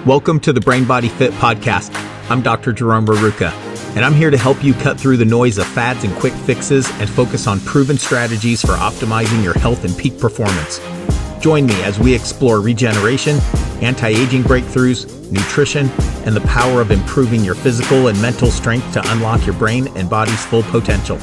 Welcome to the Brain Body Fit podcast. I'm Dr. Jerome Rerucha, and I'm here to help you cut through the noise of fads and quick fixes and focus on proven strategies for optimizing your health and peak performance. Join me as we explore regeneration, anti-aging breakthroughs, nutrition, and the power of improving your physical and mental strength to unlock your brain and body's full potential.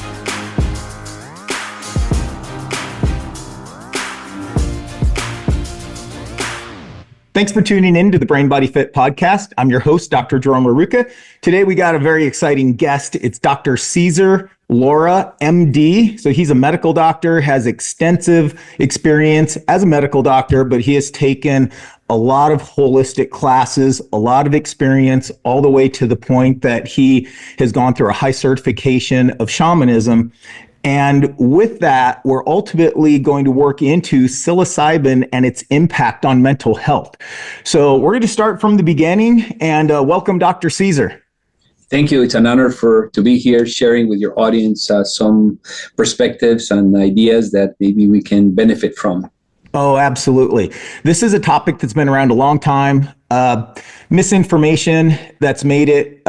Thanks for tuning in to the Brain Body Fit podcast. I'm your host, Dr. Jerome Rerucha. Today, we got a very exciting guest. It's Dr. César Lara, MD. So he's a medical doctor, has extensive experience as a medical doctor, but he has taken a lot of holistic classes, a lot of experience, all the way to the point that he has gone through a high certification of shamanism. And with that, we're ultimately going to work into psilocybin and its impact on mental health. So we're going to start from the beginning, and welcome, Dr. César. Thank you. It's an honor to be here sharing with your audience some perspectives and ideas that maybe we can benefit from. Oh, absolutely. This is a topic that's been around a long time. Misinformation that's made it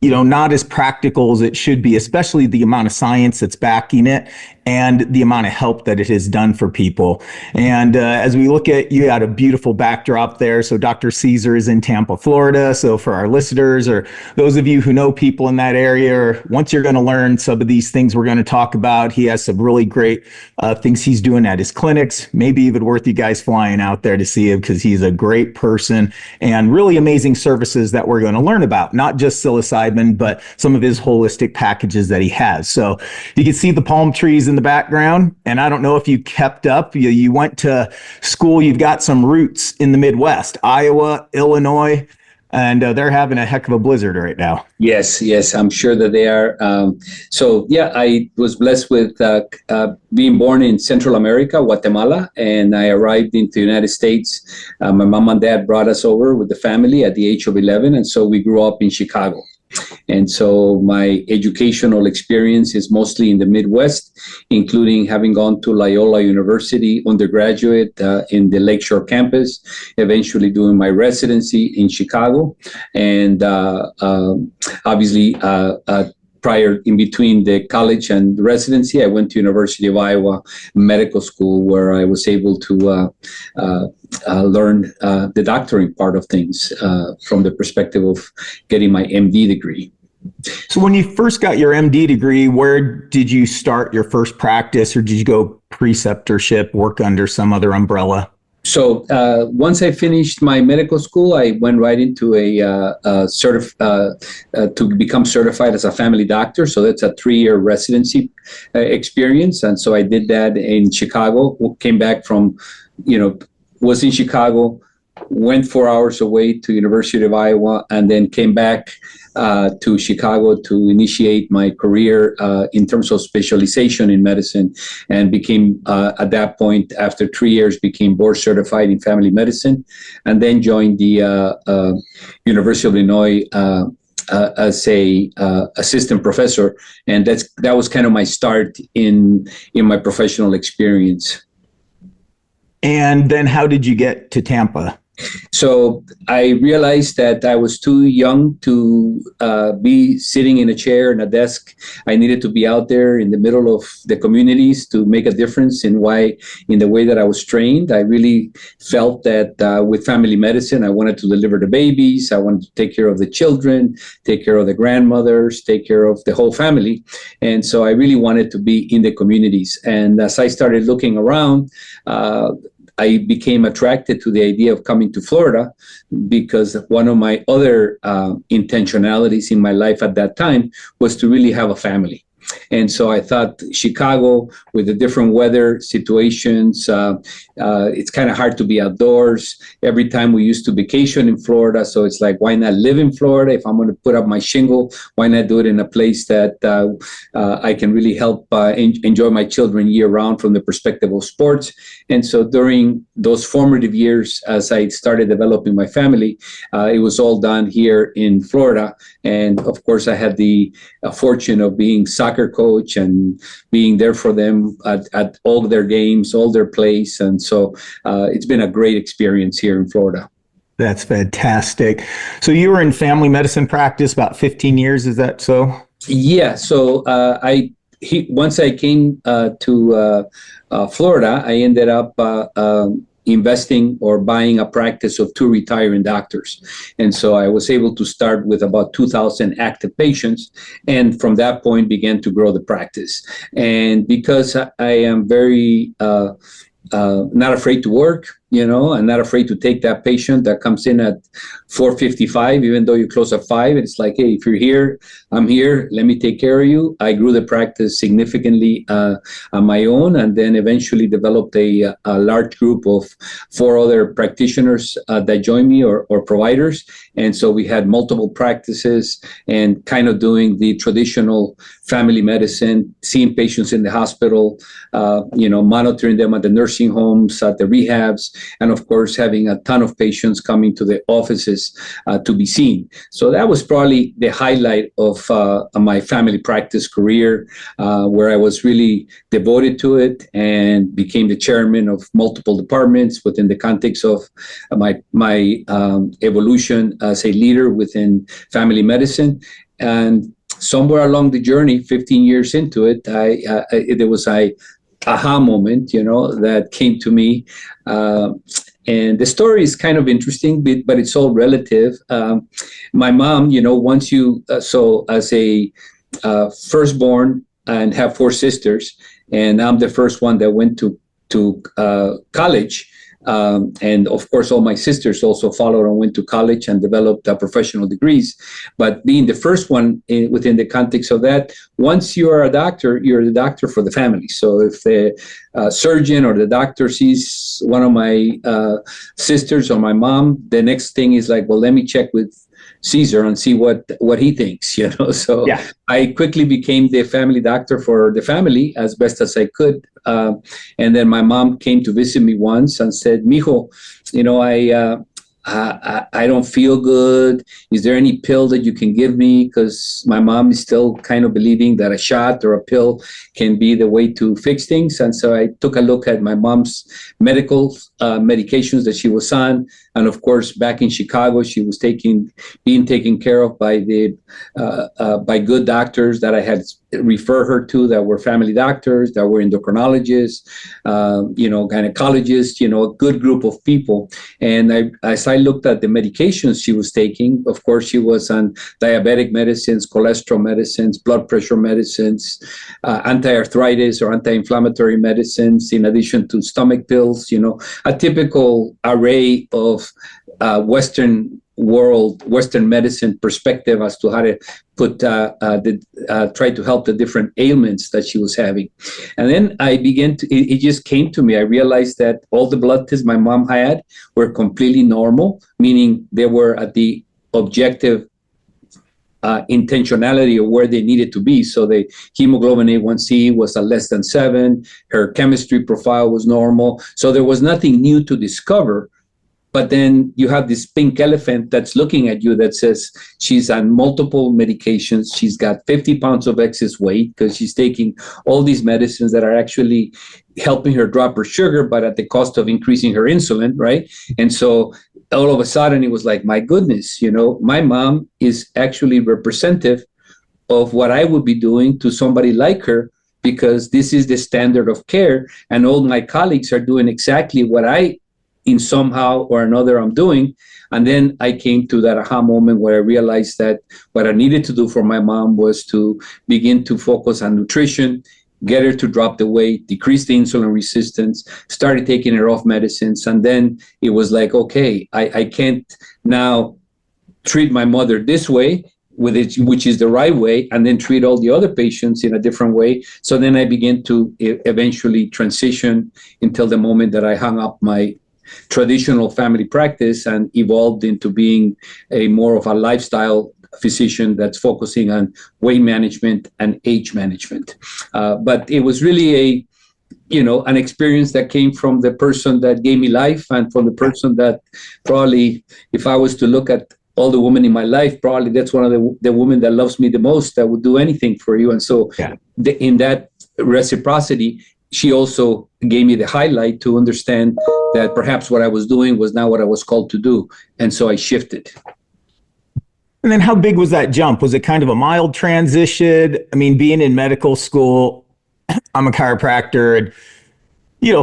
not as practical as it should be, especially the amount of science that's backing it and the amount of help that it has done for people. And as we look at, you had a beautiful backdrop there. So Dr. César is in Tampa, Florida. So for our listeners or those of you who know people in that area, once you're going to learn some of these things we're going to talk about, he has some really great things he's doing at his clinics. Maybe even worth you guys flying out there to see him, because he's a great person and really amazing services that we're going to learn about, not just psilocybin, but some of his holistic packages that he has. So you can see the palm trees in the background, and I don't know if you kept up. You went to school, you've got some roots in the Midwest, Iowa, Illinois, and they're having a heck of a blizzard right now. Yes, I'm sure that they are. I was blessed with being born in Central America, Guatemala, and I arrived into the United States. My mom and dad brought us over with the family at the age of 11, and so we grew up in Chicago. And so my educational experience is mostly in the Midwest, including having gone to Loyola University undergraduate in the Lakeshore campus, eventually doing my residency in Chicago, and obviously prior, in between the college and the residency, I went to University of Iowa Medical School, where I was able to learn the doctoring part of things from the perspective of getting my MD degree. So when you first got your MD degree, where did you start your first practice, or did you go preceptorship, work under some other umbrella? So once I finished my medical school, I went right into to become certified as a family doctor. So that's a 3-year residency experience. And so I did that in Chicago, came back from, was in Chicago, went 4 hours away to University of Iowa, and then came back to Chicago to initiate my career in terms of specialization in medicine, and became, at that point, after 3 years, became board certified in family medicine, and then joined the University of Illinois as a assistant professor. And that was kind of my start in my professional experience. And then how did you get to Tampa? So I realized that I was too young to be sitting in a chair and a desk. I needed to be out there in the middle of the communities to make a difference in the way that I was trained. I really felt that with family medicine, I wanted to deliver the babies. I wanted to take care of the children, take care of the grandmothers, take care of the whole family. And so I really wanted to be in the communities. And as I started looking around, I became attracted to the idea of coming to Florida, because one of my other intentionalities in my life at that time was to really have a family. And so I thought Chicago, with the different weather situations, it's kind of hard to be outdoors. Every time we used to vacation in Florida, so it's like, why not live in Florida? If I'm going to put up my shingle, why not do it in a place that I can really help enjoy my children year round from the perspective of sports? And so during those formative years, as I started developing my family, it was all done here in Florida. And of course, I had the fortune of being soccer coach and being there for them at all their games, all their plays. And so it's been a great experience here in Florida. That's fantastic. So you were in family medicine practice about 15 years, is that so? Yeah. So once I came to Florida, I ended up investing or buying a practice of 2 retiring doctors. And so I was able to start with about 2,000 active patients, and from that point began to grow the practice. And because I am very not afraid to work, and not afraid to take that patient that comes in at 4:55, even though you close at 5. It's like, hey, if you're here, I'm here. Let me take care of you. I grew the practice significantly on my own, and then eventually developed a large group of 4 other practitioners that joined me, or providers. And so we had multiple practices and kind of doing the traditional family medicine, seeing patients in the hospital, monitoring them at the nursing homes, at the rehabs, and of course having a ton of patients coming to the offices to be seen. So that was probably the highlight of my family practice career, where I was really devoted to it and became the chairman of multiple departments within the context of my evolution as a leader within family medicine. And somewhere along the journey, 15 years into it, there was a aha moment, that came to me. And the story is kind of interesting, but it's all relative. My mom, so as a firstborn and have 4 sisters, and I'm the first one that went to college. And of course, all my sisters also followed and went to college and developed professional degrees. But being the first one within the context of that, once you are a doctor, you're the doctor for the family. So if the surgeon or the doctor sees one of my sisters or my mom, the next thing is like, well, let me check with César and see what he thinks, So yeah. I quickly became the family doctor for the family as best as I could. And then my mom came to visit me once and said, "Mijo, I don't feel good. Is there any pill that you can give me?" Because my mom is still kind of believing that a shot or a pill can be the way to fix things. And so I took a look at my mom's medical medications that she was on. And of course, back in Chicago, she was being taken care of by by good doctors that I had referred her to, that were family doctors, that were endocrinologists, gynecologists, a good group of people. And as I looked at the medications she was taking, of course, she was on diabetic medicines, cholesterol medicines, blood pressure medicines, anti-arthritis or anti-inflammatory medicines, in addition to stomach pills, a typical array of Western medicine perspective as to how to try to help the different ailments that she was having. And then it just came to me. I realized that all the blood tests my mom had were completely normal, meaning they were at the objective intentionality of where they needed to be. So the hemoglobin A1C was at less than 7. Her chemistry profile was normal. So there was nothing new to discover. But then you have this pink elephant that's looking at you that says she's on multiple medications. She's got 50 pounds of excess weight because she's taking all these medicines that are actually helping her drop her sugar, but at the cost of increasing her insulin, right? And so all of a sudden it was like, my goodness, my mom is actually representative of what I would be doing to somebody like her, because this is the standard of care. And all my colleagues are doing exactly what I in somehow or another I'm doing. And then I came to that aha moment where I realized that what I needed to do for my mom was to begin to focus on nutrition, get her to drop the weight, decrease the insulin resistance, started taking her off medicines. And then it was like, okay, I can't now treat my mother this way, which is the right way, and then treat all the other patients in a different way. So then I began to eventually transition until the moment that I hung up my traditional family practice and evolved into being a more of a lifestyle physician that's focusing on weight management and age management. But it was really an experience that came from the person that gave me life, and from the person that probably, if I was to look at all the women in my life, probably that's one of the women that loves me the most, that would do anything for you. And so in that reciprocity, she also gave me the highlight to understand that perhaps what I was doing was not what I was called to do. And so I shifted. And then how big was that jump? Was it kind of a mild transition? I mean, being in medical school, I'm a chiropractor, and,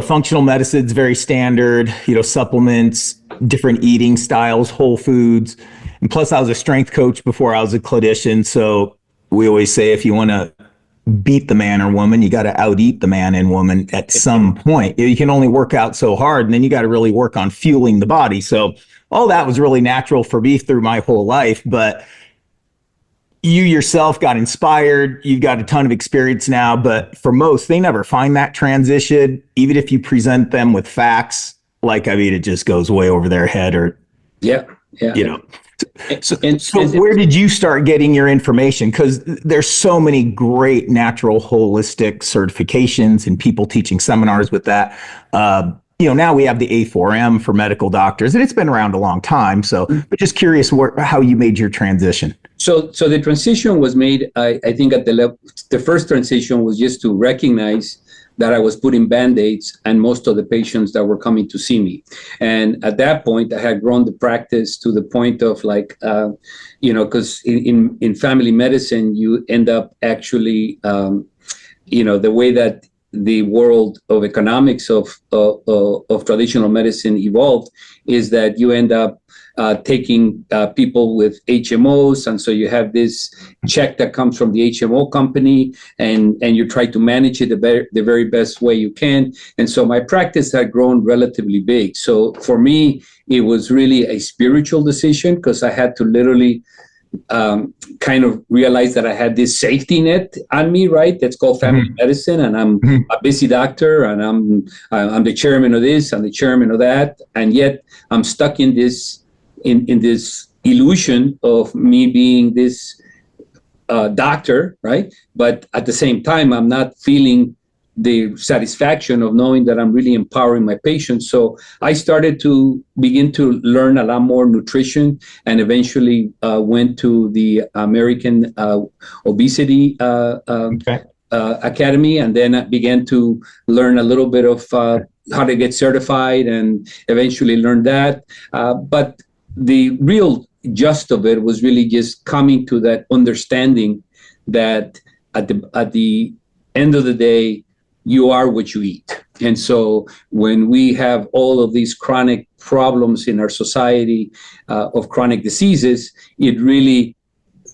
functional medicine's very standard, supplements, different eating styles, whole foods. And plus I was a strength coach before I was a clinician. So we always say, if you want to beat the man or woman, you got to out eat the man and woman at some point. You can only work out so hard, and then you got to really work on fueling the body. So all that was really natural for me through my whole life. But you yourself got inspired. You've got a ton of experience now, but for most, they never find that transition. Even if you present them with facts, it just goes way over their head, or, yeah. So where did you start getting your information? Because there's so many great natural holistic certifications and people teaching seminars with that. Now we have the A4M for medical doctors, and it's been around a long time. So, but just curious how you made your transition. So the transition was made, I think at the first transition was just to recognize that I was putting Band-Aids on most of the patients that were coming to see me. And at that point, I had grown the practice to the point of because in family medicine, you end up actually, the way that the world of economics of traditional medicine evolved is that you end up taking people with HMOs, and so you have this check that comes from the HMO company, and you try to manage it the very best way you can. And so my practice had grown relatively big. So for me, it was really a spiritual decision, because I had to literally kind of realize that I had this safety net on me, right? That's called family medicine, and I'm a busy doctor, and I'm the chairman of this, I'm the chairman of that, and yet I'm stuck in this illusion of me being this doctor, right? But at the same time, I'm not feeling the satisfaction of knowing that I'm really empowering my patients. So I started to begin to learn a lot more nutrition, and eventually went to the American Obesity Academy, and then I began to learn a little bit of how to get certified, and eventually learned that. But the real gist of it was really just coming to that understanding that at the end of the day, you are what you eat. And so when we have all of these chronic problems in our society of chronic diseases, it really,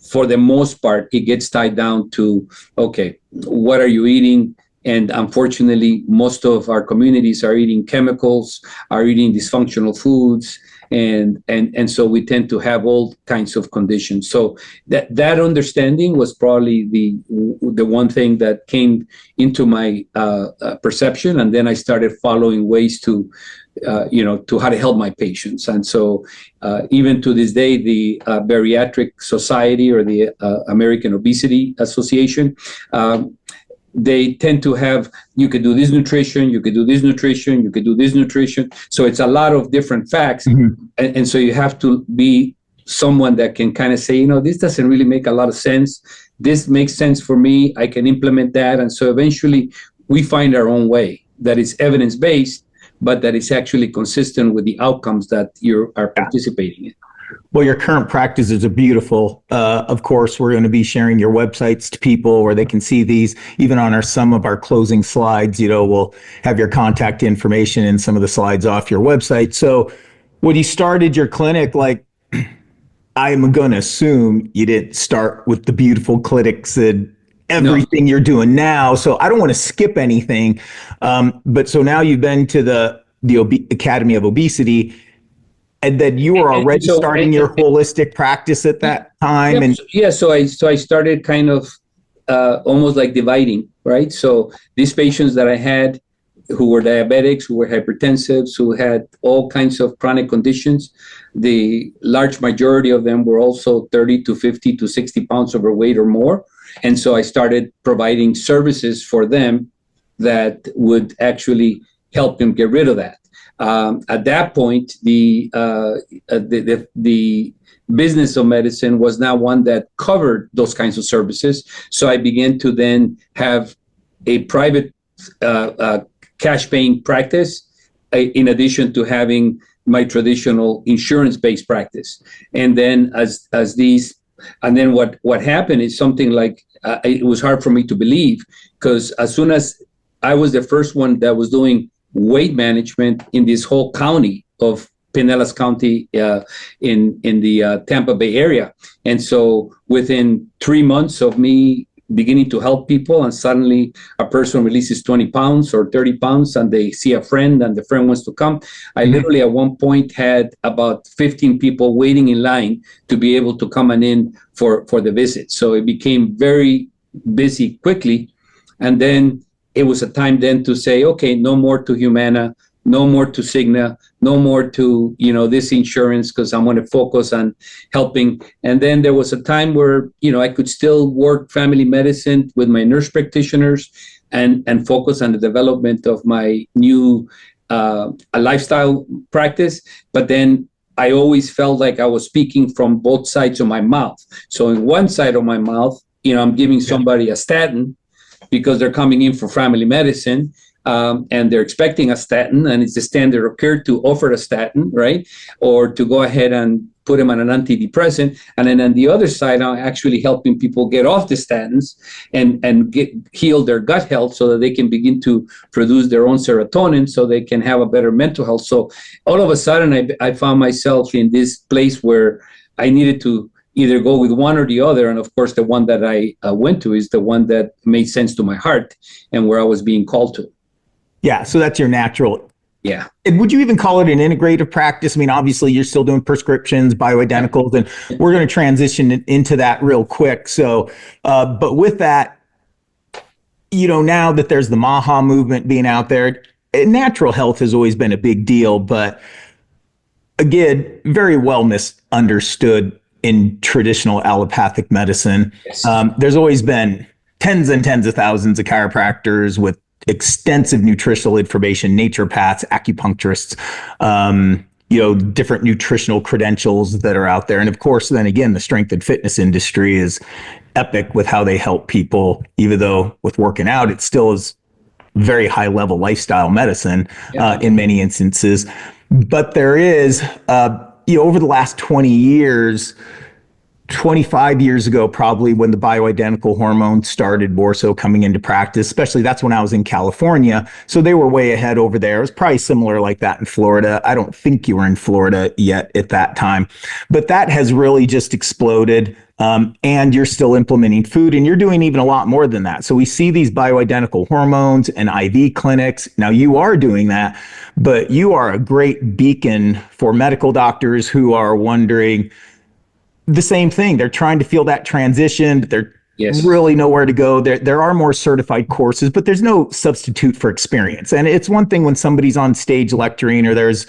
for the most part, it gets tied down to, okay, what are you eating? And unfortunately, most of our communities are eating chemicals, are eating dysfunctional foods, and so we tend to have all kinds of conditions. So that understanding was probably the one thing that came into my perception, and then I started following ways to how to help my patients. And so even to this day, the Bariatric Society, or the American Obesity Association, they tend to have, you could do this nutrition, you could do this nutrition, you could do this nutrition. So it's a lot of different facts. And so you have to be someone that can kind of say, this doesn't really make a lot of sense. This makes sense for me. I can implement that. And so eventually we find our own way that is evidence-based, but that is actually consistent with the outcomes that you are participating in. Well, your current practices are beautiful. Of course, we're going to be sharing your websites to people where they can see these. Even on some of our closing slides, we'll have your contact information and some of the slides off your website. So when you started your clinic, I'm going to assume you didn't start with the beautiful clinics and everything you're doing now. So I don't want to skip anything. But so now you've been to the Academy of Obesity, and then you were already starting your holistic practice at that time. So I started kind of almost like dividing, right? So these patients that I had who were diabetics, who were hypertensives, who had all kinds of chronic conditions, the large majority of them were also 30 to 50 to 60 pounds overweight or more. And so I started providing services for them that would actually help them get rid of that. At that point, the business of medicine was now one that covered those kinds of services. So I began to then have a private cash-paying practice in addition to having my traditional insurance-based practice. And then and then what happened is something like, it was hard for me to believe, because as soon as I was the first one that was doing weight management in this whole county of Pinellas County, in the Tampa Bay area. And so within 3 months of me beginning to help people, and suddenly a person releases 20 pounds or 30 pounds, and they see a friend and the friend wants to come. I literally at one point had about 15 people waiting in line to be able to come in for the visit. So it became very busy quickly. And then it was a time then to say, okay, no more to Humana, no more to Cigna, no more to, this insurance, because I'm going to focus on helping. And then there was a time where, I could still work family medicine with my nurse practitioners and focus on the development of my new a lifestyle practice. But then I always felt like I was speaking from both sides of my mouth. So in one side of my mouth, I'm giving somebody a statin because they're coming in for family medicine. And they're expecting a statin, and it's the standard of care to offer a statin, right? Or to go ahead and put them on an antidepressant. And then on the other side, I'm actually helping people get off the statins and heal their gut health so that they can begin to produce their own serotonin so they can have a better mental health. So all of a sudden, I found myself in this place where I needed to either go with one or the other. And of course, the one that I went to is the one that made sense to my heart and where I was being called to. Yeah, so that's your natural. Yeah. And would you even call it an integrative practice? I mean, obviously, you're still doing prescriptions, bioidenticals, and we're going to transition into that real quick. So, but with that, now that there's the MAHA movement being out there, natural health has always been a big deal, but again, very well misunderstood in traditional allopathic medicine. Yes. There's always been tens and tens of thousands of chiropractors with extensive nutritional information, naturopaths, acupuncturists, different nutritional credentials that are out there. And of course, then again, the strength and fitness industry is epic with how they help people, even though with working out, it still is very high level lifestyle medicine in many instances. But there is, over the last 20 years, 25 years ago, probably, when the bioidentical hormones started more so coming into practice, especially that's when I was in California. So they were way ahead over there. It was probably similar like that in Florida. I don't think you were in Florida yet at that time, but that has really just exploded. And you're still implementing food, and you're doing even a lot more than that. So we see these bioidentical hormones and IV clinics. Now you are doing that, but you are a great beacon for medical doctors who are wondering the same thing. They're trying to feel that transition, but they're really nowhere to go. There are more certified courses, but there's no substitute for experience. And it's one thing when somebody's on stage lecturing, or there's,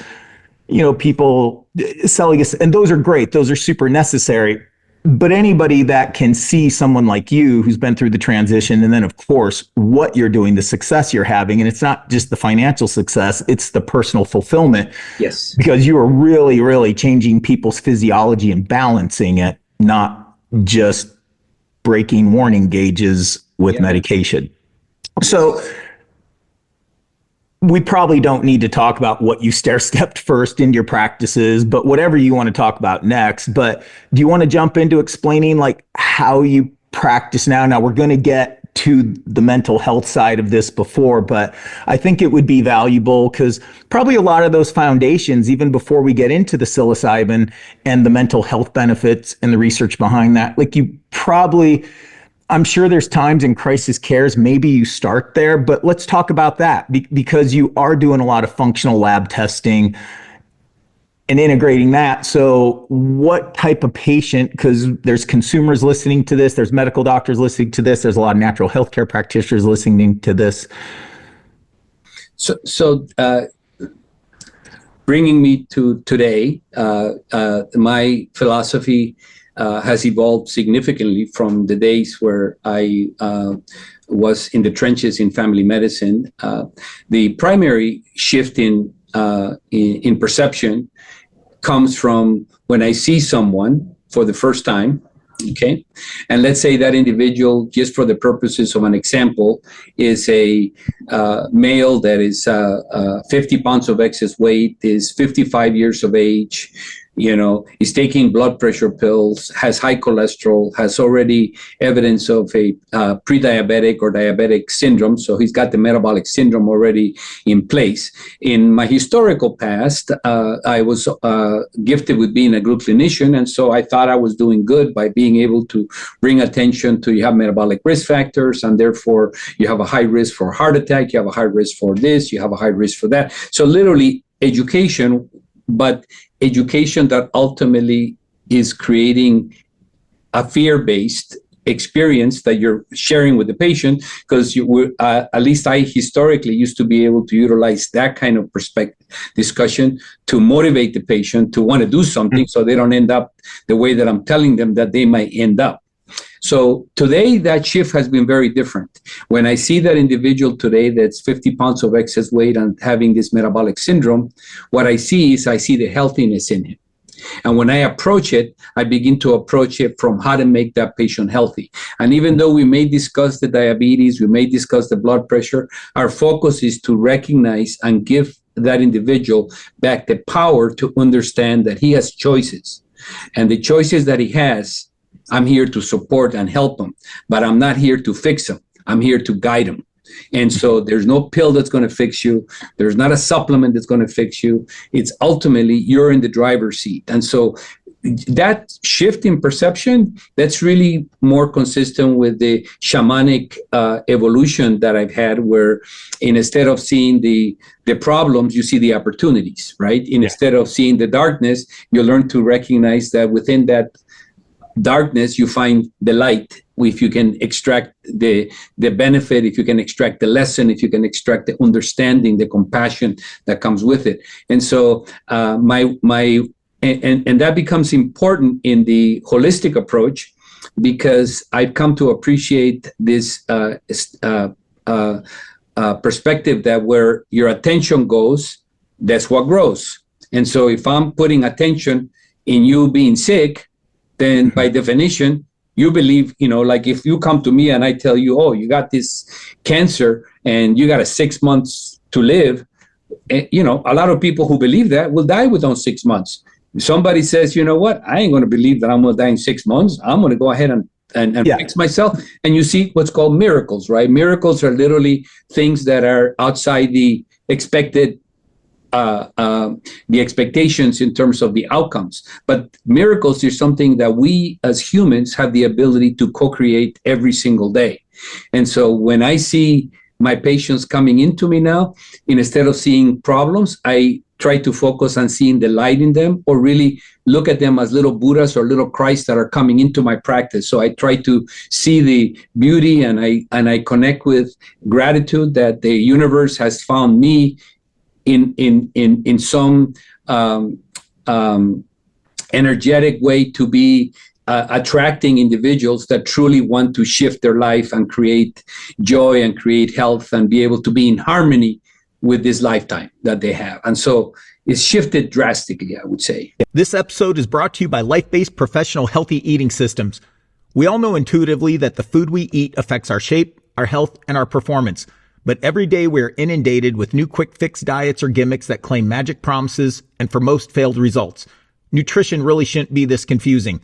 people selling us, and those are great. Those are super necessary. But anybody that can see someone like you who's been through the transition, and then of course what you're doing, the success you're having, and it's not just the financial success, it's the personal fulfillment. Yes. Because you are really, really changing people's physiology and balancing it, not just breaking warning gauges with medication. So we probably don't need to talk about what you stair-stepped first in your practices, but whatever you want to talk about next. But do you want to jump into explaining like how you practice now? Now we're going to get to the mental health side of this before, but I think it would be valuable because probably a lot of those foundations, even before we get into the psilocybin and the mental health benefits and the research behind that, like you probably, I'm sure there's times in crisis cares, maybe you start there, but let's talk about that because you are doing a lot of functional lab testing and integrating that. So what type of patient, because there's consumers listening to this, there's medical doctors listening to this, there's a lot of natural healthcare practitioners listening to this. So bringing me to today, my philosophy has evolved significantly from the days where I was in the trenches in family medicine. The primary shift in perception comes from when I see someone for the first time Okay. And let's say that individual, just for the purposes of an example, is a male that is 50 pounds of excess weight, is 55 years of age, is taking blood pressure pills, has high cholesterol, has already evidence of a pre-diabetic or diabetic syndrome. So he's got the metabolic syndrome already in place. In my historical past, I was gifted with being a group clinician. And so I thought I was doing good by being able to bring attention to you have metabolic risk factors, and therefore you have a high risk for heart attack, you have a high risk for this, you have a high risk for that. So literally education, but education that ultimately is creating a fear-based experience that you're sharing with the patient, because at least I historically used to be able to utilize that kind of perspective discussion to motivate the patient to want to do something so they don't end up the way that I'm telling them that they might end up. So today, that shift has been very different. When I see that individual today that's 50 pounds of excess weight and having this metabolic syndrome, what I see is I see the healthiness in him. And when I approach it, I begin to approach it from how to make that patient healthy. And even though we may discuss the diabetes, we may discuss the blood pressure, our focus is to recognize and give that individual back the power to understand that he has choices. And the choices that he has, I'm here to support and help him, but I'm not here to fix him. I'm here to guide him. And so there's no pill that's going to fix you. There's not a supplement that's going to fix you. It's ultimately you're in the driver's seat. And so that shift in perception, that's really more consistent with the shamanic evolution that I've had, where instead of seeing the problems, you see the opportunities, right? Instead of seeing the darkness, you learn to recognize that within that darkness, you find the light. If you can extract the benefit, if you can extract the lesson, if you can extract the understanding, the compassion that comes with it. And so and that becomes important in the holistic approach, because I've come to appreciate this perspective that where your attention goes, that's what grows. And so if I'm putting attention in you being sick, then by definition, you believe, like if you come to me and I tell you, oh, you got this cancer and you got 6 months to live, a lot of people who believe that will die within 6 months. If somebody says, you know what, I ain't going to believe that I'm going to die in 6 months. I'm going to go ahead and fix myself. And you see what's called miracles, right? Miracles are literally things that are outside the expected the expectations in terms of the outcomes. But miracles is something that we as humans have the ability to co-create every single day. And so when I see my patients coming into me now, instead of seeing problems, I try to focus on seeing the light in them, or really look at them as little Buddhas or little Christ that are coming into my practice. So I try to see the beauty, and I connect with gratitude that the universe has found me in some energetic way to be attracting individuals that truly want to shift their life and create joy and create health and be able to be in harmony with this lifetime that they have. And so it's shifted drastically, I would say. This episode is brought to you by Life-Based Professional Healthy Eating Systems. We all know intuitively that the food we eat affects our shape, our health, and our performance. But every day we're inundated with new quick fix diets or gimmicks that claim magic promises and for most failed results. Nutrition really shouldn't be this confusing.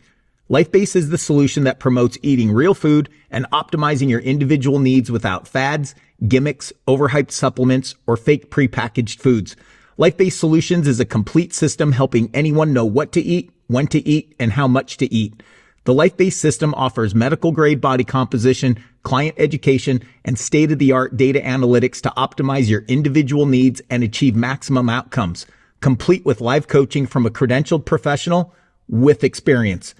Life-Based is the solution that promotes eating real food and optimizing your individual needs without fads, gimmicks, overhyped supplements, or fake prepackaged foods. Life-Based Solutions is a complete system helping anyone know what to eat, when to eat, and how much to eat. The Life-Based system offers medical-grade body composition, client education, and state-of-the-art data analytics to optimize your individual needs and achieve maximum outcomes, complete with live coaching from a credentialed professional with experience.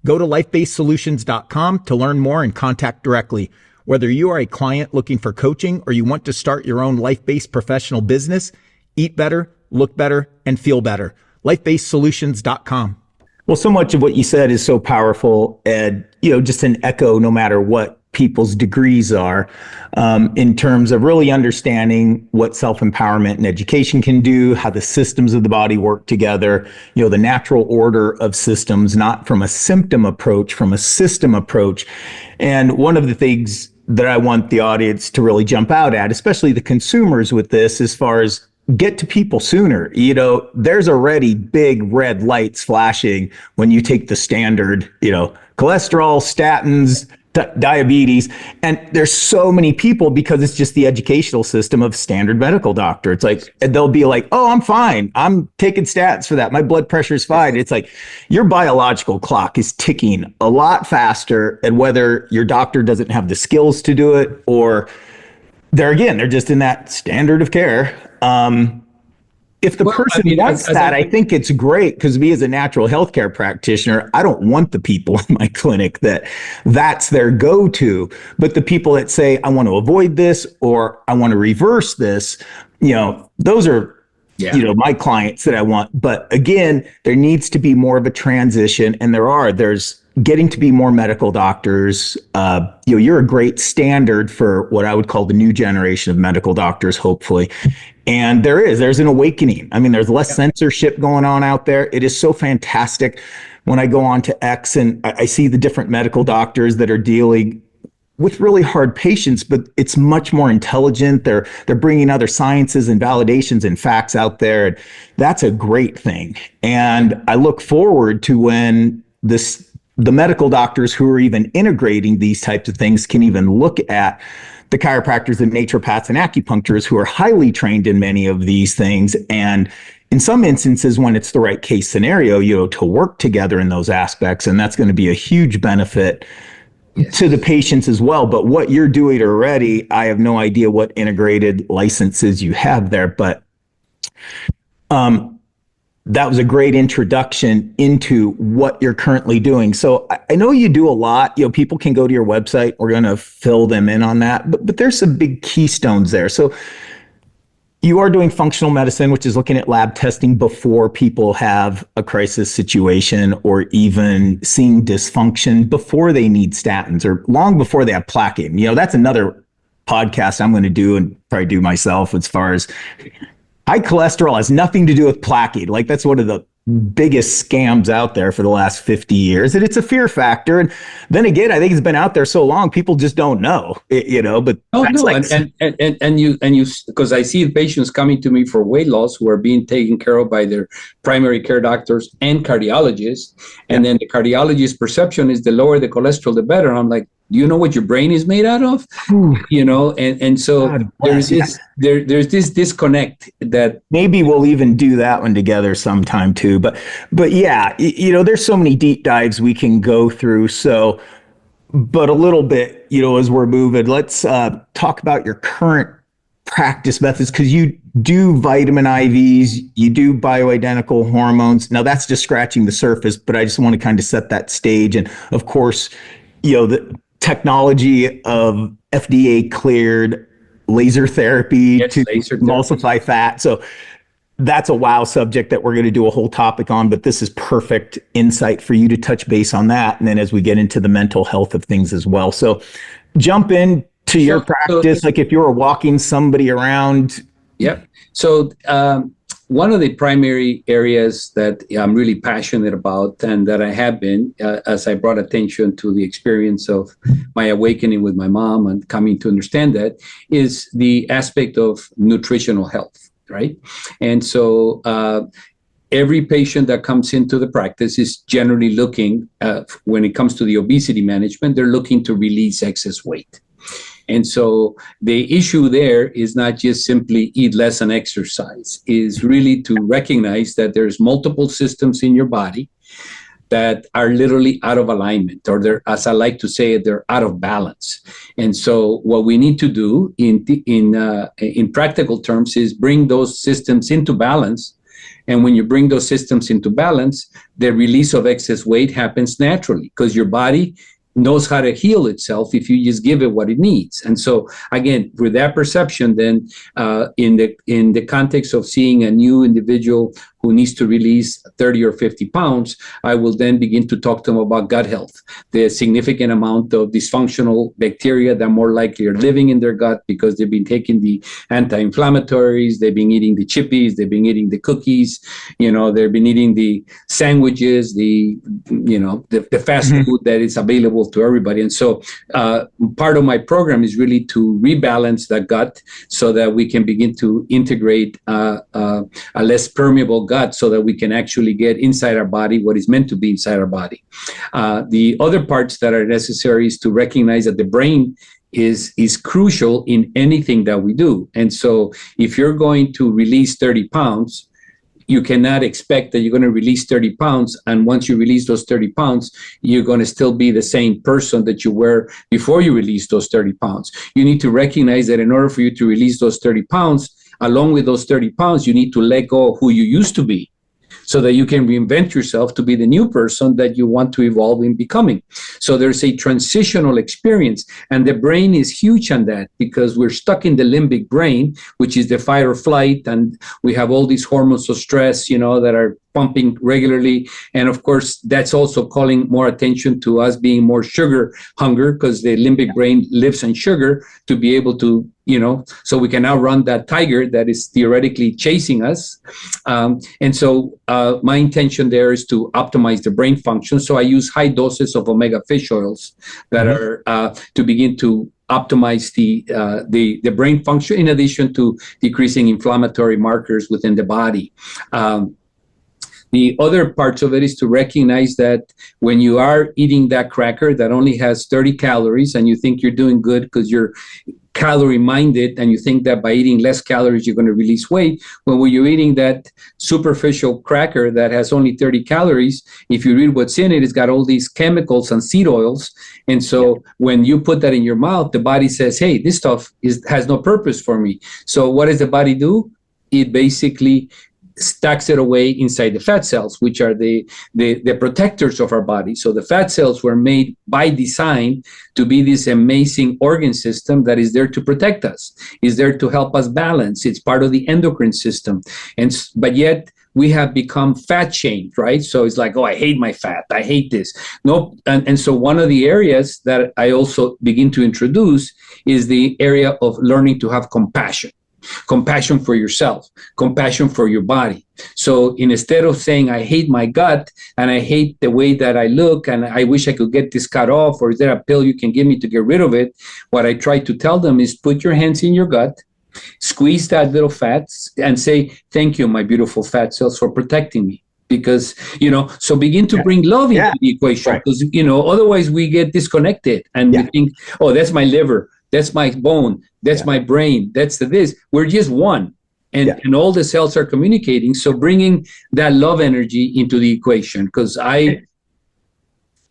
Go to lifebasedsolutions.com to learn more and contact directly. Whether you are a client looking for coaching or you want to start your own life-based professional business, eat better, look better, and feel better. lifebasedsolutions.com. Well, so much of what you said is so powerful, and just an echo, no matter what people's degrees are, in terms of really understanding what self-empowerment and education can do, how the systems of the body work together, the natural order of systems, not from a symptom approach, from a system approach. And one of the things that I want the audience to really jump out at, especially the consumers with this, as far as get to people sooner. There's already big red lights flashing when you take the standard, cholesterol, statins, diabetes. And there's so many people, because it's just the educational system of standard medical doctor. It's like, they'll be like, oh, I'm fine. I'm taking statins for that. My blood pressure is fine. It's like your biological clock is ticking a lot faster, and whether your doctor doesn't have the skills to do it, or they're just in that standard of care. If the person wants that, I think it's great, because me as a natural healthcare practitioner, I don't want the people in my clinic that's their go-to. But the people that say, I want to avoid this, or I want to reverse this, those are, my clients that I want. But again, there needs to be more of a transition, and there's getting to be more medical doctors. You're a great standard for what I would call the new generation of medical doctors, hopefully. And there's an awakening. I mean, there's less censorship going on out there. It is so fantastic when I go on to X and I see the different medical doctors that are dealing with really hard patients, but it's much more intelligent. They're bringing other sciences and validations and facts out there. And that's a great thing. And I look forward to when the medical doctors who are even integrating these types of things can even look at the chiropractors and naturopaths and acupuncturists who are highly trained in many of these things. And in some instances, when it's the right case scenario, to work together in those aspects. And that's going to be a huge benefit to the patients as well. But what you're doing already, I have no idea what integrated licenses you have there, but that was a great introduction into what you're currently doing. So I know you do a lot. People can go to your website. We're going to fill them in on that. But there's some big keystones there. So you are doing functional medicine, which is looking at lab testing before people have a crisis situation, or even seeing dysfunction before they need statins, or long before they have plaquing. That's another podcast I'm going to do, and probably do myself, as far as high cholesterol has nothing to do with plaquing. Like, that's one of the biggest scams out there for the last 50 years. And it's a fear factor. And then again, I think it's been out there so long, people just don't know, but and you, because I see patients coming to me for weight loss who are being taken care of by their primary care doctors and cardiologists. And then the cardiologist's perception is the lower the cholesterol, the better. And I'm like, do you know what your brain is made out of? And so God, there's this disconnect that maybe we'll even do that one together sometime too. But yeah, there's so many deep dives we can go through. So, but a little bit, as we're moving, let's talk about your current practice methods, because you do vitamin IVs, you do bioidentical hormones. Now that's just scratching the surface, but I just want to kind of set that stage. And of course, the technology of FDA cleared laser therapy to emulsify fat. So that's a wow subject that we're going to do a whole topic on, but this is perfect insight for you to touch base on that. And then as we get into the mental health of things as well. So jump into your practice, like if you were walking somebody around. Yep. So one of the primary areas that I'm really passionate about, and that I have been, as I brought attention to the experience of my awakening with my mom and coming to understand that, is the aspect of nutritional health, right? And so every patient that comes into the practice is generally looking, when it comes to the obesity management, they're looking to release excess weight. And so the issue there is not just simply eat less and exercise, is really to recognize that there's multiple systems in your body that are literally out of alignment, or they're, as I like to say, they're out of balance. And so what we need to do in practical terms is bring those systems into balance. And when you bring those systems into balance, the release of excess weight happens naturally, because your body knows how to heal itself if you just give it what it needs. And so again, with that perception, then in the context of seeing a new individual who needs to release 30 or 50 pounds, I will then begin to talk to them about gut health, the significant amount of dysfunctional bacteria that more likely are living in their gut because they've been taking the anti-inflammatories, they've been eating the chippies, they've been eating the cookies, they've been eating the sandwiches, the fast food that is available to everybody. And so part of my program is really to rebalance the gut so that we can begin to integrate a less permeable gut so that we can actually get inside our body what is meant to be inside our body. The other parts that are necessary is to recognize that the brain is crucial in anything that we do. And so if you're going to release 30 pounds, you cannot expect that you're going to release 30 pounds. And once you release those 30 pounds, you're going to still be the same person that you were before you released those 30 pounds. You need to recognize that in order for you to release those 30 pounds, along with those 30 pounds, you need to let go of who you used to be, so that you can reinvent yourself to be the new person that you want to evolve in becoming. So there's a transitional experience, and the brain is huge on that because we're stuck in the limbic brain, which is the fight or flight, and we have all these hormones of stress, that are pumping regularly. And of course, that's also calling more attention to us being more sugar hunger, because the limbic brain lives on sugar to be able to, so we can outrun that tiger that is theoretically chasing us. And so my intention there is to optimize the brain function. So I use high doses of omega fish oils that are to begin to optimize the brain function, in addition to decreasing inflammatory markers within the body. The other parts of it is to recognize that when you are eating that cracker that only has 30 calories and you think you're doing good because you're calorie minded and you think that by eating less calories you're going to release weight, when you're eating that superficial cracker that has only 30 calories, if you read what's in it, it's got all these chemicals and seed oils. And so when you put that in your mouth, the body says, hey, this stuff has no purpose for me. So what does the body do? It basically stacks it away inside the fat cells, which are the protectors of our body. So the fat cells were made by design to be this amazing organ system that is there to protect us, is there to help us balance. It's part of the endocrine system. But yet we have become fat shamed, right? So it's like, oh, I hate my fat. I hate this. Nope. And so one of the areas that I also begin to introduce is the area of learning to have compassion for yourself, compassion for your body. So instead of saying, I hate my gut and I hate the way that I look and I wish I could get this cut off, or is there a pill you can give me to get rid of it? What I try to tell them is put your hands in your gut, squeeze that little fat and say, thank you, my beautiful fat cells, for protecting me. Because, so begin to bring love into the equation, because, otherwise we get disconnected and we think, oh, that's my liver. That's my bone. That's my brain. That's this. We're just one. And all the cells are communicating. So bringing that love energy into the equation, because it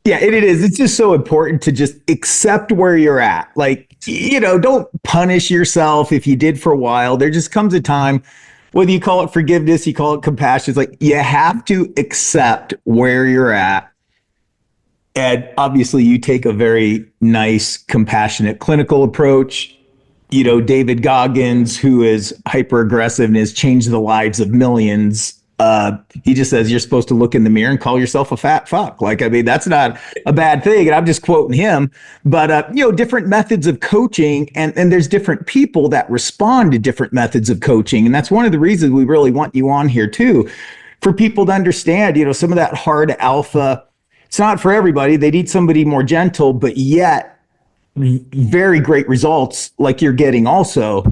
is. It's just so important to just accept where you're at. Like, don't punish yourself if you did for a while. There just comes a time, whether you call it forgiveness, you call it compassion, it's like you have to accept where you're at. And obviously you take a very nice, compassionate clinical approach. David Goggins, who is hyper aggressive and has changed the lives of millions. He just says you're supposed to look in the mirror and call yourself a fat fuck. That's not a bad thing. And I'm just quoting him. But, different methods of coaching, and there's different people that respond to different methods of coaching. And that's one of the reasons we really want you on here too, for people to understand, some of that hard alpha. It's not for everybody. They need somebody more gentle, but yet very great results like you're getting also.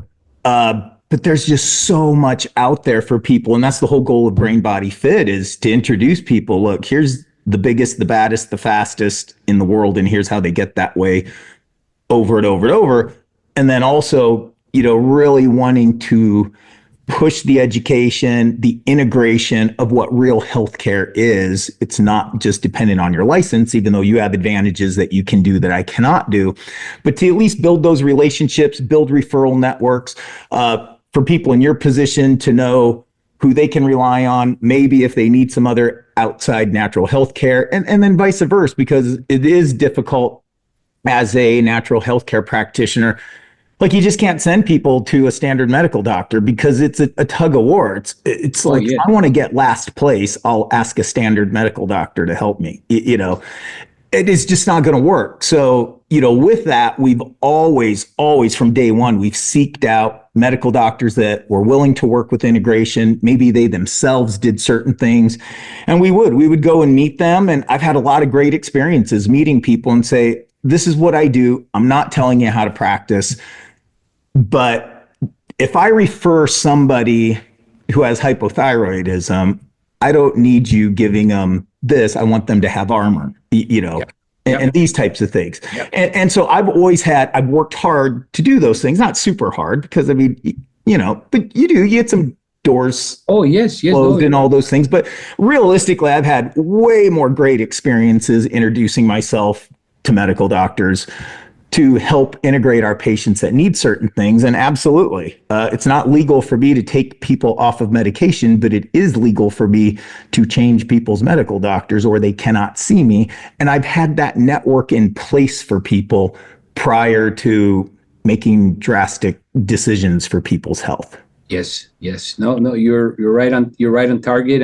But there's just so much out there for people. And that's the whole goal of Brain Body Fit, is to introduce people. Look, here's the biggest, the baddest, the fastest in the world. And here's how they get that way over and over and over. And then also, really wanting to push the education, the integration of what real healthcare is. It's not just dependent on your license, even though you have advantages that you can do that I cannot do, but to at least build those relationships, build referral networks for people in your position to know who they can rely on, maybe if they need some other outside natural healthcare, and then vice versa, because it is difficult as a natural healthcare practitioner. Like you just can't send people to a standard medical doctor because it's a tug of war. It's like, yeah. if I want to get last place, I'll ask a standard medical doctor to help me. You know, it is just not going to work. So, you know, with that, we've always from day one, we've seeked out medical doctors that were willing to work with integration. Maybe they themselves did certain things, and we would go and meet them. And I've had a lot of great experiences meeting people and say, this is what I do. I'm not telling you how to practice. But if I refer somebody who has hypothyroidism, I don't need you giving them this. I want them to have armor, you know, and these types of things. And so I've worked hard to do those things, not super hard because I mean, you know, but you get some doors closed and all those things. But realistically, I've had way more great experiences introducing myself to medical doctors to help integrate our patients that need certain things. And absolutely, it's not legal for me to take people off of medication, but it is legal for me to change people's medical doctors or they cannot see me. And I've had that network in place for people prior to making drastic decisions for people's health. Yes. No, you're right on target.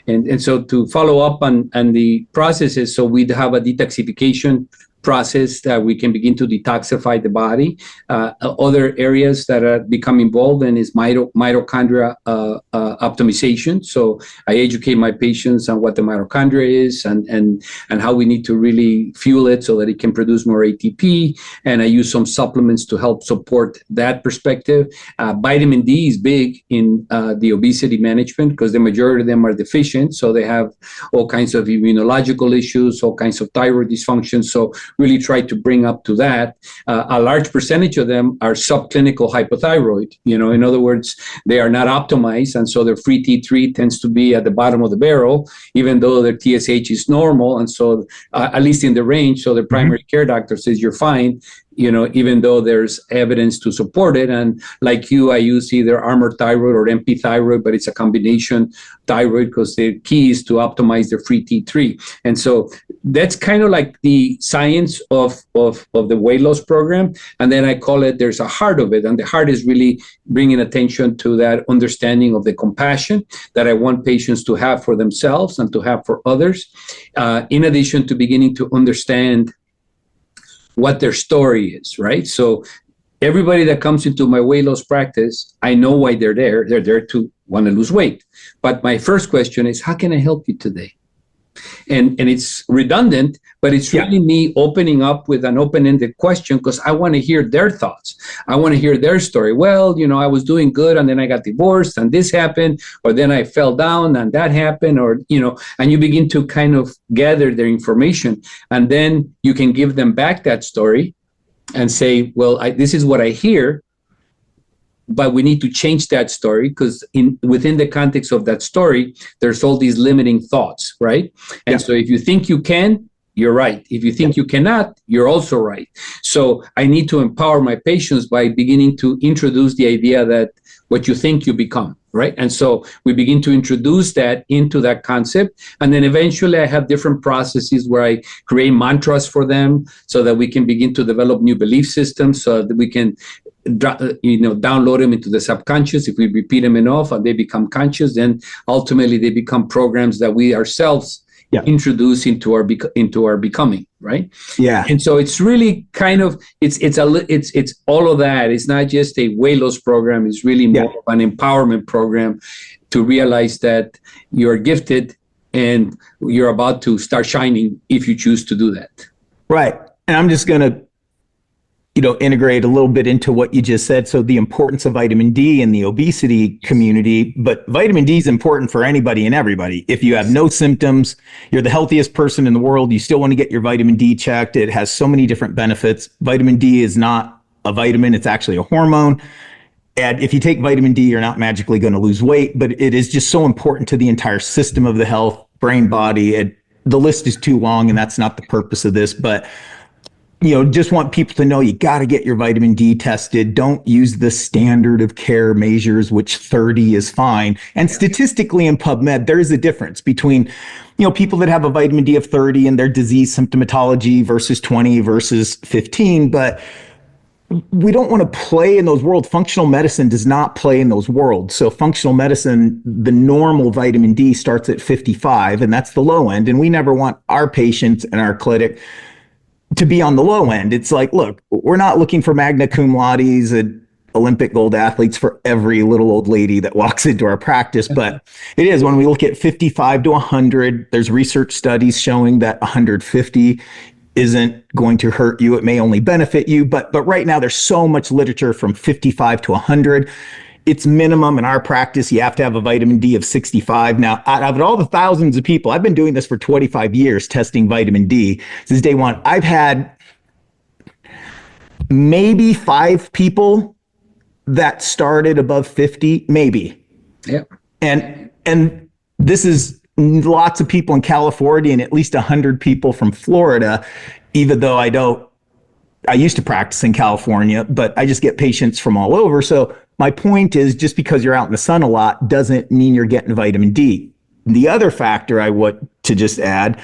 And so to follow up on the processes, so we'd have a detoxification process that we can begin to detoxify the body. Other areas that become involved in is mitochondria optimization. So I educate my patients on what the mitochondria is and how we need to really fuel it so that it can produce more ATP. And I use some supplements to help support that perspective. Vitamin D is big in the obesity management because the majority of them are deficient. So they have all kinds of immunological issues, all kinds of thyroid dysfunction. So really try to bring up to that. A large percentage of them are subclinical hypothyroid. You know, in other words, they are not optimized, and so their free T3 tends to be at the bottom of the barrel, even though their TSH is normal, and so at least in the range. So the primary care doctor says you're fine, you know, even though there's evidence to support it. And like you, I use either armored thyroid or MP thyroid, but it's a combination thyroid because the key is to optimize their free T3. And so that's kind of like the science of the weight loss program. And then I call it, there's a heart of it. And the heart is really bringing attention to that understanding of the compassion that I want patients to have for themselves and to have for others, in addition to beginning to understand what their story is, right? So everybody that comes into my weight loss practice, I know why they're there. They're there to want to lose weight. But my first question is, how can I help you today? And it's redundant, but it's really me opening up with an open-ended question because I want to hear their thoughts. I want to hear their story. Well, you know, I was doing good and then I got divorced and this happened, or then I fell down and that happened, or, you know, and you begin to kind of gather their information. And then you can give them back that story and say, well, this is what I hear, but we need to change that story because within the context of that story, there's all these limiting thoughts, right? And so if you think you can, you're right. If you think you cannot, you're also right. So I need to empower my patients by beginning to introduce the idea that what you think you become, right? And so we begin to introduce that into that concept. And then eventually I have different processes where I create mantras for them so that we can begin to develop new belief systems so that we can download them into the subconscious. If we repeat them enough and they become conscious, then ultimately they become programs that we ourselves introduce into our becoming, right? Yeah. And so it's really kind of it's all of that. It's not just a weight loss program. It's really more of an empowerment program to realize that you're gifted and you're about to start shining if you choose to do that. Right. And I'm just going to integrate a little bit into what you just said. So the importance of vitamin D in the obesity community, but vitamin D is important for anybody and everybody. If you have no symptoms, you're the healthiest person in the world, you still want to get your vitamin D checked. It has so many different benefits. Vitamin D is not a vitamin, it's actually a hormone. And if you take vitamin D, you're not magically going to lose weight, but it is just so important to the entire system of the health, brain, body. The list is too long, and that's not the purpose of this, but just want people to know you got to get your vitamin D tested. Don't use the standard of care measures, which 30 is fine. And statistically in PubMed, there is a difference between, people that have a vitamin D of 30 and their disease symptomatology versus 20 versus 15. But we don't want to play in those worlds. Functional medicine does not play in those worlds. So functional medicine, the normal vitamin D starts at 55, and that's the low end. And we never want our patients in our clinic to be on the low end. It's like, look, we're not looking for magna cum laudes and Olympic gold athletes for every little old lady that walks into our practice. But it is, when we look at 55 to 100, there's research studies showing that 150 isn't going to hurt you. It may only benefit you. But right now there's so much literature from 55 to 100. It's minimum in our practice. You have to have a vitamin D of 65. Now, out of all the thousands of people, I've been doing this for 25 years, testing vitamin D since day one. I've had maybe 5 people that started above 50, maybe. Yeah. And this is lots of people in California and at least 100 people from Florida, even though I used to practice in California, but I just get patients from all over. So my point is, just because you're out in the sun a lot doesn't mean you're getting vitamin D. The other factor I want to just add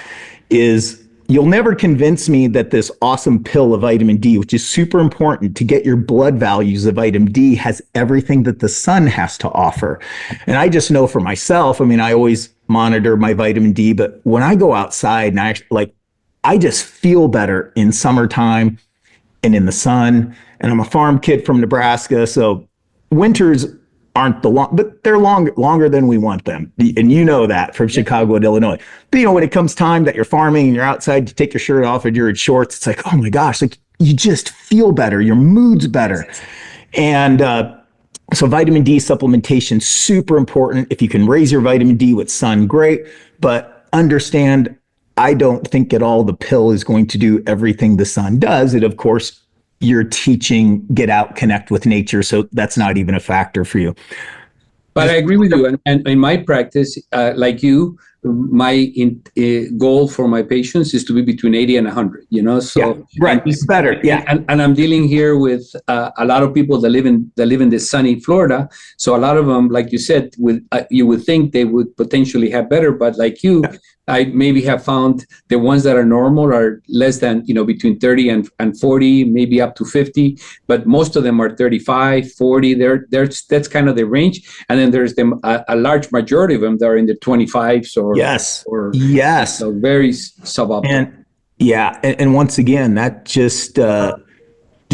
is, you'll never convince me that this awesome pill of vitamin D, which is super important to get your blood values of vitamin D, has everything that the sun has to offer. And I just know for myself, I mean, I always monitor my vitamin D, but when I go outside and I just feel better in summertime and in the sun. And I'm a farm kid from Nebraska, so winters aren't but they're longer than we want them. And you know that from Chicago and Illinois. But when it comes time that you're farming and you're outside, you take your shirt off and you're in shorts, it's like, oh my gosh, like you just feel better. Your mood's better. And so vitamin D supplementation, super important. If you can raise your vitamin D with sun, great. But understand, I don't think at all the pill is going to do everything the sun does. It, of course, you're teaching, get out, connect with nature. So that's not even a factor for you. But I agree with you. And in my practice, like you, my goal for my patients is to be between 80 and 100, So yeah, right, it's better. Yeah. And I'm dealing here with a lot of people that live in this sunny Florida. So a lot of them, like you said, you would think they would potentially have better, but like you, yeah. I maybe have found the ones that are normal are less than, between 30 and 40, maybe up to 50, but most of them are 35, 40. That's kind of the range. And then there's a large majority of them that are in the 25s or yes. So very suboptimal. And once again, that just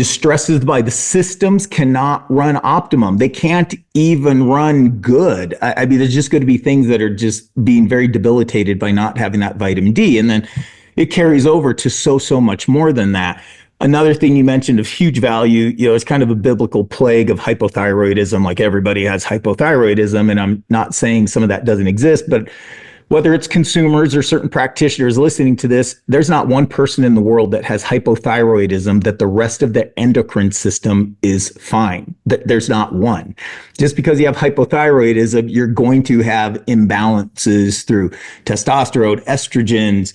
stresses by the systems cannot run optimum. They can't even run good. I mean, there's just going to be things that are just being very debilitated by not having that vitamin D. And then it carries over to so much more than that. Another thing you mentioned of huge value, it's kind of a biblical plague of hypothyroidism. Like everybody has hypothyroidism, and I'm not saying some of that doesn't exist, but whether it's consumers or certain practitioners listening to this, there's not one person in the world that has hypothyroidism that the rest of the endocrine system is fine. There's not one. Just because you have hypothyroidism, you're going to have imbalances through testosterone, estrogens,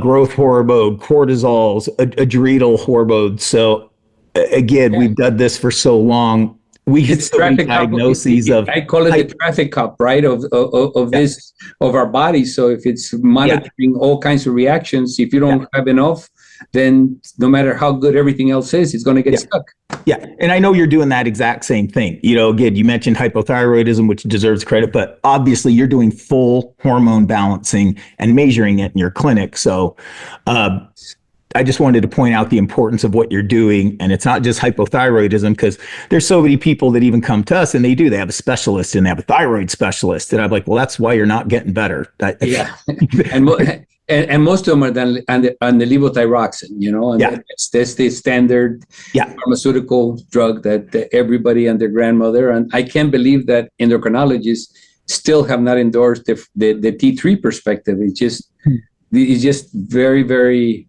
growth hormone, cortisols, adrenal hormones. So again, we've done this for so long. We get so many diagnoses of. I call it the traffic cop, right? Of our body. So if it's monitoring all kinds of reactions, if you don't have enough, then no matter how good everything else is, it's going to get stuck. Yeah, and I know you're doing that exact same thing. Again, you mentioned hypothyroidism, which deserves credit, but obviously you're doing full hormone balancing and measuring it in your clinic. So. I just wanted to point out the importance of what you're doing. And it's not just hypothyroidism, because there's so many people that even come to us and they have a specialist and they have a thyroid specialist. And I'm like, well, that's why you're not getting better. Yeah. And most of them are on the levothyroxine, and that's the standard pharmaceutical drug that everybody and their grandmother. And I can't believe that endocrinologists still have not endorsed the T3 perspective. It's just very, very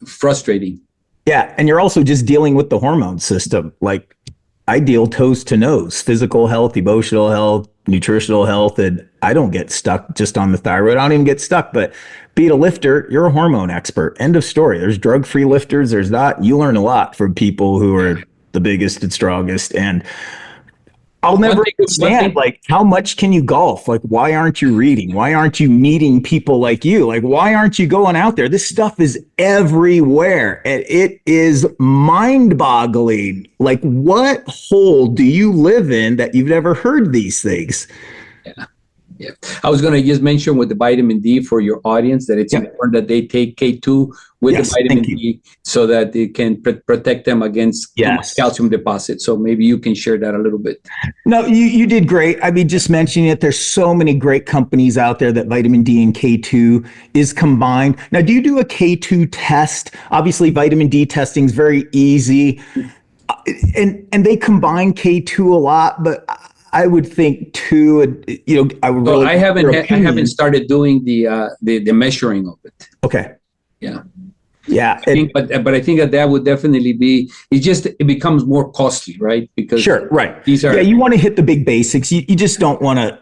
frustrating. Yeah. And you're also just dealing with the hormone system. Like I deal toes to nose, physical health, emotional health, nutritional health. And I don't get stuck just on the thyroid. I don't even get stuck, but being a lifter, you're a hormone expert. End of story. There's drug-free lifters. There's not. You learn a lot from people who are the biggest and strongest. And I'll never understand, like, how much can you golf? Like, why aren't you reading? Why aren't you meeting people like you? Like, why aren't you going out there? This stuff is everywhere, and it is mind-boggling. Like, what hole do you live in that you've never heard these things? Yeah. Yeah, I was going to just mention with the vitamin D for your audience that it's important that they take K2 with the vitamin D so that it can protect them against calcium deposits. So maybe you can share that a little bit. No, you did great. I mean, just mentioning it, there's so many great companies out there that vitamin D and K2 is combined. Now, do you do a K2 test? Obviously, vitamin D testing is very easy. And they combine K2 a lot, but I would think too, I would really. I haven't started doing the measuring of it. Okay. Yeah. Yeah. But I think that would definitely be. It becomes more costly, right? Because right. These are you want to hit the big basics. You just don't want to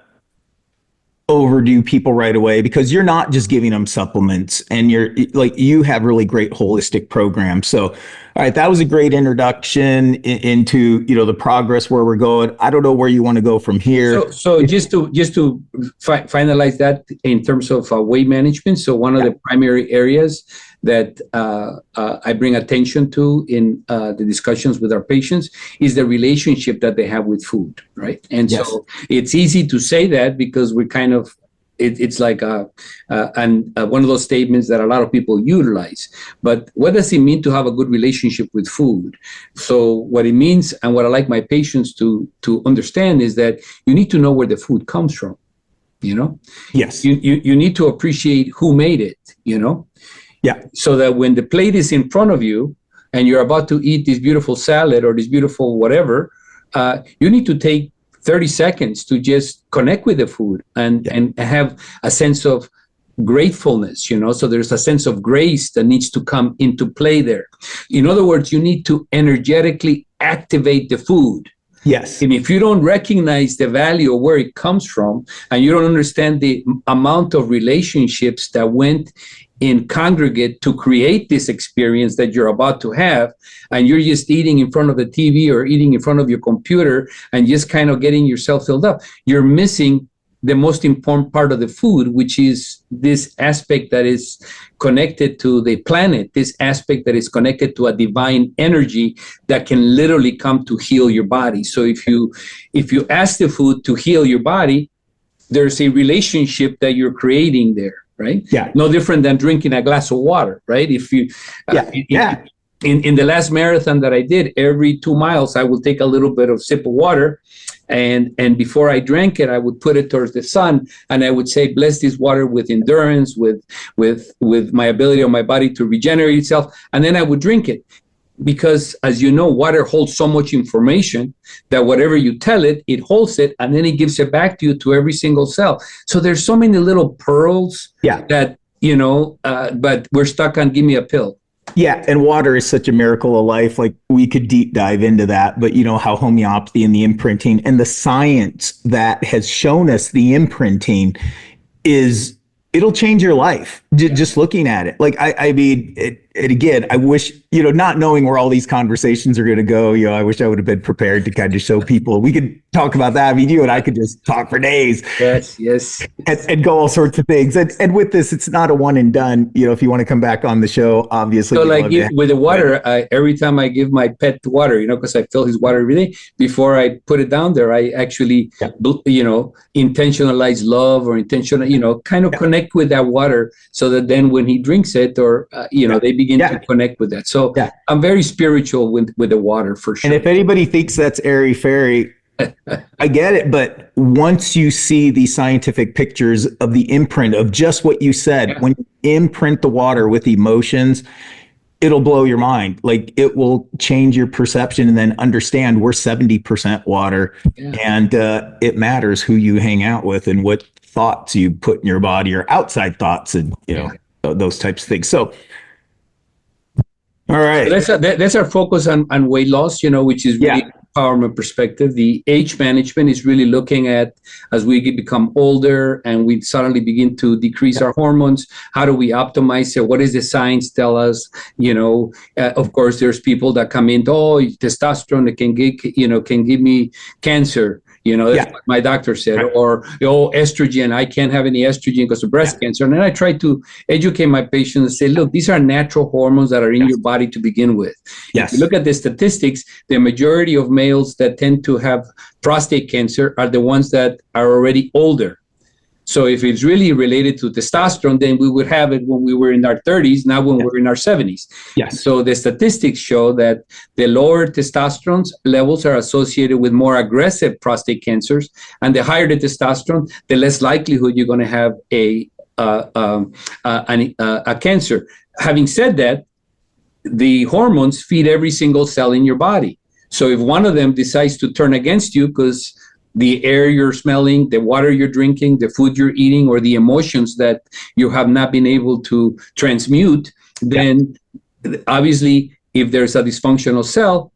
overdo people right away, because you're not just giving them supplements, and you have really great holistic programs. So, all right, that was a great introduction into the progress where we're going. I don't know where you want to go from here. So just to finalize that in terms of weight management. So one of the primary areas that I bring attention to in the discussions with our patients is the relationship that they have with food, right? And so it's easy to say that because we kind of, it's like one of those statements that a lot of people utilize. But what does it mean to have a good relationship with food? So what it means, and what I like my patients to understand, is that you need to know where the food comes from, Yes. You need to appreciate who made it, Yeah. So that when the plate is in front of you and you're about to eat this beautiful salad or this beautiful whatever, you need to take 30 seconds to just connect with the food and have a sense of gratefulness, So there's a sense of grace that needs to come into play there. In other words, you need to energetically activate the food. Yes. And if you don't recognize the value of where it comes from, and you don't understand the amount of relationships that went in congregate to create this experience that you're about to have, and you're just eating in front of the TV or eating in front of your computer and just kind of getting yourself filled up, you're missing the most important part of the food, which is this aspect that is connected to the planet, this aspect that is connected to a divine energy that can literally come to heal your body. So if you ask the food to heal your body, there's a relationship that you're creating there, right? Yeah. No different than drinking a glass of water, right? If you, in the last marathon that I did, every 2 miles, I would take a little bit of sip of water. And before I drank it, I would put it towards the sun, and I would say, bless this water with endurance, with my ability of my body to regenerate itself. And then I would drink it. Because, as you know, water holds so much information that whatever you tell it, it holds it, and then it gives it back to you, to every single cell. So there's so many little pearls that, but we're stuck on give me a pill. Yeah, and water is such a miracle of life. Like, we could deep dive into that, but how homeopathy and the imprinting and the science that has shown us the imprinting it'll change your life just looking at it. Like, I mean, and again, I wish, not knowing where all these conversations are going to go, I wish I would have been prepared to kind of show people. We could talk about that. I mean, you and I could just talk for days. Yes. And go all sorts of things. And with this, it's not a one and done. If you want to come back on the show, obviously. So like with the water, every time I give my pet water, because I fill his water every day, before I put it down there, I actually, intentionalize love or kind of connect with that water, so that then when he drinks it or, they begin to connect with that. So I'm very spiritual with the water, for sure. And if anybody thinks that's airy fairy, I get it. But once you see the scientific pictures of the imprint of just what you said, when you imprint the water with emotions, it'll blow your mind. Like, it will change your perception, and then understand we're 70% water, and it matters who you hang out with and what thoughts you put in your body, or outside thoughts, and those types of things. So, all right. So that's our focus on weight loss, which is really empowerment perspective. The age management is really looking at, as we become older and we suddenly begin to decrease our hormones, how do we optimize it? What does the science tell us? Of course, there's people that come in, testosterone that can give me cancer. That's what my doctor said. Right. Or, estrogen, I can't have any estrogen because of breast cancer. And then I try to educate my patients and say, look, these are natural hormones that are in your body to begin with. If you look at the statistics, the majority of males that tend to have prostate cancer are the ones that are already older. So if it's really related to testosterone, then we would have it when we were in our 30s, not when we're in our 70s. Yes. So the statistics show that the lower testosterone levels are associated with more aggressive prostate cancers, and the higher the testosterone, the less likelihood you're going to have a cancer. Having said that, the hormones feed every single cell in your body. So if one of them decides to turn against you because the air you're smelling, the water you're drinking, the food you're eating, or the emotions that you have not been able to transmute, then obviously, if there's a dysfunctional cell,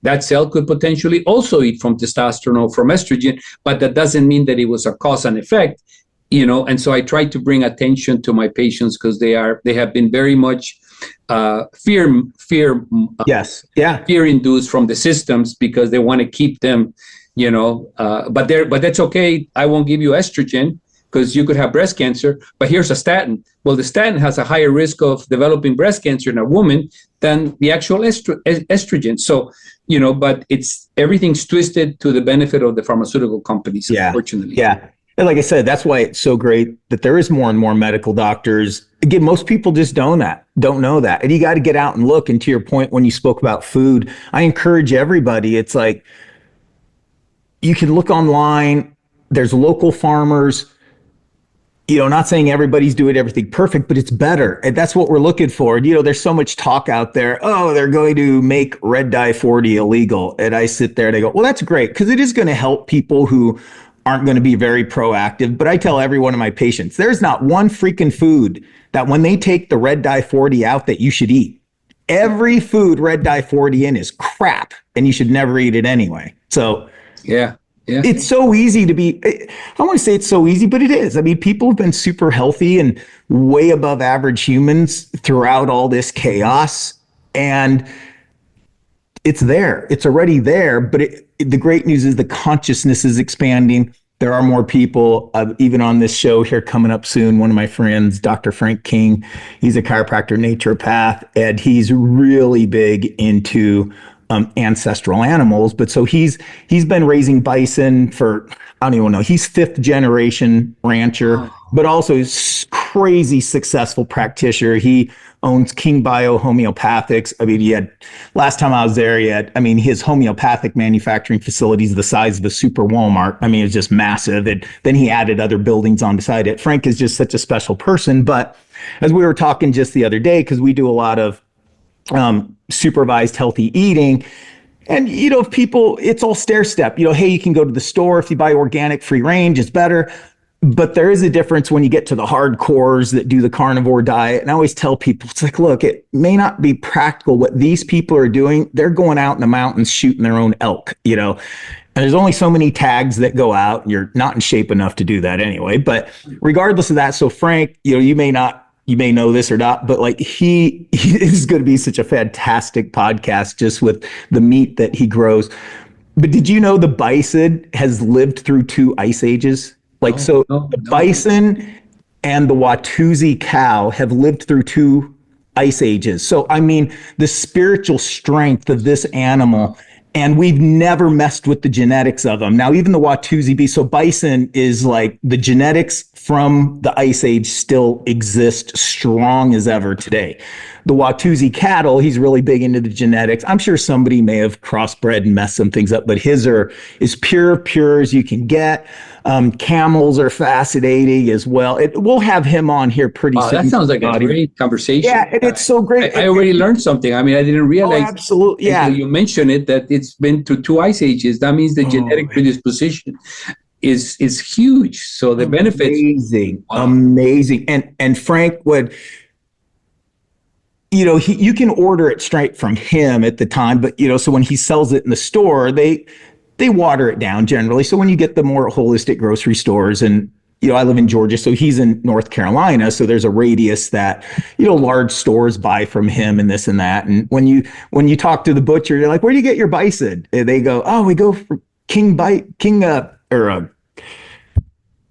that cell could potentially also eat from testosterone or from estrogen, but that doesn't mean that it was a cause and effect, And so I try to bring attention to my patients because they have been very much fear induced from the systems because they want to keep them. But that's okay. I won't give you estrogen because you could have breast cancer, but here's a statin. Well, the statin has a higher risk of developing breast cancer in a woman than the actual estrogen. So, but everything's twisted to the benefit of the pharmaceutical companies, unfortunately. Yeah. And like I said, that's why it's so great that there is more and more medical doctors. Again, most people just don't know that. And you got to get out and look. And to your point, when you spoke about food, I encourage everybody. It's like, you can look online. There's local farmers, not saying everybody's doing everything perfect, but it's better. And that's what we're looking for. There's so much talk out there. Oh, they're going to make red dye 40 illegal. And I sit there and I go, well, that's great. Because it is going to help people who aren't going to be very proactive. But I tell every one of my patients, there's not one freaking food that when they take the red dye 40 out that you should eat. Every food red dye 40 in is crap. And you should never eat it anyway. So yeah. It's so easy to be, I want to say it's so easy, but it is. I mean, people have been super healthy and way above average humans throughout all this chaos. And it's there. It's already there. But the great news is the consciousness is expanding. There are more people, even on this show here coming up soon. One of my friends, Dr. Frank King, he's a chiropractor, naturopath, and he's really big into ancestral animals. But so he's been raising bison for, I don't even know, he's 5th generation rancher, but also he's crazy successful practitioner. He owns King Bio Homeopathics. I mean, last time I was there, his homeopathic manufacturing facility is the size of a super Walmart. I mean, it's just massive. And then he added other buildings on the side. Frank is just such a special person. But as we were talking just the other day, because we do a lot of supervised healthy eating. And, people, it's all stair step. Hey, you can go to the store. If you buy organic, free range, it's better. But there is a difference when you get to the hardcores that do the carnivore diet. And I always tell people, it's like, look, it may not be practical what these people are doing. They're going out in the mountains shooting their own elk, And there's only so many tags that go out. And you're not in shape enough to do that anyway. But regardless of that, so Frank, you may know this or not, but like he is going to be such a fantastic podcast just with the meat that he grows. But did you know the bison has lived through 2 ice ages? The bison and the Watusi cow have lived through 2 ice ages. So, I mean, the spiritual strength of this animal, and we've never messed with the genetics of them. Now, even the Watusi beast, so bison is like the genetics from the ice age still exist strong as ever today. The Watusi cattle, he's really big into the genetics. I'm sure somebody may have crossbred and messed some things up, but his is pure as you can get. Camels are fascinating as well. We'll have him on here pretty soon. That sounds like a great conversation. Yeah, and it's so great. I already learned something. I mean, I didn't realize. Oh, absolutely. Yeah. Until you mentioned it, that it's been through 2 ice ages. That means the genetic predisposition is huge. So the benefits. Amazing. And Frank would, you can order it straight from him at the time, but so when he sells it in the store, they water it down generally. So when you get the more holistic grocery stores, and I live in Georgia, so he's in North Carolina, so there's a radius that large stores buy from him and this and that. And when you talk to the butcher, you're like, where do you get your bison? And they go, oh, we go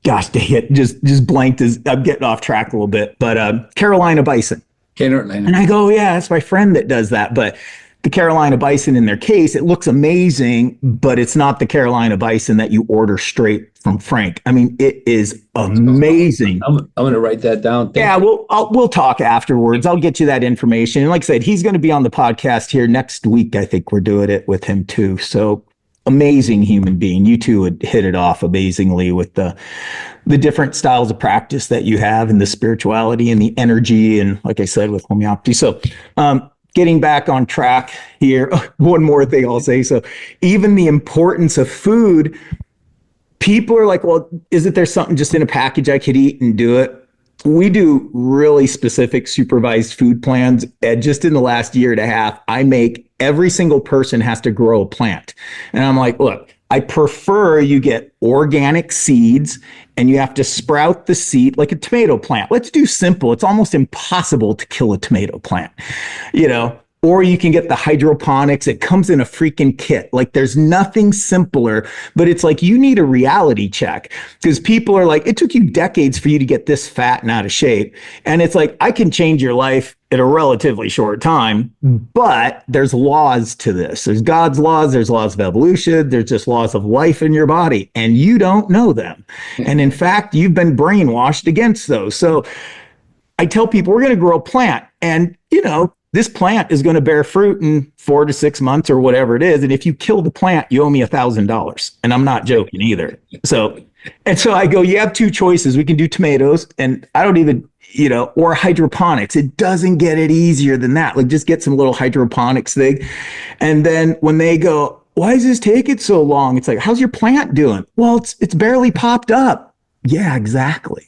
gosh dang it, just blanked as I'm getting off track a little bit, but Carolina bison. Carolina. And I go, yeah, that's my friend that does that. But the Carolina bison in their case, it looks amazing, but it's not the Carolina bison that you order straight from Frank. I mean, it is amazing. I'm going to write that down. Thank you. We'll talk afterwards. I'll get you that information. And like I said, he's going to be on the podcast here next week. I think we're doing it with him too. So amazing human being. You two would hit it off amazingly with the different styles of practice that you have and the spirituality and the energy. And like I said, with homeopathy. So, getting back on track here, one more thing I'll say. So even the importance of food, people are like, well, isn't there something just in a package I could eat and do it? We do really specific supervised food plans. And just in the last year and a half, I make every single person has to grow a plant. And I'm like, look, I prefer you get organic seeds and you have to sprout the seed like a tomato plant. Let's do simple. It's almost impossible to kill a tomato plant, or you can get the hydroponics. It comes in a freaking kit. Like there's nothing simpler, but it's like you need a reality check because people are like, it took you decades for you to get this fat and out of shape. And it's like, I can change your life in a relatively short time, but there's laws to this. There's God's laws. There's laws of evolution. There's just laws of life in your body, and you don't know them. And in fact, you've been brainwashed against those. So I tell people we're going to grow a plant, and this plant is going to bear fruit in 4 to 6 months or whatever it is. And if you kill the plant, you owe me $1,000. And I'm not joking either. So I go, you have two choices. We can do tomatoes, and I don't even, or hydroponics. It doesn't get it easier than that. Like just get some little hydroponics thing. And then when they go, why is this taking so long? It's like, how's your plant doing? Well, it's barely popped up. Yeah, exactly.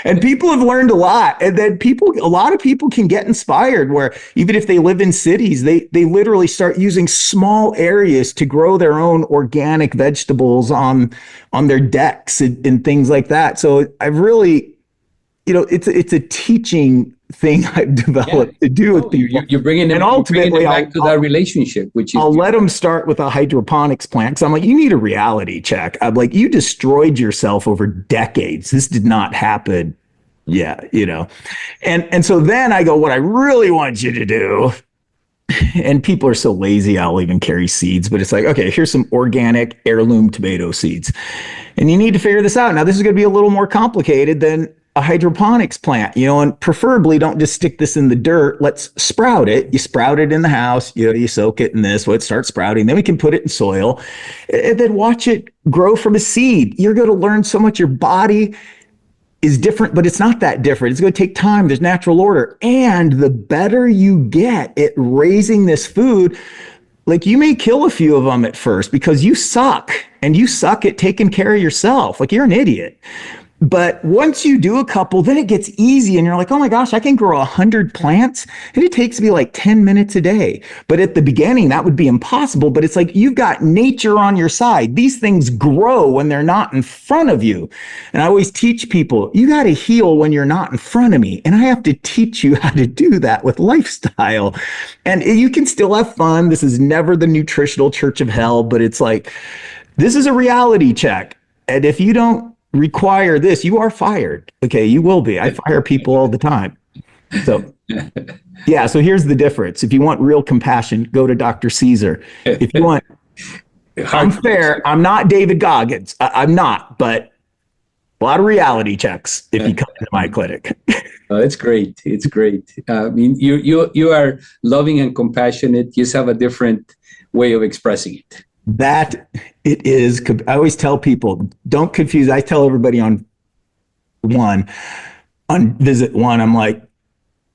And people have learned a lot, and then a lot of people can get inspired where even if they live in cities, they literally start using small areas to grow their own organic vegetables on their decks and things like that. So I've really, it's a teaching thing I've developed to do with people. You're bringing them, and ultimately back to that relationship, which is I'll let them start with a hydroponics plant because I'm like, you need a reality check. I'm like, you destroyed yourself over decades. This did not happen. Yeah, and so then I go, what I really want you to do, and people are so lazy, I'll even carry seeds, but it's like, okay, here's some organic heirloom tomato seeds, and you need to figure this out. Now, this is going to be a little more complicated than a hydroponics plant, and preferably don't just stick this in the dirt. Let's sprout it. You sprout it in the house, you soak it in this, it starts sprouting. Then we can put it in soil and then watch it grow from a seed. You're going to learn so much. Your body is different, but it's not that different. It's going to take time. There's natural order. And the better you get at raising this food, like you may kill a few of them at first because you suck at taking care of yourself. Like you're an idiot. But once you do a couple, then it gets easy and you're like, oh my gosh, I can grow 100 plants and it takes me like 10 minutes a day. But at the beginning, that would be impossible. But it's like you've got nature on your side. These things grow when they're not in front of you. And I always teach people, you got to heal when you're not in front of me. And I have to teach you how to do that with lifestyle. And you can still have fun. This is never the nutritional church of hell, but it's like, this is a reality check. And if you don't require this, you are fired. Okay, you will be. I fire people all the time. So yeah, so here's the difference. If you want real compassion, go to Dr. Cesar. If you want, I'm fair. I'm not David Goggins. I'm not, but a lot of reality checks if you come to my clinic. Oh, it's great. It's great. I mean, you are loving and compassionate. You just have a different way of expressing it. That it is. I always tell people, don't confuse. I tell everybody on visit one, I'm like,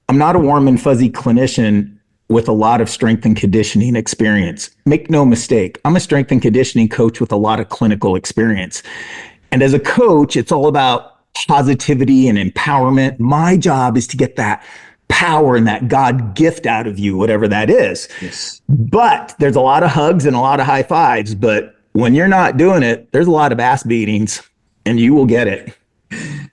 I'm not a warm and fuzzy clinician with a lot of strength and conditioning experience. Make no mistake. I'm a strength and conditioning coach with a lot of clinical experience. And as a coach, it's all about positivity and empowerment. My job is to get that power and that God gift out of you, whatever that is. Yes. But there's a lot of hugs and a lot of high fives. But when you're not doing it, there's a lot of ass beatings and you will get it.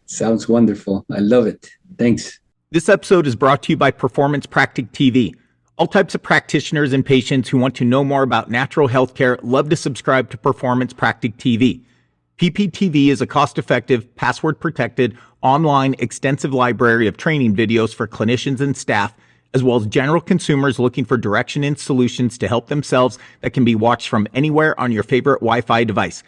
Sounds wonderful. I love it. Thanks. This episode is brought to you by PerformancePractic TV. All types of practitioners and patients who want to know more about natural healthcare love to subscribe to PerformancePractic TV. PPTV is a cost-effective, password-protected, online, extensive library of training videos for clinicians and staff, as well as general consumers looking for direction and solutions to help themselves that can be watched from anywhere on your favorite Wi-Fi device.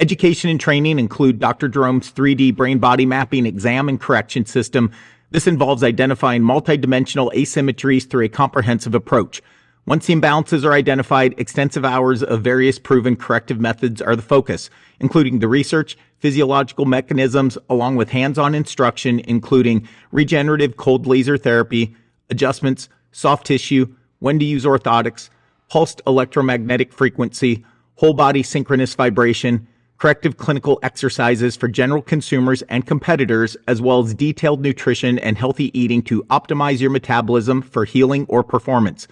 Education and training include Dr. Jerome's 3D brain-body mapping exam and correction system. This involves identifying multidimensional asymmetries through a comprehensive approach. Once the imbalances are identified, extensive hours of various proven corrective methods are the focus, including the research, physiological mechanisms, along with hands-on instruction, including regenerative cold laser therapy, adjustments, soft tissue, when to use orthotics, pulsed electromagnetic frequency, whole body synchronous vibration, corrective clinical exercises for general consumers and competitors, as well as detailed nutrition and healthy eating to optimize your metabolism for healing or performance.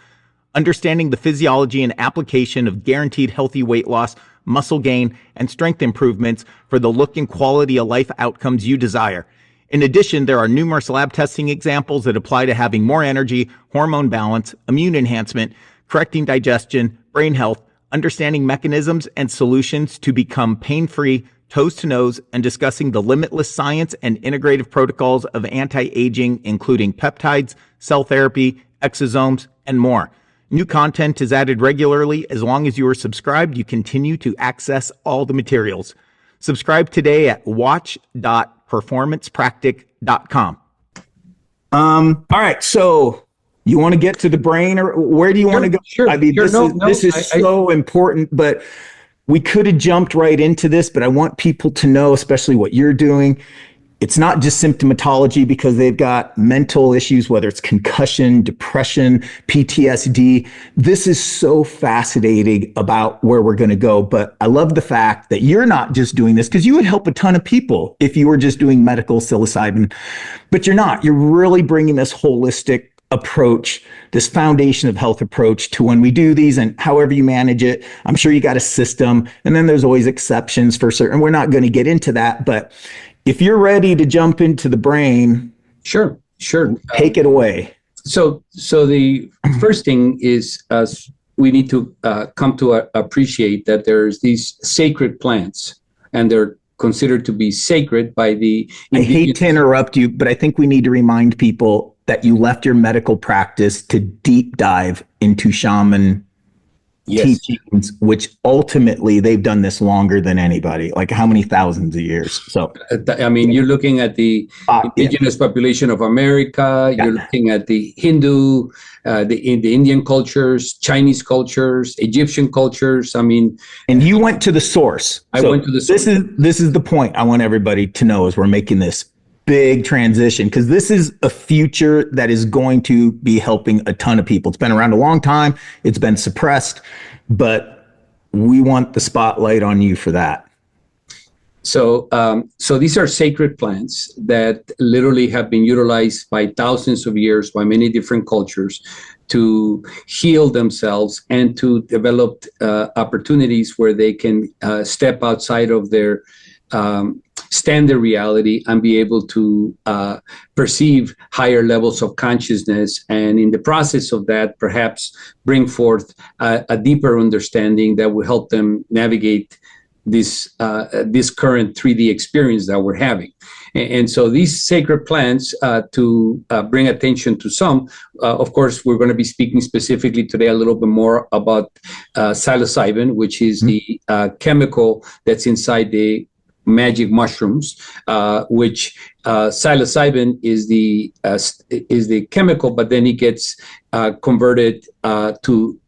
Understanding the physiology and application of guaranteed healthy weight loss, muscle gain, and strength improvements for the look and quality of life outcomes you desire. In addition, there are numerous lab testing examples that apply to having more energy, hormone balance, immune enhancement, correcting digestion, brain health, understanding mechanisms and solutions to become pain-free, toes to nose, and discussing the limitless science and integrative protocols of anti-aging, including peptides, cell therapy, exosomes, and more. New content is added regularly. As long as you are subscribed, you continue to access all the materials. Subscribe today at watch.performancepractic.com. All right, so you want to get to the brain, or where do you want to go? Sure. I mean, this is so important, but we could have jumped right into this, but I want people to know, especially what you're doing. It's not just symptomatology, because they've got mental issues, whether it's concussion, depression, PTSD. This is so fascinating about where we're going to go. But I love the fact that you're not just doing this, because you would help a ton of people if you were just doing medical psilocybin, but you're not. You're really bringing this holistic approach, this foundation of health approach to when we do these, and however you manage it. I'm sure you got a system, and then there's always exceptions for certain. We're not going to get into that, but if you're ready to jump into the brain, sure. Take it away. So the first thing is, we need to come to appreciate that there's these sacred plants, and they're considered to be sacred by the. I hate to interrupt you, but I think we need to remind people that you left your medical practice to deep dive into shaman teachings, which ultimately they've done this longer than anybody, like how many thousands of years. So I mean, you're looking at the indigenous population of America, you're looking at the Hindu, the Indian cultures, Chinese cultures, Egyptian cultures. I mean, and you went to the source. I went to the source. This is the point I want everybody to know as we're making this big transition, because this is a future that is going to be helping a ton of people. It's been around a long time. It's been suppressed, but we want the spotlight on you for that. So these are sacred plants that literally have been utilized by thousands of years by many different cultures to heal themselves and to develop opportunities where they can step outside of their standard reality and be able to perceive higher levels of consciousness, and in the process of that, perhaps bring forth a deeper understanding that will help them navigate this current 3D experience that we're having. And so these sacred plants, to bring attention to some, of course, we're going to be speaking specifically today a little bit more about psilocybin, which is the chemical that's inside the magic mushrooms, which psilocybin is the chemical, but then it gets converted to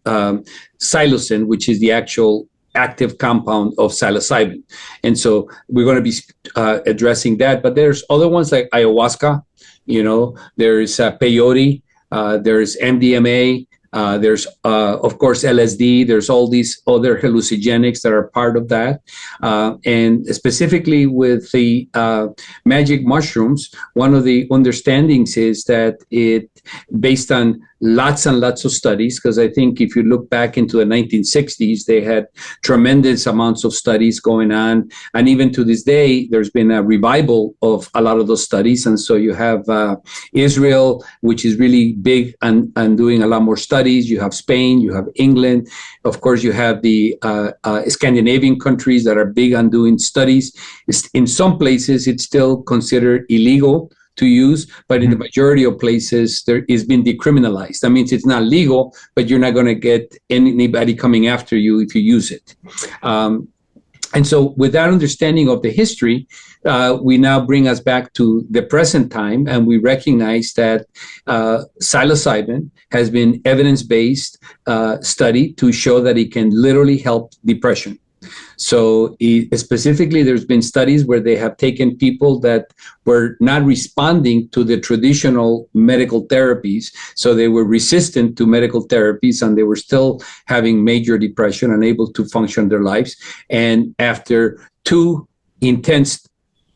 psilocin, which is the actual active compound of psilocybin. And so we're going to be addressing that. But there's other ones like ayahuasca, there's peyote, there's MDMA, there's, of course, LSD. There's all these other hallucinogenics that are part of that. And specifically with the magic mushrooms, one of the understandings is that based on lots and lots of studies, because I think if you look back into the 1960s, they had tremendous amounts of studies going on. And even to this day, there's been a revival of a lot of those studies. And so you have Israel, which is really big and doing a lot more studies. You have Spain, you have England. Of course, you have the Scandinavian countries that are big on doing studies. In some places, it's still considered illegal to use, but in the majority of places, there is been decriminalized. That means it's not legal, but you're not going to get anybody coming after you if you use it. And so with that understanding of the history, we now bring us back to the present time, and we recognize that psilocybin has been evidence-based study to show that it can literally help depression. So specifically, there's been studies where they have taken people that were not responding to the traditional medical therapies. So they were resistant to medical therapies, and they were still having major depression, unable to function their lives. And after 2 intense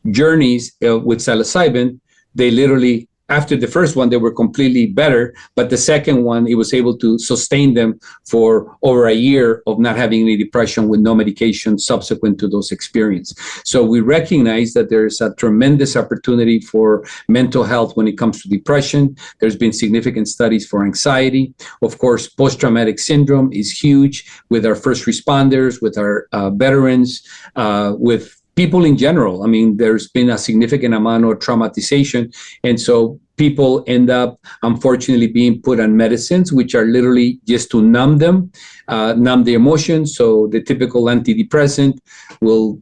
journeys with psilocybin, they literally, after the first one, they were completely better, but the second one, it was able to sustain them for over a year of not having any depression with no medication subsequent to those experiences. So we recognize that there's a tremendous opportunity for mental health when it comes to depression. There's been significant studies for anxiety. Of course, post-traumatic syndrome is huge with our first responders, with our veterans, with people in general. I mean, there's been a significant amount of traumatization. And so people end up, unfortunately, being put on medicines, which are literally just to numb them, numb the emotions. So the typical antidepressant will,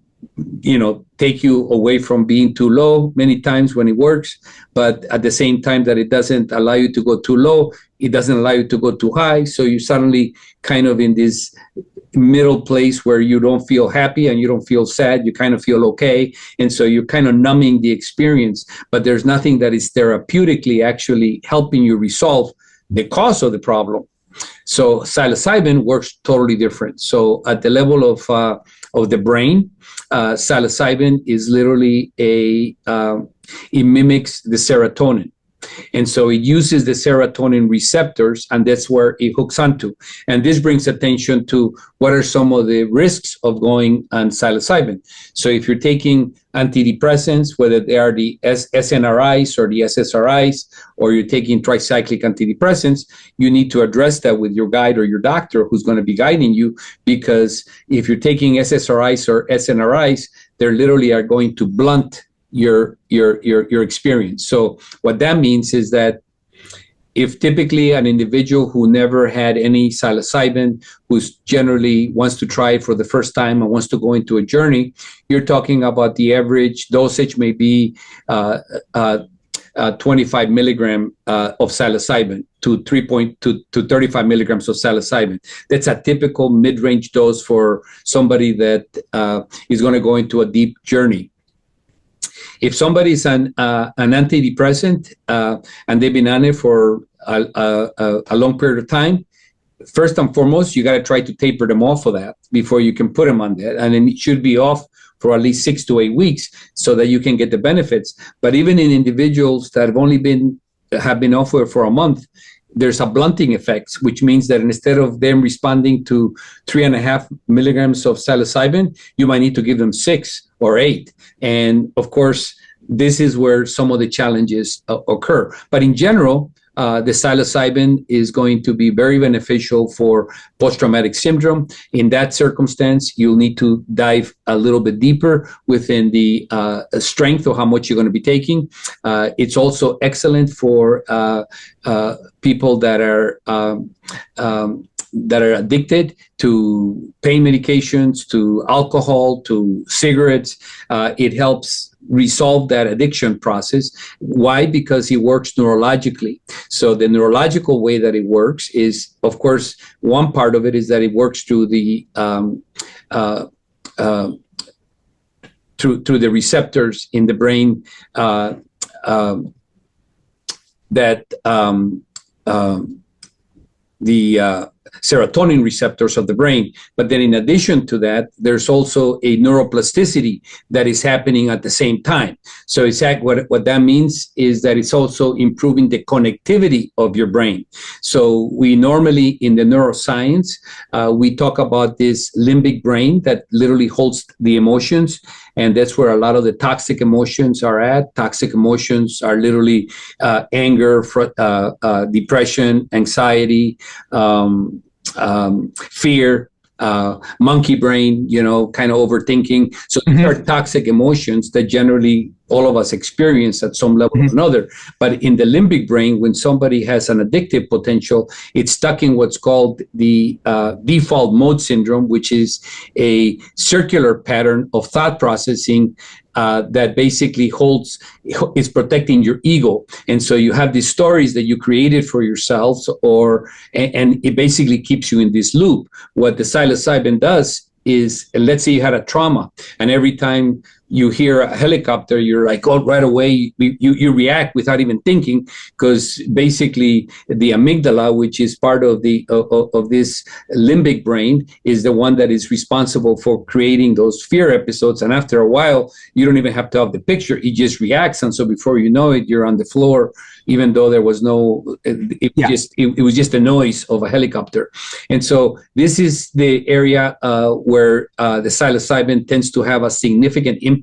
take you away from being too low many times when it works. But at the same time that it doesn't allow you to go too low, it doesn't allow you to go too high. So you're suddenly kind of in this middle place where you don't feel happy and you don't feel sad, you kind of feel okay. And so you're kind of numbing the experience, but there's nothing that is therapeutically actually helping you resolve the cause of the problem. So psilocybin works totally different. So at the level of the brain, psilocybin is literally it mimics the serotonin. And so it uses the serotonin receptors, and that's where it hooks onto. And this brings attention to what are some of the risks of going on psilocybin. So if you're taking antidepressants, whether they are the SNRIs or the SSRIs, or you're taking tricyclic antidepressants, you need to address that with your guide or your doctor who's going to be guiding you, because if you're taking SSRIs or SNRIs, they literally are going to blunt your experience. So what that means is that if typically an individual who never had any psilocybin, who's generally wants to try it for the first time and wants to go into a journey, you're talking about the average dosage may be 25 milligram of psilocybin to 35 milligrams of psilocybin. That's a typical mid-range dose for somebody that is going to go into a deep journey. If somebody's an antidepressant and they've been on it for a long period of time, first and foremost, you got to try to taper them off of that before you can put them on that. And then it should be off for at least 6 to 8 weeks so that you can get the benefits. But even in individuals that have been off for a month, there's a blunting effect, which means that instead of them responding to 3.5 milligrams of psilocybin, you might need to give them 6 or 8. And of course, this is where some of the challenges occur. But in general, the psilocybin is going to be very beneficial for post-traumatic syndrome. In that circumstance, you'll need to dive a little bit deeper within the strength of how much you're going to be taking. It's also excellent for people that are addicted to pain medications, to alcohol, to cigarettes. It helps resolve that addiction process. Why? Because it works neurologically. So the neurological way that it works is, of course, one part of it is that it works through the through the receptors in the brain that serotonin receptors of the brain. But then in addition to that, there's also a neuroplasticity that is happening at the same time. So what that means is that it's also improving the connectivity of your brain. So we normally, in the neuroscience, we talk about this limbic brain that literally holds the emotions. And that's where a lot of the toxic emotions are at. Toxic emotions are literally anger, depression, anxiety, fear, monkey brain, kind of overthinking. So these are toxic emotions that generally all of us experience at some level or another. But in the limbic brain, when somebody has an addictive potential, it's stuck in what's called the default mode syndrome, which is a circular pattern of thought processing that basically is protecting your ego. And so you have these stories that you created for yourselves, and it basically keeps you in this loop. What the psilocybin does is, let's say you had a trauma, and every time you hear a helicopter, you're like, oh, right away, you react without even thinking, because basically the amygdala, which is part of this limbic brain, is the one that is responsible for creating those fear episodes. And after a while, you don't even have to have the picture; it just reacts. And so before you know it, you're on the floor, even though there was it was just the noise of a helicopter. And so this is the area where the psilocybin tends to have a significant impact,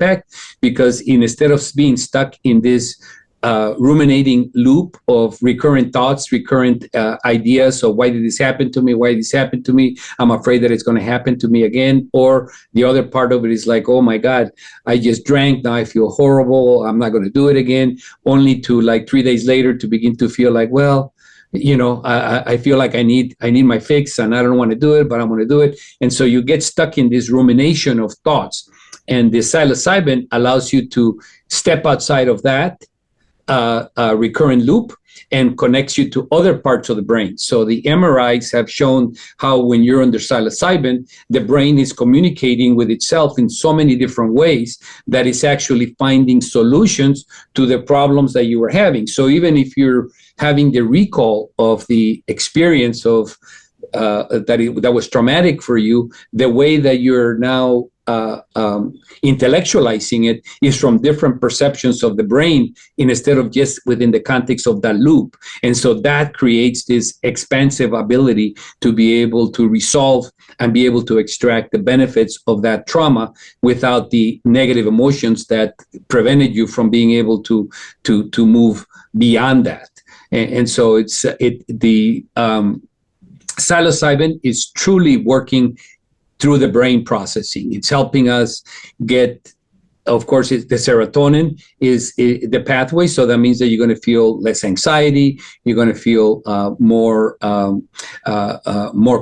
because instead of being stuck in this ruminating loop of recurrent thoughts, recurrent ideas of why did this happen to me? Why did this happen to me? I'm afraid that it's going to happen to me again. Or the other part of it is like, oh my God, I just drank. Now I feel horrible. I'm not going to do it again. Only to like 3 days later to begin to feel like, well, I feel like I need my fix, and I don't want to do it, but I want to do it. And so you get stuck in this rumination of thoughts. And the psilocybin allows you to step outside of that recurrent loop and connects you to other parts of the brain. So the MRIs have shown how when you're under psilocybin, the brain is communicating with itself in so many different ways that it's actually finding solutions to the problems that you were having. So even if you're having the recall of the experience of that was traumatic for you, the way that you're now intellectualizing it is from different perceptions of the brain instead of just within the context of that loop. And so that creates this expansive ability to be able to resolve and be able to extract the benefits of that trauma without the negative emotions that prevented you from being able to move beyond that. And so the psilocybin is truly working through the brain processing. It's helping us get, of course, the serotonin is the pathway. So that means that you're going to feel less anxiety. You're going to feel more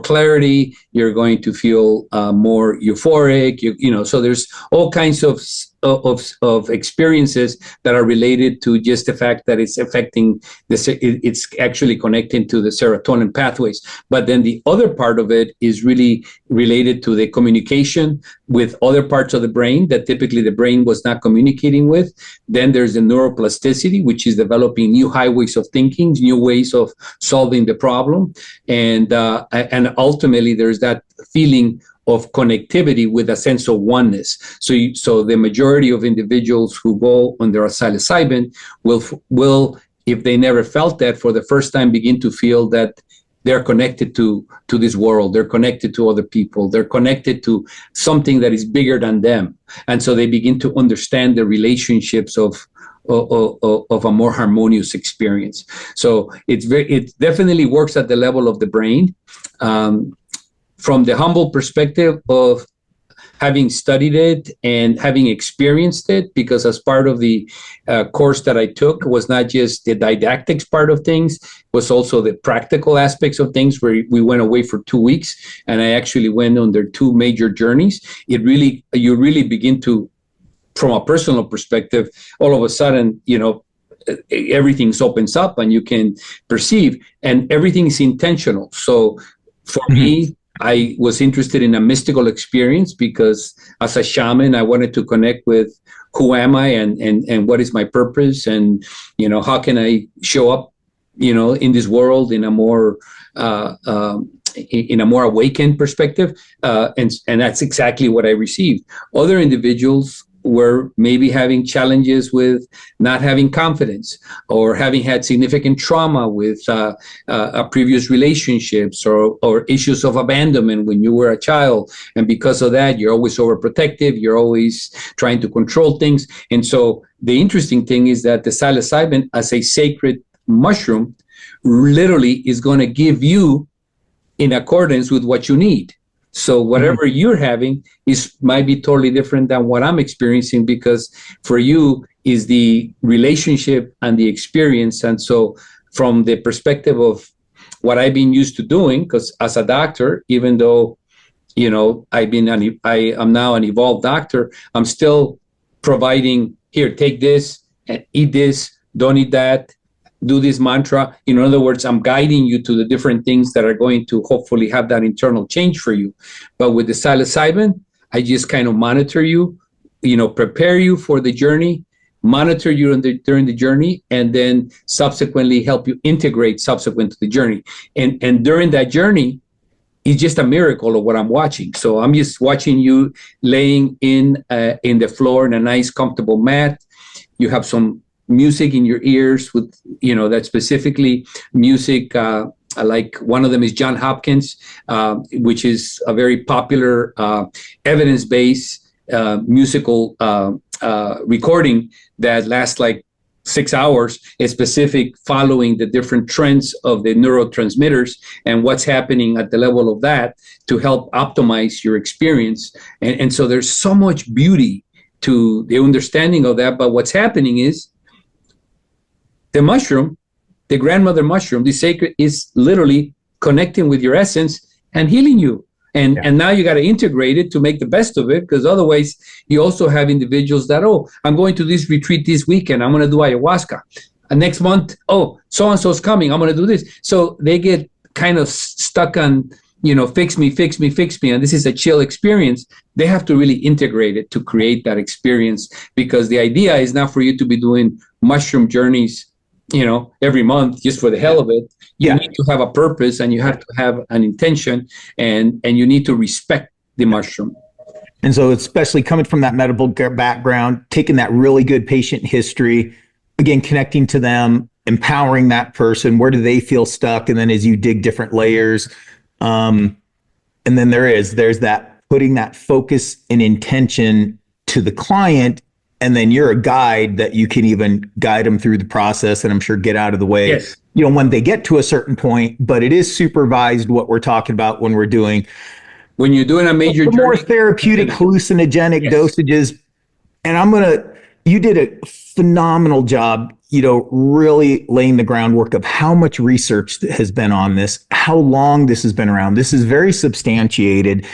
clarity. You're going to feel more euphoric. So there's all kinds of experiences that are related to just the fact that it's affecting it's actually connecting to the serotonin pathways. But then the other part of it is really related to the communication with other parts of the brain that typically the brain was not communicating with. Then there's the neuroplasticity, which is developing new highways of thinking, new ways of solving the problem, and ultimately there's that feeling of connectivity with a sense of oneness. So the majority of individuals who go under a psilocybin will, if they never felt that, for the first time begin to feel that they're connected to this world. They're connected to other people. They're connected to something that is bigger than them. And so they begin to understand the relationships of a more harmonious experience. So it definitely works at the level of the brain. From the humble perspective of having studied it and having experienced it, because as part of the course that I took was not just the didactics part of things, was also the practical aspects of things, where we went away for 2 weeks and I actually went on their 2 major journeys. You really begin to, from a personal perspective, all of a sudden, everything opens up and you can perceive, and everything is intentional. So for me, I was interested in a mystical experience because as a shaman, I wanted to connect with who am I and what is my purpose, and, how can I show up, in this world in a more in a more awakened perspective, and that's exactly what I received. Other individuals were maybe having challenges with not having confidence, or having had significant trauma with previous relationships, or issues of abandonment when you were a child. And because of that, you're always overprotective, you're always trying to control things. And so the interesting thing is that the psilocybin, as a sacred mushroom, literally is going to give you in accordance with what you need. So whatever you're having might be totally different than what I'm experiencing, because for you is the relationship and the experience. And so from the perspective of what I've been used to doing, because as a doctor, even though, you know, I am now an evolved doctor, I'm still providing, here, take this and eat this, don't eat that, do this mantra. In other words, I'm guiding you to the different things that are going to hopefully have that internal change for you. But with the psilocybin, I just kind of monitor you, prepare you for the journey, monitor you during the journey, and then subsequently help you integrate subsequent to the journey. And during that journey, it's just a miracle of what I'm watching. So I'm just watching you laying in the floor in a nice, comfortable mat. You have some music in your ears with, that specifically music, like one of them is John Hopkins, which is a very popular evidence-based musical recording that lasts like 6 hours, is specific, following the different trends of the neurotransmitters and what's happening at the level of that to help optimize your experience. And so there's so much beauty to the understanding of that. But what's happening is, the mushroom, the grandmother mushroom, the sacred, is literally connecting with your essence and healing you. And now you got to integrate it to make the best of it, because otherwise you also have individuals that, I'm going to this retreat this weekend, I'm going to do ayahuasca. And next month, so-and-so's coming, I'm going to do this. So they get kind of stuck on, fix me. And this is a chill experience. They have to really integrate it to create that experience, because the idea is not for you to be doing mushroom journeys every month just for the hell of it. You need to have a purpose, and you have to have an intention, and you need to respect the mushroom. And so, especially coming from that medical background, taking that really good patient history, again, connecting to them, empowering that person, where do they feel stuck? And then as you dig different layers, and then there's that putting that focus and intention to the client. And then you're a guide that you can even guide them through the process, and I'm sure get out of the way, when they get to a certain point. But it is supervised, what we're talking about when we're doing. When you're doing a major journey, more therapeutic, hallucinogenic dosages. And you did a phenomenal job, really laying the groundwork of how much research has been on this, how long this has been around. This is very substantiated.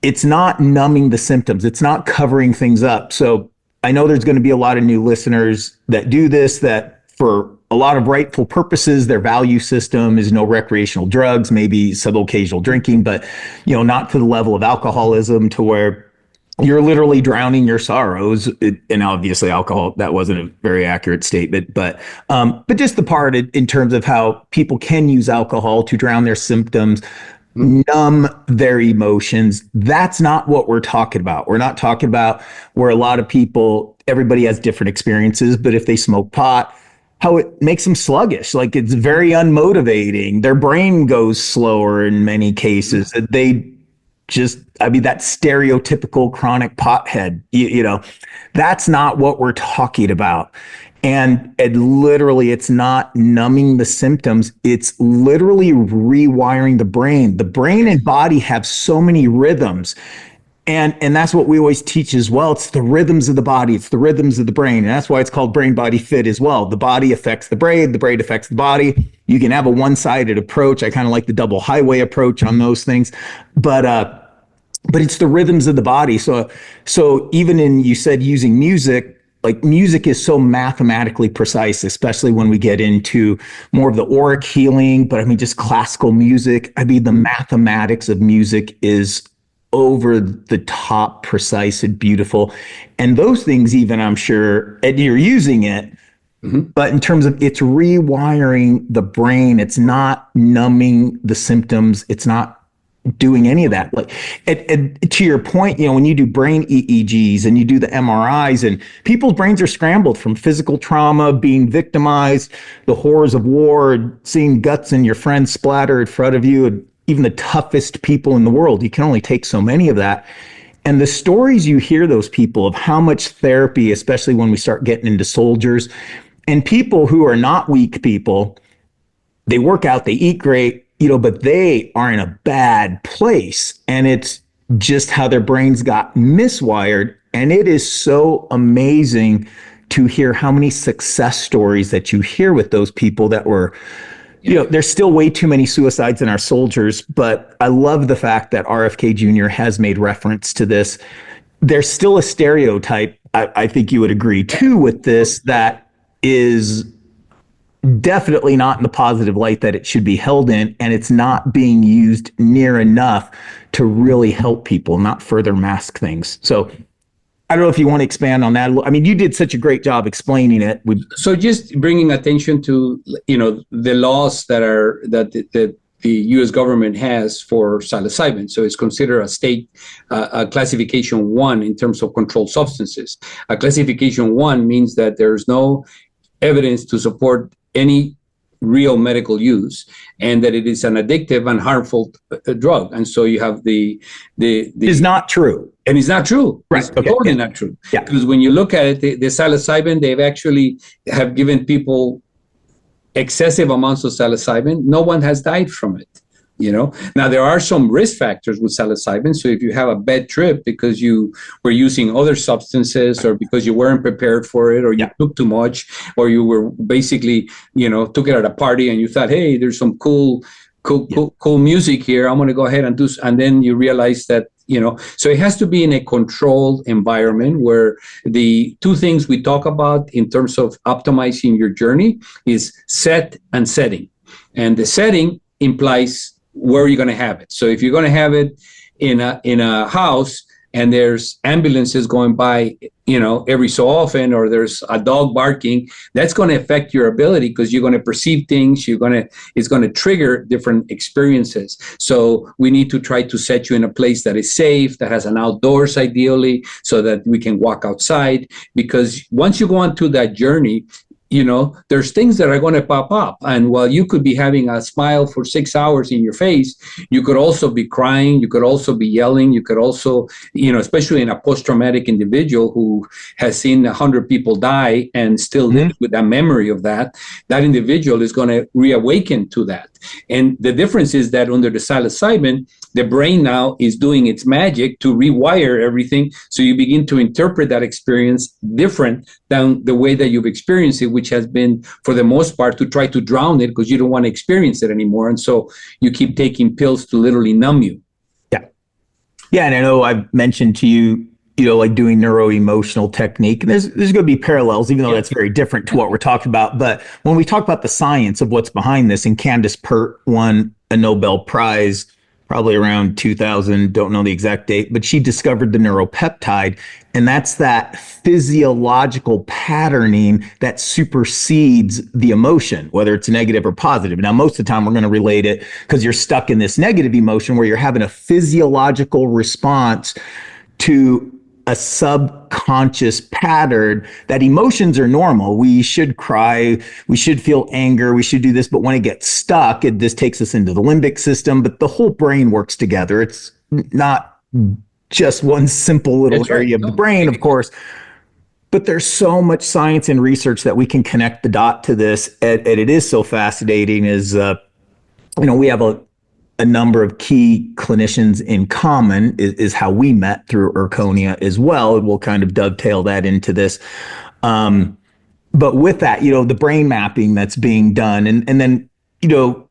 It's not numbing the symptoms. It's not covering things up. So I know there's going to be a lot of new listeners that do this, that for a lot of rightful purposes, their value system is no recreational drugs, maybe sub-occasional drinking, but, not to the level of alcoholism to where you're literally drowning your sorrows. And obviously alcohol, that wasn't a very accurate statement, but just the part in terms of how people can use alcohol to drown their symptoms, numb their emotions. That's not what we're talking about. We're not talking about where a lot of people, everybody has different experiences, but if they smoke pot, how it makes them sluggish. Like, it's very unmotivating. Their brain goes slower in many cases. They just, that stereotypical chronic pothead, that's not what we're talking about. And literally, it's not numbing the symptoms. It's literally rewiring the brain. The brain and body have so many rhythms. And that's what we always teach as well. It's the rhythms of the body. It's the rhythms of the brain. And that's why it's called brain body fit as well. The body affects the brain affects the body. You can have a one-sided approach. I kind of like the double highway approach on those things. But it's the rhythms of the body. So even you said using music, like, music is so mathematically precise, especially when we get into more of the auric healing, but just classical music. The mathematics of music is over the top precise and beautiful. And those things, even, I'm sure, and you're using it, But in terms of it's rewiring the brain, it's not numbing the symptoms. It's not doing any of that. Like, to your point, when you do brain EEGs and you do the MRIs, and people's brains are scrambled from physical trauma, being victimized, the horrors of war, seeing guts and your friends splatter in front of you, and even the toughest people in the world. You can only take so many of that. And the stories you hear those people of how much therapy, especially when we start getting into soldiers and people who are not weak people, they work out, they eat great, but they are in a bad place. And it's just how their brains got miswired. And it is so amazing to hear how many success stories that you hear with those people that were, there's still way too many suicides in our soldiers, but I love the fact that RFK Jr. has made reference to this. There's still a stereotype, I think you would agree too, with this, that is definitely not in the positive light that it should be held in, and it's not being used near enough to really help people, not further mask things. So I don't know if you want to expand on that. I mean, you did such a great job explaining it. So just bringing attention to, the laws that the U.S. government has for psilocybin. So it's considered a state a classification 1 in terms of controlled substances. A classification 1 means that there's no evidence to support any real medical use, and that it is an addictive and harmful drug. And so you have the is not true. And it's not true. Right. It's totally not true. Yeah. Because when you look at it, the psilocybin, they've actually have given people excessive amounts of psilocybin. No one has died from it. Now there are some risk factors with psilocybin. So if you have a bad trip because you were using other substances, or because you weren't prepared for it, or you took too much, or you were basically, took it at a party and you thought, hey, there's some cool music here, I'm going to go ahead and do, and then you realize that, so it has to be in a controlled environment where the two things we talk about in terms of optimizing your journey is set and setting. And the setting implies where you're going to have it. So if you're going to have it in a house and there's ambulances going by, every so often, or there's a dog barking, that's going to affect your ability, because you're going to perceive things. It's going to trigger different experiences. So we need to try to set you in a place that is safe, that has an outdoors ideally, so that we can walk outside. Because once you go on to that journey, there's things that are going to pop up. And while you could be having a smile for 6 hours in your face, you could also be crying. You could also be yelling. You could also, especially in a post-traumatic individual who has seen 100 people die and still lives with a memory of that individual is going to reawaken to that. And the difference is that under the psilocybin, the brain now is doing its magic to rewire everything. So you begin to interpret that experience different than the way that you've experienced it, which has been, for the most part, to try to drown it because you don't want to experience it anymore. And so you keep taking pills to literally numb you. Yeah. Yeah. And I know I've mentioned to you, like doing neuro-emotional technique. And there's going to be parallels, even though that's very different to what we're talking about. But when we talk about the science of what's behind this, and Candace Pert won a Nobel Prize probably around 2000, don't know the exact date, but she discovered the neuropeptide. And that's that physiological patterning that supersedes the emotion, whether it's negative or positive. Now, most of the time we're going to relate it because you're stuck in this negative emotion where you're having a physiological response to a subconscious pattern. That emotions are normal. We should cry, we should feel anger, we should do this. But when it gets stuck, this takes us into the limbic system. But the whole brain works together. It's not just one simple little area of the brain, of course. But there's so much science and research that we can connect the dot to this. And it is so fascinating we have a number of key clinicians in common is how we met through Urconia as well. We'll kind of dovetail that into this. But with that, the brain mapping that's being done, and then,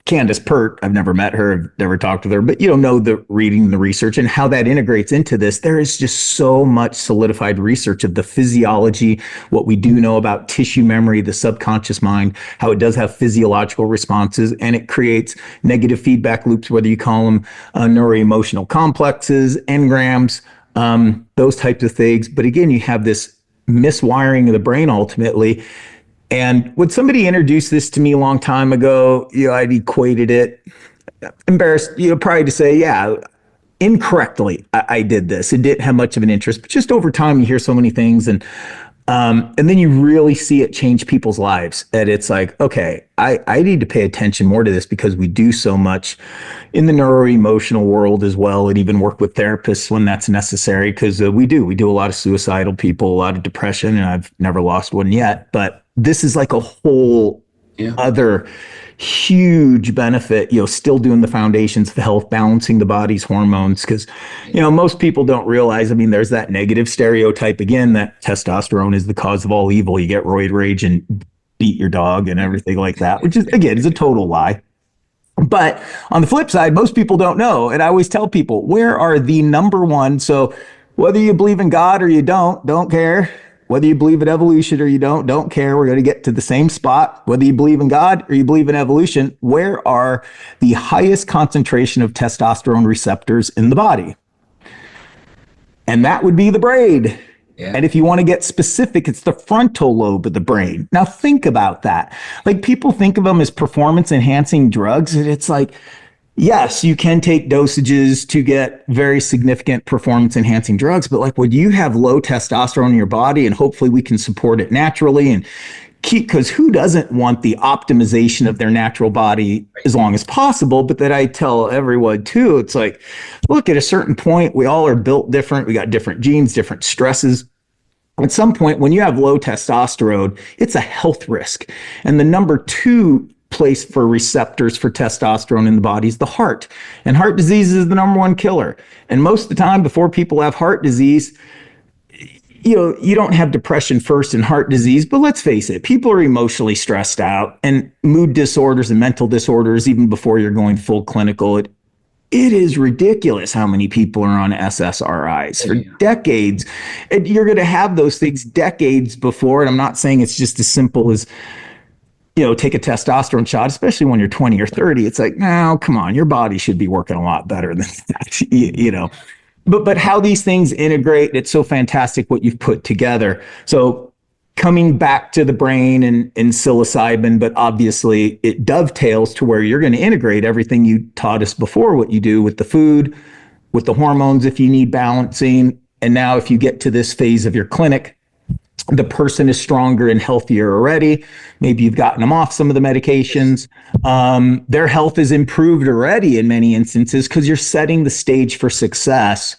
Candace Pert, I've never met her, I've never talked with her, but know the reading the research and how that integrates into this. There is just so much solidified research of the physiology, what we do know about tissue memory, the subconscious mind, how it does have physiological responses, and it creates negative feedback loops, whether you call them neuroemotional complexes, engrams, those types of things. But again, you have this miswiring of the brain ultimately. And when somebody introduced this to me a long time ago, I'd equated it, embarrassed, probably to say, yeah, incorrectly, I did this. It didn't have much of an interest, but just over time, you hear so many things, and then you really see it change people's lives. And it's like, okay, I need to pay attention more to this, because we do so much in the neuro-emotional world as well, and even work with therapists when that's necessary, because we do a lot of suicidal people, a lot of depression, and I've never lost one yet. But this is like a whole other huge benefit, still doing the foundations of health, balancing the body's hormones. Because, most people don't realize, there's that negative stereotype again, that testosterone is the cause of all evil. You get roid rage and beat your dog and everything like that, which is, again, is a total lie. But on the flip side, most people don't know. And I always tell people, where are the number one? So whether you believe in God or you don't care. Whether you believe in evolution or you don't care. We're going to get to the same spot. Whether you believe in God or you believe in evolution, where are the highest concentration of testosterone receptors in the body? And that would be the brain. Yeah. And if you want to get specific, it's the frontal lobe of the brain. Now think about that. Like, people think of them as performance enhancing drugs, and it's like, yes, you can take dosages to get very significant performance enhancing drugs, but like, when you have low testosterone in your body, and hopefully we can support it naturally and keep, because who doesn't want the optimization of their natural body as long as possible? But that I tell everyone too, it's like, look, at a certain point, we all are built different. We got different genes, different stresses. At some point, when you have low testosterone, it's a health risk. And the number two place for receptors for testosterone in the body is the heart. And heart disease is the number one killer. And most of the time, before people have heart disease, you don't have depression first and heart disease, but let's face it, people are emotionally stressed out, and mood disorders and mental disorders, even before you're going full clinical. It is ridiculous how many people are on SSRIs for decades. And you're going to have those things decades before. And I'm not saying it's just as simple as, take a testosterone shot, especially when you're 20 or 30. It's like, no, come on, your body should be working a lot better than that, But how these things integrate, it's so fantastic what you've put together. So coming back to the brain and psilocybin, but obviously it dovetails to where you're going to integrate everything you taught us before, what you do with the food, with the hormones if you need balancing. And now if you get to this phase of your clinic, the person is stronger and healthier already. Maybe you've gotten them off some of the medications. Their health is improved already in many instances, because you're setting the stage for success,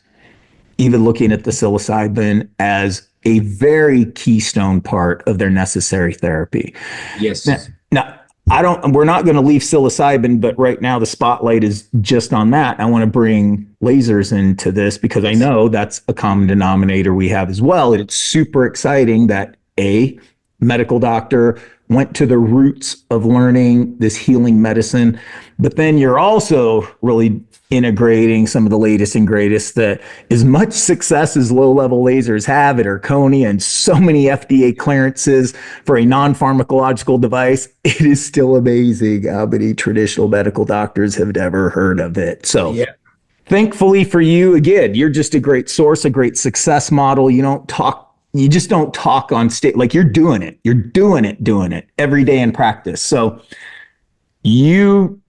even looking at the psilocybin as a very keystone part of their necessary therapy. Yes. Now we're not going to leave psilocybin, but right now the spotlight is just on that. I want to bring lasers into this, because I know that's a common denominator we have as well. And it's super exciting that a medical doctor went to the roots of learning this healing medicine, but then you're also really integrating some of the latest and greatest, that as much success as low-level lasers have at Erconia and so many FDA clearances for a non-pharmacological device, it is still amazing how many traditional medical doctors have never heard of it. So thankfully for you, again, you're just a great source, a great success model. You just don't talk on stage. Like, you're doing it. You're doing it every day in practice. So you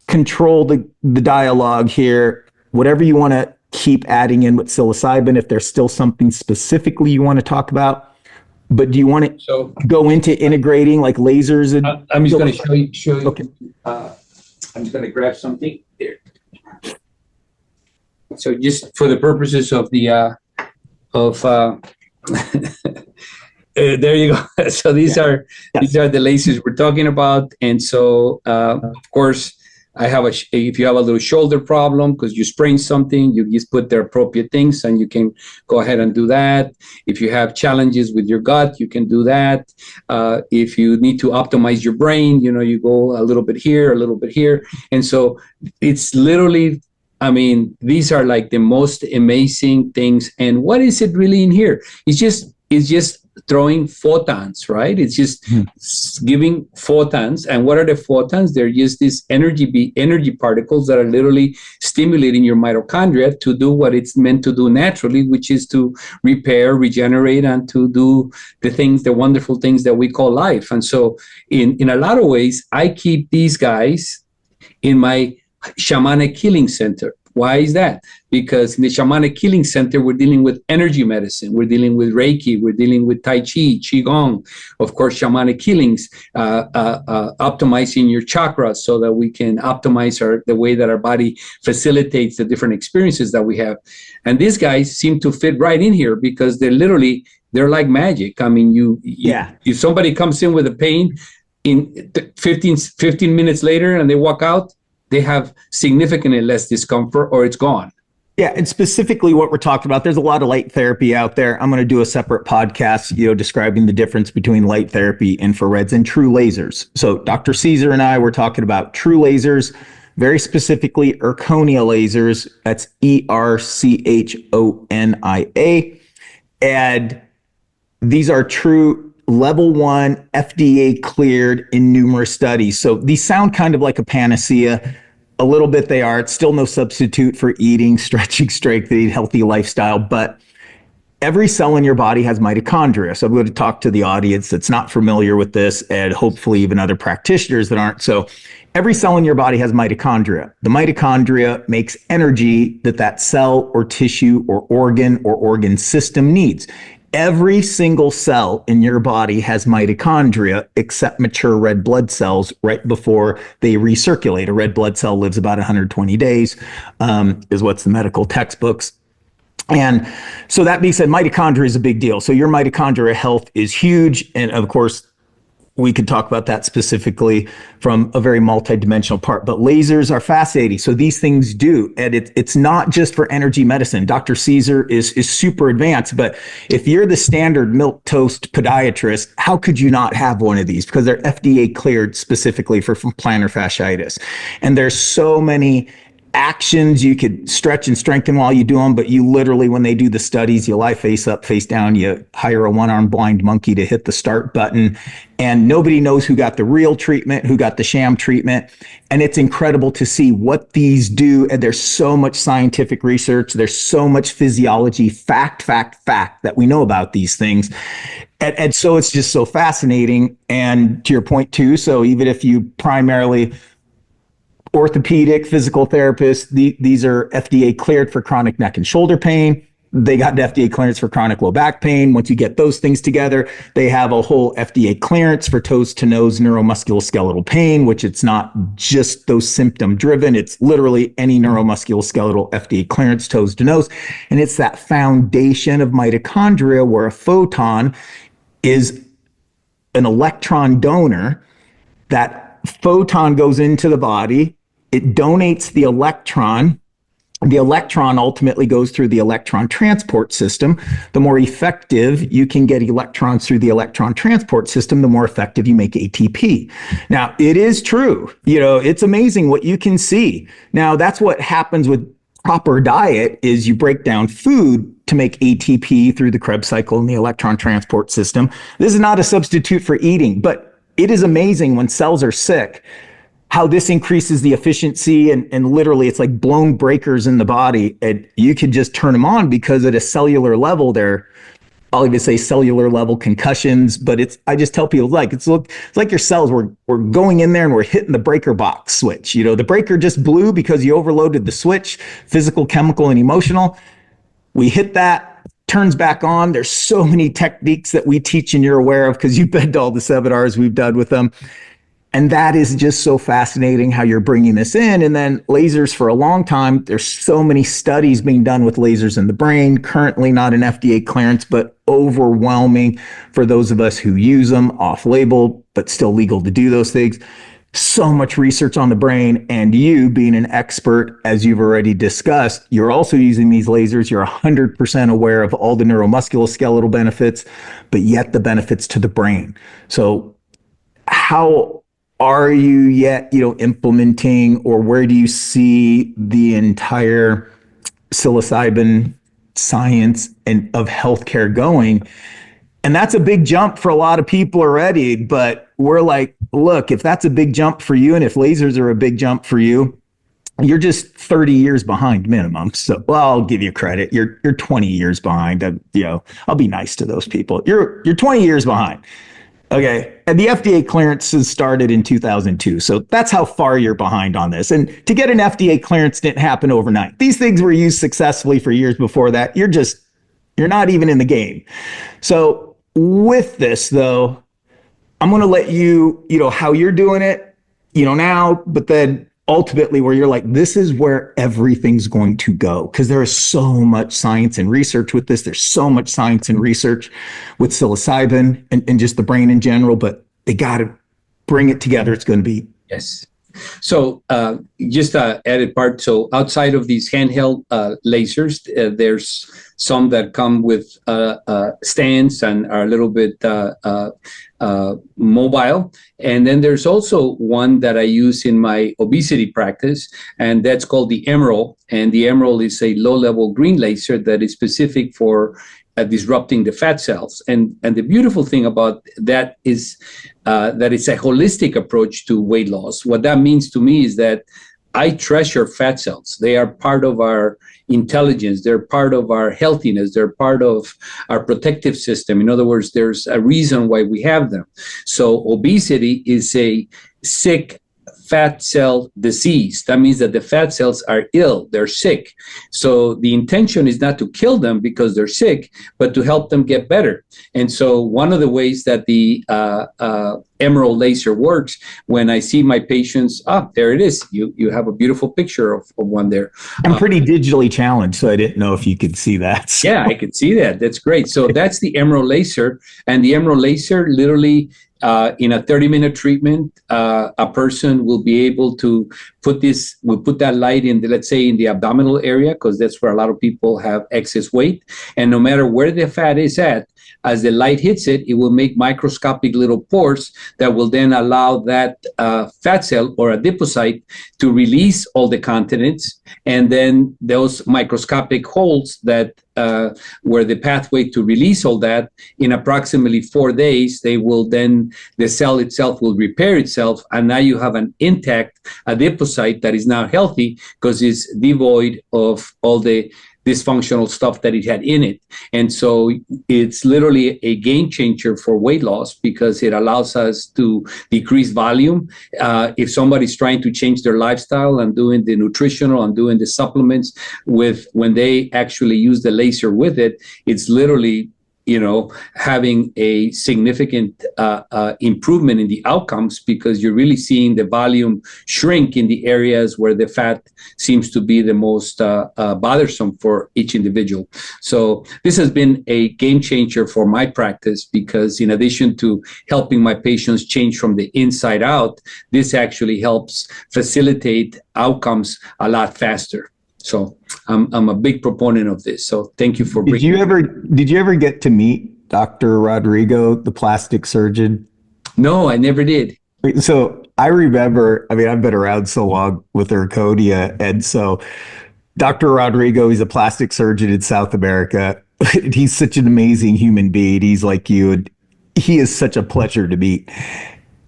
control the dialogue here. Whatever you want to keep adding in with psilocybin, if there's still something specifically you want to talk about. But do you want to go into integrating like lasers? And I'm just going to show you. Okay. I'm just going to grab something there. So just for the purposes of the there you go. So these are the lasers we're talking about. And so of course, if you have a little shoulder problem because you sprained something, you just put the appropriate things and you can go ahead and do that. If you have challenges with your gut, you can do that. If you need to optimize your brain, you go a little bit here, a little bit here. And so it's literally, these are like the most amazing things. And what is it really in here? It's just throwing photons, right? It's just giving photons. And what are the photons? They're just these energy particles that are literally stimulating your mitochondria to do what it's meant to do naturally, which is to repair, regenerate, and to do the wonderful things that we call life. And so in a lot of ways, I keep these guys in my shamanic healing center. Why is that? Because in the shamanic healing center, we're dealing with energy medicine. We're dealing with Reiki. We're dealing with Tai Chi, Qigong, of course, shamanic healings, optimizing your chakras so that we can optimize the way that our body facilitates the different experiences that we have. And these guys seem to fit right in here because they're like magic. I mean, if somebody comes in with a pain in 15 minutes later and they walk out, they have significantly less discomfort or it's gone. Yeah, and specifically what we're talking about, there's a lot of light therapy out there. I'm going to do a separate podcast, describing the difference between light therapy, infrareds, and true lasers. So Dr. César and I were talking about true lasers, very specifically Erchonia lasers. That's ERCHONIA. And these are true level 1 FDA cleared in numerous studies. So these sound kind of like a panacea. A little bit they are. It's still no substitute for eating, stretching, strengthening, healthy lifestyle. But every cell in your body has mitochondria. So I'm going to talk to the audience that's not familiar with this and hopefully even other practitioners that aren't. So every cell in your body has mitochondria. The mitochondria makes energy that cell or tissue or organ system needs. Every single cell in your body has mitochondria except mature red blood cells right before they recirculate. A red blood cell lives about 120 days, is what's the medical textbooks. And so that being said, mitochondria is a big deal. So your mitochondria health is huge. And of course, we could talk about that specifically from a very multidimensional part, but lasers are fascinating. So these things do, and it's not just for energy medicine. Dr. César is super advanced, but if you're the standard milquetoast podiatrist, how could you not have one of these? Because they're FDA cleared specifically for plantar fasciitis. And there's so many actions you could stretch and strengthen while you do them, but you literally, when they do the studies, you lie face up, face down, you hire a one-armed blind monkey to hit the start button, and nobody knows who got the real treatment, who got the sham treatment. And it's incredible to see what these do. And there's so much scientific research. There's so much physiology, fact that we know about these things. And so it's just so fascinating. And to your point too, so even if you primarily orthopedic, physical therapists, these are FDA cleared for chronic neck and shoulder pain. They got FDA clearance for chronic low back pain. Once you get those things together, they have a whole FDA clearance for toes to nose neuromusculoskeletal pain, which it's not just those symptom driven. It's literally any neuromusculoskeletal FDA clearance, toes to nose. And it's that foundation of mitochondria where a photon is an electron donor. That photon goes into the body. It donates the electron. The electron ultimately goes through the electron transport system. The more effective you can get electrons through the electron transport system, the more effective you make ATP. Now, it is true. It's amazing what you can see. Now, that's what happens with proper diet is you break down food to make ATP through the Krebs cycle and the electron transport system. This is not a substitute for eating, but it is amazing when cells are sick how this increases the efficiency and literally it's like blown breakers in the body, and you could just turn them on because at a cellular level I'll even say cellular level concussions, but I just tell people it's like your cells we're going in there and we're hitting the breaker box switch. The breaker just blew because you overloaded the switch, physical, chemical, and emotional. We hit that, turns back on. There's so many techniques that we teach and you're aware of because you've been to all the seminars we've done with them. And that is just so fascinating how you're bringing this in. And then lasers for a long time, there's so many studies being done with lasers in the brain, currently not an FDA clearance, but overwhelming for those of us who use them off label, but still legal to do those things. So much research on the brain, and you being an expert, as you've already discussed, you're also using these lasers. You're 100% aware of all the neuromusculoskeletal benefits, but yet the benefits to the brain. So how are you yet, implementing, or where do you see the entire psilocybin science and of healthcare going? And that's a big jump for a lot of people already. But we're like, look, if that's a big jump for you, and if lasers are a big jump for you, you're just 30 years behind minimum. So, well, I'll give you credit. You're 20 years behind. I'll be nice to those people. You're 20 years behind. Okay. And the FDA clearances started in 2002. So that's how far you're behind on this. And to get an FDA clearance didn't happen overnight. These things were used successfully for years before that. You're not even in the game. So with this though, I'm going to let you, how you're doing it, now, but then ultimately where you're like, this is where everything's going to go. Because there is so much science and research with this. There's so much science and research with psilocybin and just the brain in general, but they got to bring it together. It's going to be. Yes. So just added part. So outside of these handheld lasers, there's some that come with stands and are a little bit mobile. And then there's also one that I use in my obesity practice, and that's called the Emerald. And the Emerald is a low-level green laser that is specific for disrupting the fat cells. And the beautiful thing about that is that it's a holistic approach to weight loss. What that means to me is that I treasure fat cells. They are part of our intelligence. They're part of our healthiness. They're part of our protective system. In other words, there's a reason why we have them. So obesity is a sick fat cell disease. That means that the fat cells are ill, they're sick. So the intention is not to kill them because they're sick, but to help them get better. And so one of the ways that the Emerald laser works, when I see my patients, there it is. You have a beautiful picture of one there. I'm pretty digitally challenged, so I didn't know if you could see that. So. Yeah, I could see that. That's great. So that's the Emerald laser. And the Emerald laser literally in a 30-minute treatment, a person will be able to put that light in let's say in the abdominal area, because that's where a lot of people have excess weight. And no matter where the fat is at, as the light hits it, it will make microscopic little pores that will then allow that fat cell or adipocyte to release all the contents. And then those microscopic holes that were the pathway to release all that, in approximately 4 days, the cell itself will repair itself. And now you have an intact adipocyte that is now healthy because it's devoid of all the dysfunctional stuff that it had in it. And so it's literally a game changer for weight loss because it allows us to decrease volume. If somebody's trying to change their lifestyle and doing the nutritional and doing the supplements when they actually use the laser with it, it's literally having a significant improvement in the outcomes because you're really seeing the volume shrink in the areas where the fat seems to be the most bothersome for each individual. So this has been a game changer for my practice because in addition to helping my patients change from the inside out, this actually helps facilitate outcomes a lot faster. So I'm a big proponent of this. So thank you for bringing. Did you ever get to meet Dr. Rodrigo, the plastic surgeon? No, I never did. So I remember, I've been around so long with Erconia. And so Dr. Rodrigo, he's a plastic surgeon in South America. He's such an amazing human being. He's like you. And he is such a pleasure to meet.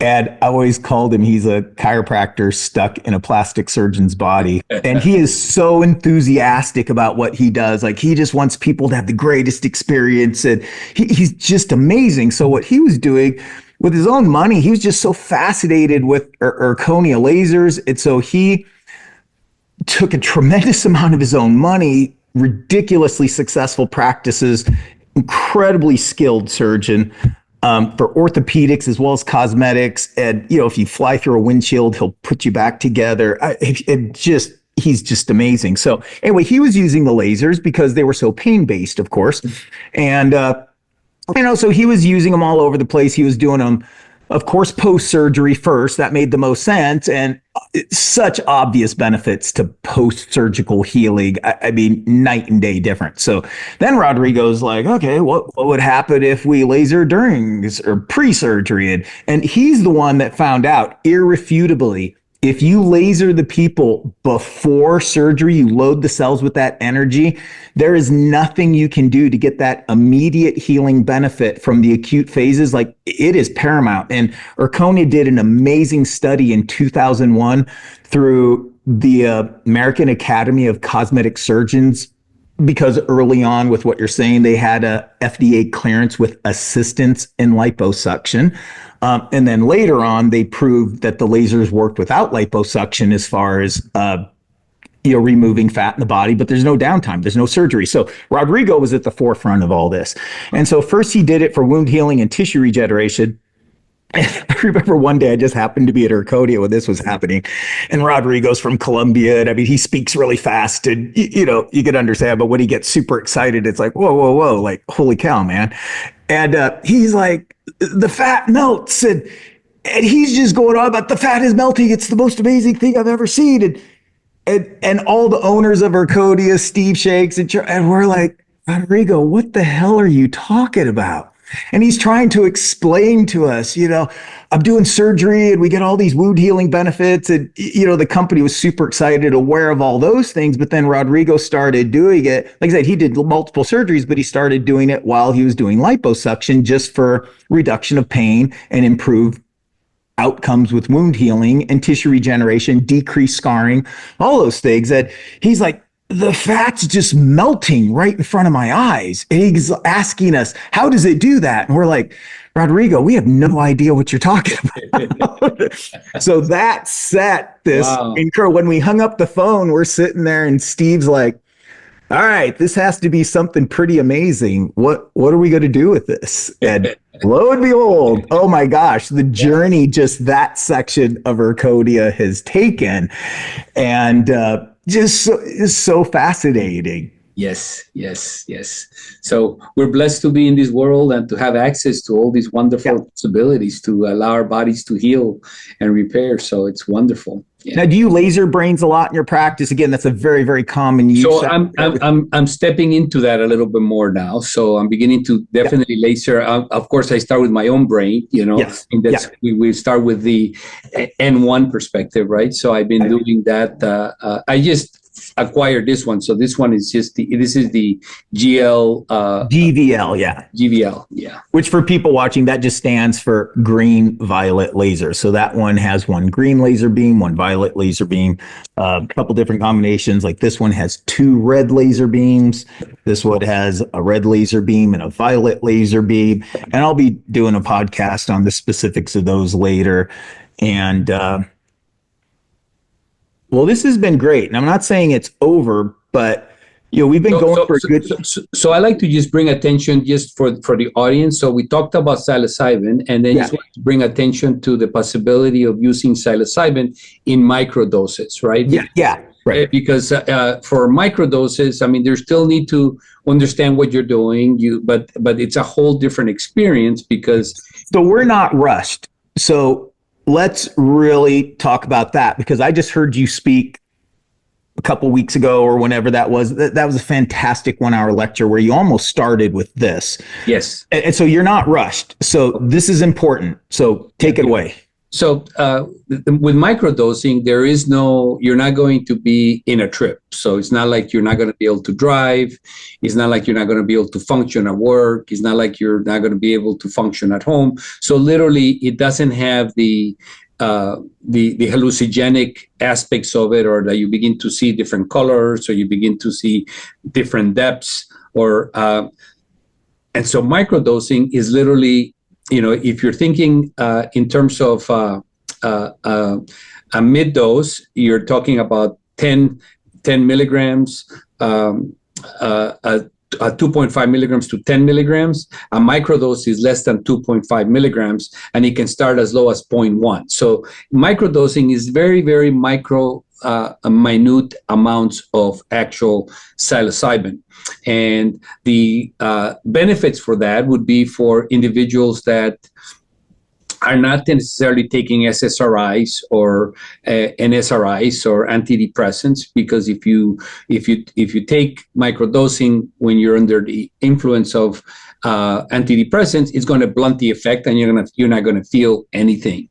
And I always called him, he's a chiropractor stuck in a plastic surgeon's body. And he is so enthusiastic about what he does. Like he just wants people to have the greatest experience. And he's just amazing. So what he was doing with his own money, he was just so fascinated with Erconia lasers. And so he took a tremendous amount of his own money, ridiculously successful practices, incredibly skilled surgeon. For orthopedics as well as cosmetics. And, if you fly through a windshield, he'll put you back together. He's just amazing. So anyway, he was using the lasers because they were so pain-based, of course. And, so he was using them all over the place. He was doing them, of course, post-surgery first. That made the most sense. And such obvious benefits to post-surgical healing. Night and day difference. So then Rodrigo's like, okay, what would happen if we laser during or pre-surgery? And he's the one that found out irrefutably if you laser the people before surgery, you load the cells with that energy, there is nothing you can do to get that immediate healing benefit from the acute phases. Like, it is paramount. And Urconia did an amazing study in 2001 through the American Academy of Cosmetic Surgeons, because early on with what you're saying, they had a FDA clearance with assistance in liposuction. And then later on, they proved that the lasers worked without liposuction as far as removing fat in the body, but there's no downtime, there's no surgery. So Rodrigo was at the forefront of all this. And so first he did it for wound healing and tissue regeneration. I remember one day I just happened to be at Urconia when this was happening, and Rodrigo's from Colombia, and I mean, he speaks really fast, and you can understand, but when he gets super excited, it's like, whoa, like, holy cow, man. And he's like, the fat melts, and he's just going on about the fat is melting, it's the most amazing thing I've ever seen. And all the owners of Urconia, Steve Shakes, and we're like, Rodrigo, what the hell are you talking about? And he's trying to explain to us, I'm doing surgery and we get all these wound healing benefits. And, the company was super excited, aware of all those things. But then Rodrigo started doing it. Like I said, he did multiple surgeries, but he started doing it while he was doing liposuction, just for reduction of pain and improved outcomes with wound healing and tissue regeneration, decreased scarring, all those things. That he's like, the fat's just melting right in front of my eyes. And he's asking us, how does it do that? And we're like, Rodrigo, we have no idea what you're talking about. So that set this. Wow. When we hung up the phone, we're sitting there and Steve's like, all right, this has to be something pretty amazing. What are we going to do with this? And lo and behold, oh my gosh, the journey just that section of Urconia has taken. And just so fascinating. Yes. So we're blessed to be in this world and to have access to all these wonderful possibilities to allow our bodies to heal and repair. So it's wonderful. Yeah. Now, do you laser brains a lot in your practice? Again, that's a very, very common use. So I'm stepping into that a little bit more now. So I'm beginning to definitely laser. Of course, I start with my own brain. Yes. I think that's we start with the N1 perspective, right? So I've been doing that. I just acquired this one. So this one is this is the GVL, yeah. Which, for people watching, that just stands for green violet laser. So that one has one green laser beam, one violet laser beam, a couple different combinations. Like this one has 2 red laser beams. This one has a red laser beam and a violet laser beam. And I'll be doing a podcast on the specifics of those later. And well, this has been great. And I'm not saying it's over, but we've been going for a good. So I like to just bring attention just for the audience. So we talked about psilocybin, and then just want to bring attention to the possibility of using psilocybin in microdoses, right? Yeah. Right. Because for microdoses, I mean, there's still need to understand what you're doing. But it's a whole different experience because. So we're not rushed. So let's really talk about that, because I just heard you speak a couple weeks ago or whenever that was. That was a fantastic 1-hour lecture where you almost started with this. Yes. And so you're not rushed. So this is important. So take it away. So with microdosing, you're not going to be in a trip. So it's not like you're not going to be able to drive. It's not like you're not going to be able to function at work. It's not like you're not going to be able to function at home. So literally, it doesn't have the hallucinogenic aspects of it, or that you begin to see different colors, or you begin to see different depths, and so microdosing is literally, if you're thinking in terms of a mid dose, you're talking about 10 milligrams, 2.5 milligrams to 10 milligrams. A microdose is less than 2.5 milligrams, and it can start as low as 0.1. So microdosing is very, very minute amounts of actual psilocybin. And the benefits for that would be for individuals that are not necessarily taking SSRIs or NSRIs or antidepressants, because if you take microdosing when you're under the influence of antidepressants, it's going to blunt the effect, and you're not going to feel anything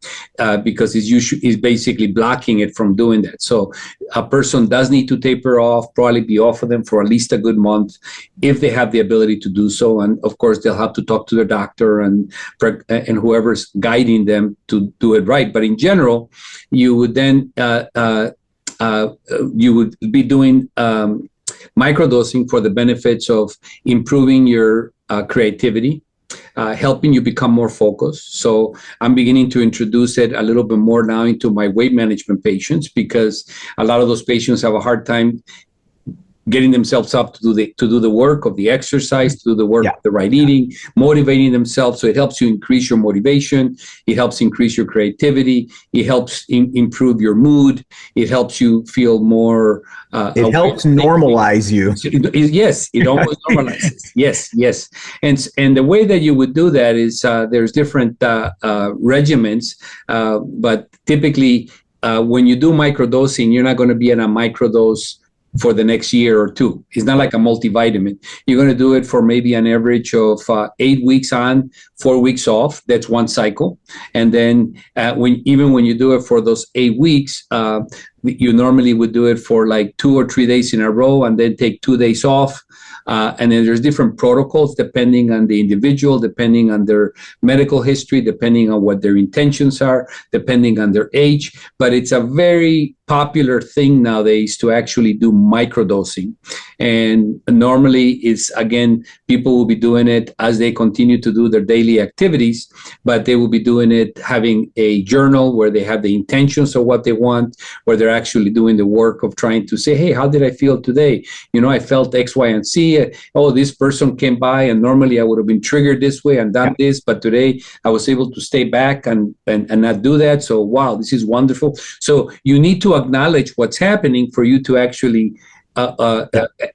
because it's basically blocking it from doing that. So a person does need to taper off, probably be off of them for at least a good month if they have the ability to do so. And of course, they'll have to talk to their doctor and whoever's guiding them to do it right. But in general, you would then you would be doing microdosing for the benefits of improving your creativity, helping you become more focused. So I'm beginning to introduce it a little bit more now into my weight management patients, because a lot of those patients have a hard time getting themselves up to do the work of the exercise, to do the work of the right eating, motivating themselves. So it helps you increase your motivation. It helps increase your creativity. It helps improve your mood. It helps you feel more. It helps normalize you. Yes, it almost normalizes. Yes. And the way that you would do that is there's different regimens, but typically when you do microdosing, you're not going to be in a microdose for the next year or two. It's not like a multivitamin. You're going to do it for maybe an average of 8 weeks on, 4 weeks off. That's one cycle. And then when you do it for those 8 weeks, you normally would do it for like 2 or 3 days in a row, and then take 2 days off. And then there's different protocols depending on the individual, depending on their medical history, depending on what their intentions are, depending on their age. But it's a very popular thing nowadays to actually do microdosing. And normally it's, again, people will be doing it as they continue to do their daily activities, but they will be doing it having a journal where they have the intentions of what they want, where they're actually doing the work of trying to say, hey, how did I feel today? I felt X, Y, and Z. Oh, this person came by and normally I would have been triggered this way and done this, but today I was able to stay back and not do that. So, wow, this is wonderful. So you need to acknowledge what's happening for you to actually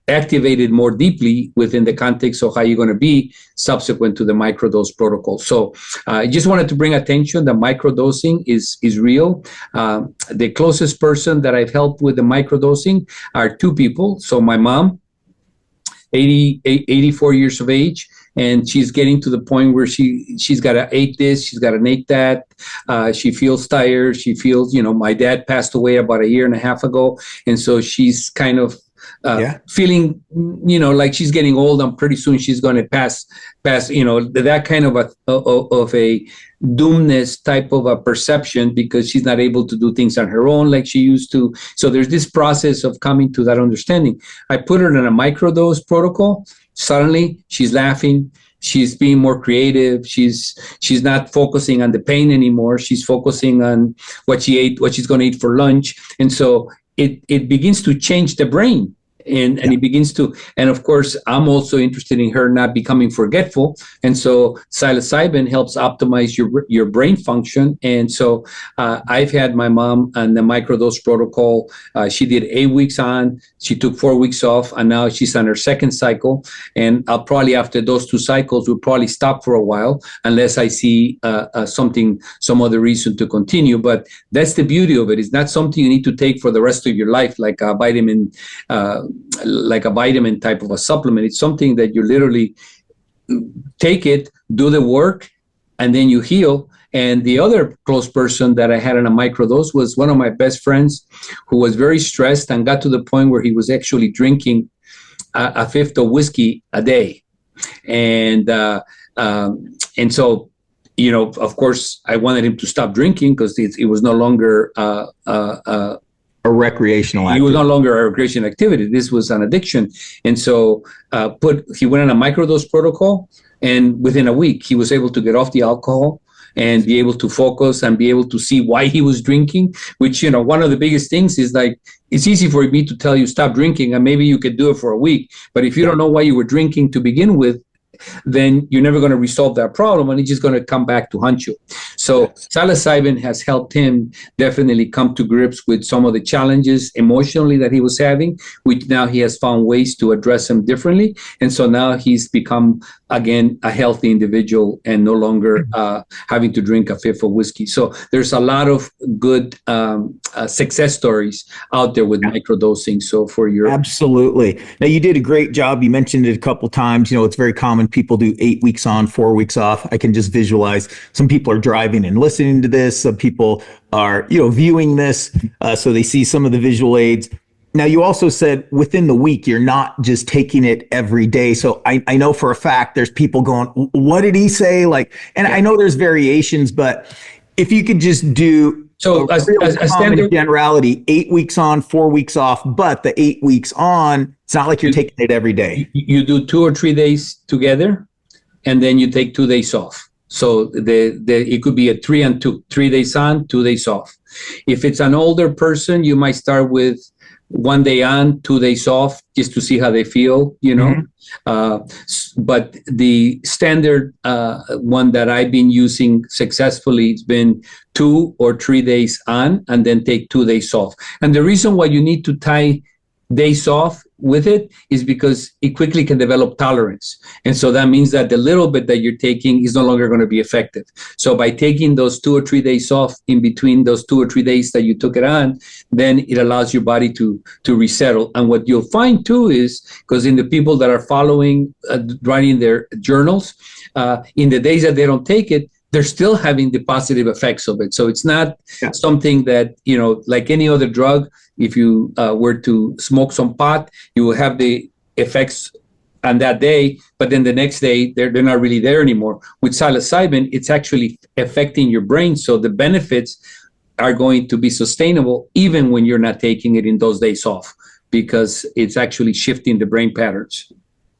activate it more deeply within the context of how you're going to be subsequent to the microdose protocol. So I just wanted to bring attention that microdosing is real. The closest person that I've helped with the microdosing are 2 people. So my mom, 84 years of age, and she's getting to the point where she's got to eat this, she's got to eat that. She feels tired. She feels, my dad passed away about 1.5 years ago, and so she's kind of feeling, like she's getting old, and pretty soon she's going to pass, that kind of a doomness type of a perception, because she's not able to do things on her own like she used to. So there's this process of coming to that understanding. I put her in a microdose protocol. Suddenly she's laughing. She's being more creative. She's not focusing on the pain anymore. She's focusing on what she ate, what she's going to eat for lunch. And so it begins to change the brain. And it begins to, and of course, I'm also interested in her not becoming forgetful. And so psilocybin helps optimize your brain function. And so I've had my mom on the microdose protocol. She did 8 weeks on, she took 4 weeks off, and now she's on her second cycle. And I'll probably, after those 2 cycles, will probably stop for a while unless I see some other reason to continue. But that's the beauty of it. It's not something you need to take for the rest of your life, like a vitamin type of a supplement. It's something that you literally take it, do the work, and then you heal. And the other close person that I had on a microdose was one of my best friends, who was very stressed and got to the point where he was actually drinking a fifth of whiskey a day. And so, of course, I wanted him to stop drinking, because it was no longer a recreational activity. It was no longer a recreational activity. This was an addiction. And so he went on a microdose protocol, and within a week, he was able to get off the alcohol and be able to focus and be able to see why he was drinking, which, one of the biggest things is, like, it's easy for me to tell you stop drinking, and maybe you could do it for a week. But if you don't know why you were drinking to begin with, then you're never going to resolve that problem, and it's just going to come back to haunt you. So psilocybin has helped him definitely come to grips with some of the challenges emotionally that he was having, which now he has found ways to address them differently. And so now he's become again, a healthy individual and no longer having to drink a fifth of whiskey. So there's a lot of good success stories out there with microdosing. So for your Absolutely. Now you did a great job. You mentioned it a couple times. You know, it's very common. People do 8 weeks on, 4 weeks off. I can just visualize. Some people are driving and listening to this. Some people are, viewing this. So they see some of the visual aids. Now, you also said within the week, you're not just taking it every day. So I know for a fact there's people going, what did he say? I know there's variations, but if you could just do a standard generality, 8 weeks on, 4 weeks off, but the 8 weeks on, it's not like you're taking it every day. You do 2 or 3 days together, and then you take 2 days off. So it could be a 3 and 2, 3 days on, 2 days off. If it's an older person, you might start with 1 day on, 2 days off, just to see how they feel, But the standard one that I've been using successfully, it's been 2 or 3 days on and then take 2 days off. And the reason why you need to tie days off with it is because it quickly can develop tolerance. And so that means that the little bit that you're taking is no longer going to be effective. So by taking those 2 or 3 days off in between those 2 or 3 days that you took it on, then it allows your body to resettle. And what you'll find too is, because in the people that are following, writing their journals, in the days that they don't take it, they're still having the positive effects of it. So it's not something that, like any other drug, if you were to smoke some pot, you will have the effects on that day, but then the next day, they're not really there anymore. With psilocybin, it's actually affecting your brain. So the benefits are going to be sustainable even when you're not taking it in those days off, because it's actually shifting the brain patterns.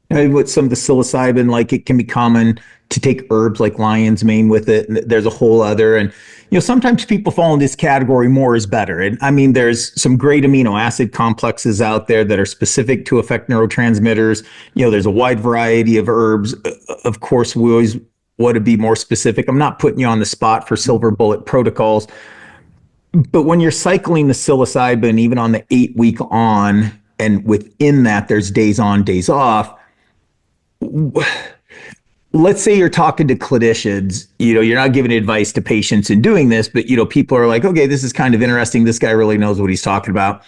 With some of the psilocybin, it can be common to take herbs like lion's mane with it. And there's a whole other, and sometimes people fall in this category, more is better. And I mean, there's some great amino acid complexes out there that are specific to affect neurotransmitters. There's a wide variety of herbs. Of course, we always want to be more specific. I'm not putting you on the spot for silver bullet protocols, but when you're cycling the psilocybin, even on the 8 week on, and within that, there's days on, days off. Let's say you're talking to clinicians, you're not giving advice to patients in doing this, but, people are like, okay, this is kind of interesting. This guy really knows what he's talking about.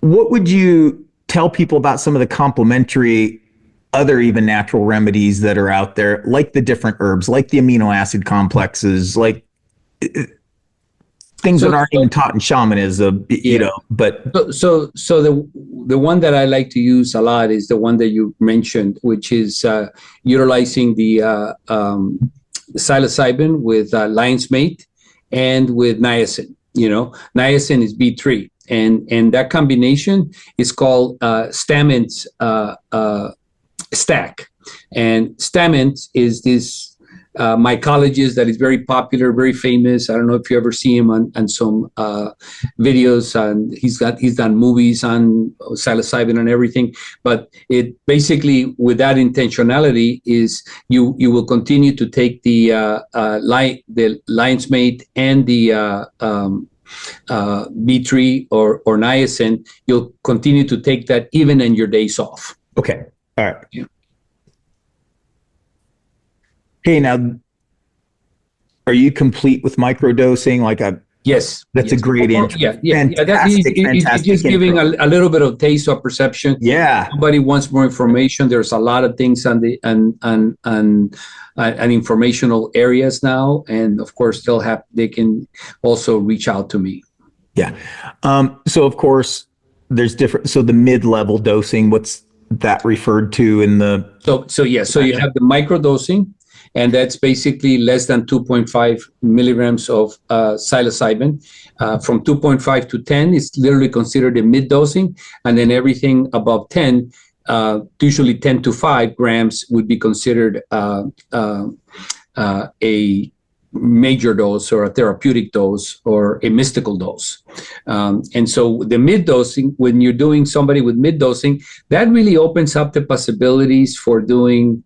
What would you tell people about some of the complementary, other even natural remedies that are out there, like the different herbs, like the amino acid complexes, like things that aren't even taught in shamanism, but. So the one that I like to use a lot is the one that you mentioned, which is utilizing the psilocybin with lion's mane and with niacin. Niacin is B3, and that combination is called Stamens stack. And Stamens is this mycologist that is very popular, very famous. I don't know if you ever see him on some videos, and he's done movies on psilocybin and everything. But it basically, with that intentionality, is you will continue to take the lion's mane and the B3 or niacin. You'll continue to take that even in your days off. Okay. All right. Yeah. Hey, now, are you complete with microdosing? Yes. That's a great intro. Fantastic. It's just giving a little bit of taste of perception. Yeah. Somebody wants more information. There's a lot of things on the and informational areas now, and of course they can also reach out to me. Yeah. So of course there's different. So the mid-level dosing, what's that referred to in the? So you have the microdosing. And that's basically less than 2.5 milligrams of psilocybin. From 2.5 to 10 is literally considered a mid-dosing. And then everything above 10, usually 10 to 5 grams, would be considered a major dose or a therapeutic dose or a mystical dose. And so the mid-dosing, when you're doing somebody with mid-dosing, that really opens up the possibilities for doing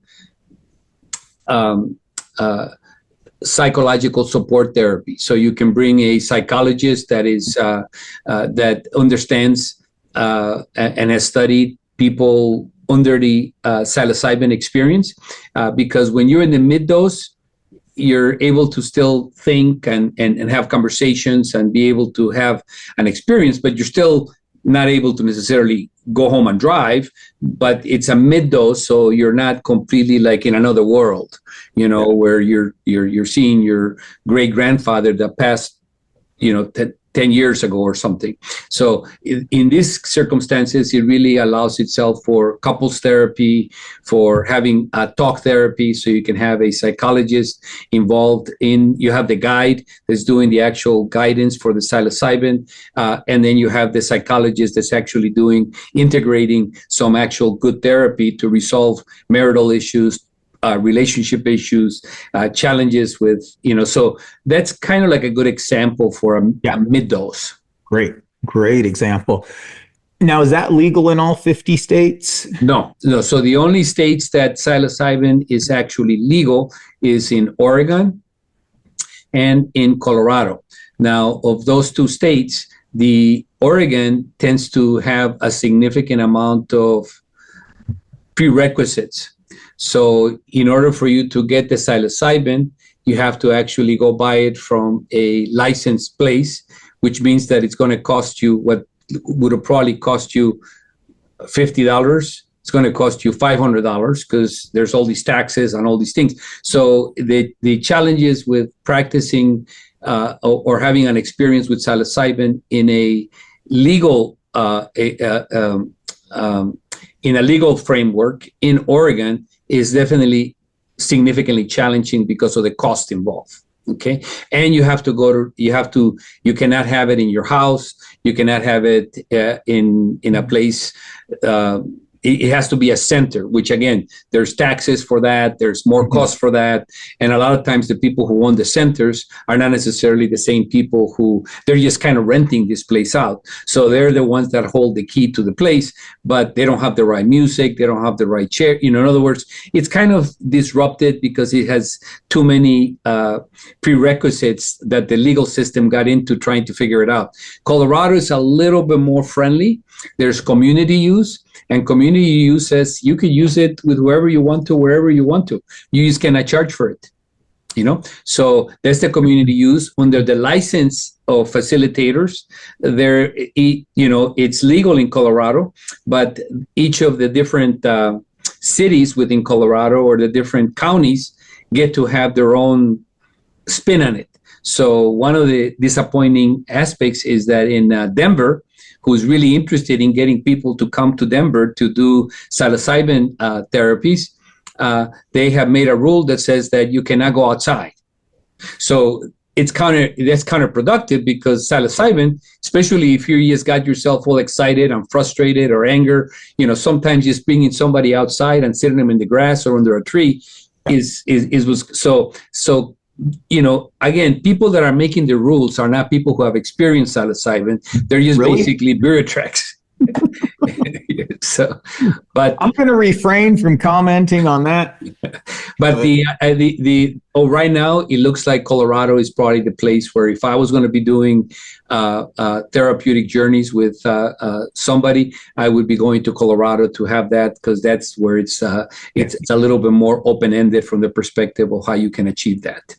psychological support therapy. So you can bring a psychologist that is that understands and has studied people under the psilocybin experience, because when you're in the mid dose, you're able to still think and have conversations and be able to have an experience, but you're still not able to necessarily go home and drive. But it's a mid dose, so you're not completely like in another world, where you're seeing your great grandfather that passed, 10 years ago or something. So in these circumstances, it really allows itself for couples therapy, for having talk therapy. So you can have a psychologist involved you have the guide that's doing the actual guidance for the psilocybin. And then you have the psychologist that's actually integrating some actual good therapy to resolve marital issues, relationship issues, challenges with, so that's kind of like a good example for a mid dose. Great example. Now, is that legal in all 50 states? No. So the only states that psilocybin is actually legal is in Oregon and in Colorado. Now, of those two states, the Oregon tends to have a significant amount of prerequisites. So in order for you to get the psilocybin, you have to actually go buy it from a licensed place, which means that it's going to cost you what would have probably cost you $50. It's going to cost you $500 because there's all these taxes and all these things. So the challenges with practicing or having an experience with psilocybin in a legal in a legal framework in Oregon is definitely significantly challenging because of the cost involved. Okay. And you cannot have it in your house. You cannot have it in a place. It has to be a center, which again, there's taxes for that. There's more cost for that. And a lot of times the people who own the centers are not necessarily the same people they're just kind of renting this place out. So they're the ones that hold the key to the place, but they don't have the right music. They don't have the right chair. In other words, it's kind of disrupted because it has too many prerequisites that the legal system got into trying to figure it out. Colorado is a little bit more friendly. There's community use. And community use says you could use it with whoever you want to, wherever you want to. You just cannot charge for it, So that's the community use. Under the license of facilitators, it's legal in Colorado, but each of the different cities within Colorado or the different counties get to have their own spin on it. So one of the disappointing aspects is that in Denver, who's really interested in getting people to come to Denver to do psilocybin therapies, they have made a rule that says that you cannot go outside. So that's counterproductive because psilocybin, especially if you just got yourself all excited and frustrated or anger, sometimes just bringing somebody outside and sitting them in the grass or under a tree so. Again, people that are making the rules are not people who have experienced psilocybin. They're just basically bureaucrats. But I'm going to refrain from commenting on that. But right now it looks like Colorado is probably the place where if I was going to be doing therapeutic journeys with somebody, I would be going to Colorado to have that because that's where it's a little bit more open-ended from the perspective of how you can achieve that.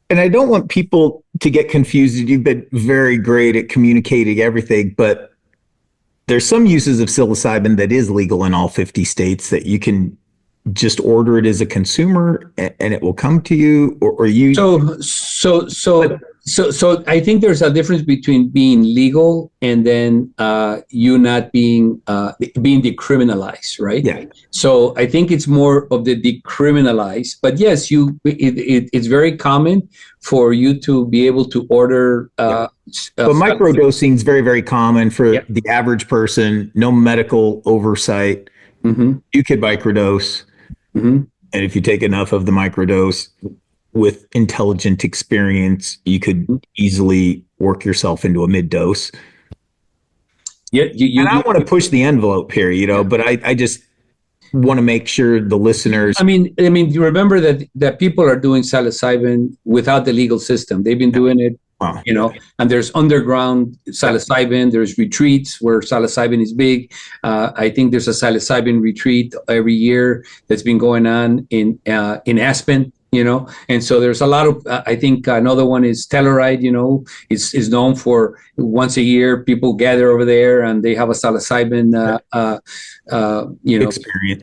And I don't want people to get confused. You've been very great at communicating everything, but there's some uses of psilocybin that is legal in all 50 states that you can just order it as a consumer and it will come to you or you. So I think there's a difference between being legal and then you not being decriminalized, right? Yeah. So I think it's more of the decriminalized, but yes, it's very common for you to be able to order. But microdosing is very, very common for the average person. No medical oversight. Mm-hmm. You could microdose, and if you take enough of the microdose with intelligent experience, you could easily work yourself into a mid dose. Yeah, and I don't want to push the envelope here, but I just want to make sure the listeners. I mean, you remember that people are doing psilocybin without the legal system. They've been doing it Wow. And there's underground psilocybin. There's retreats where psilocybin is big. I think there's a psilocybin retreat every year that's been going on in Aspen. And so there's a lot of. I think another one is Telluride. Is known for once a year people gather over there and they have a psilocybin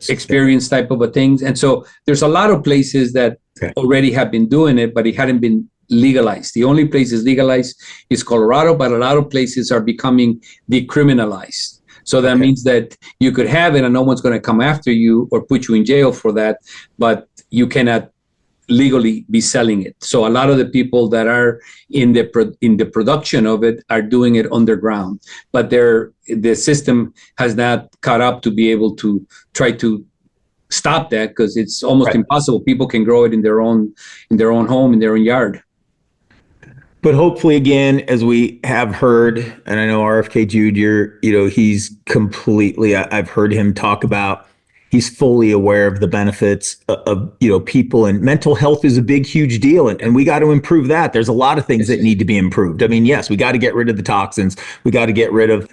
experience type of a things. And so there's a lot of places that already have been doing it, but it hadn't been legalized. The only place is legalized is Colorado, but a lot of places are becoming decriminalized. So that means that you could have it and no one's going to come after you or put you in jail for that, but you cannot legally be selling it. So a lot of the people that are in the production of it are doing it underground, but the system has not caught up to be able to try to stop that, because it's almost impossible. People can grow it in their own home, in their own yard. But hopefully, again, as we have heard, and I know RFK Jr., he's completely, I've heard him talk about, he's fully aware of the benefits of people, and mental health is a big, huge deal. And we got to improve that. There's a lot of things that need to be improved. I mean, yes, we got to get rid of the toxins. We got to get rid of,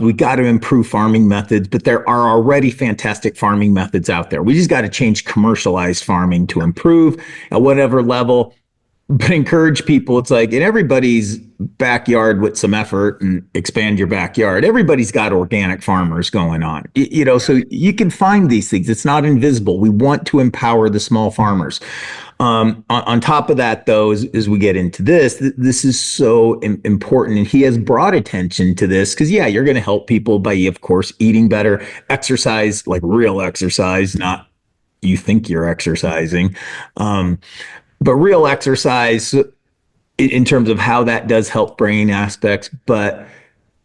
we got to improve farming methods, but there are already fantastic farming methods out there. We just got to change commercialized farming to improve at whatever level. But encourage people. It's like in everybody's backyard with some effort, and expand your backyard. Everybody's got organic farmers going on, so you can find these things. It's not invisible. We want to empower the small farmers. On top of that, though, as we get into this is so important. And he has brought attention to this because, you're going to help people by, of course, eating better, exercise, like real exercise, not you think you're exercising. But real exercise in terms of how that does help brain aspects. But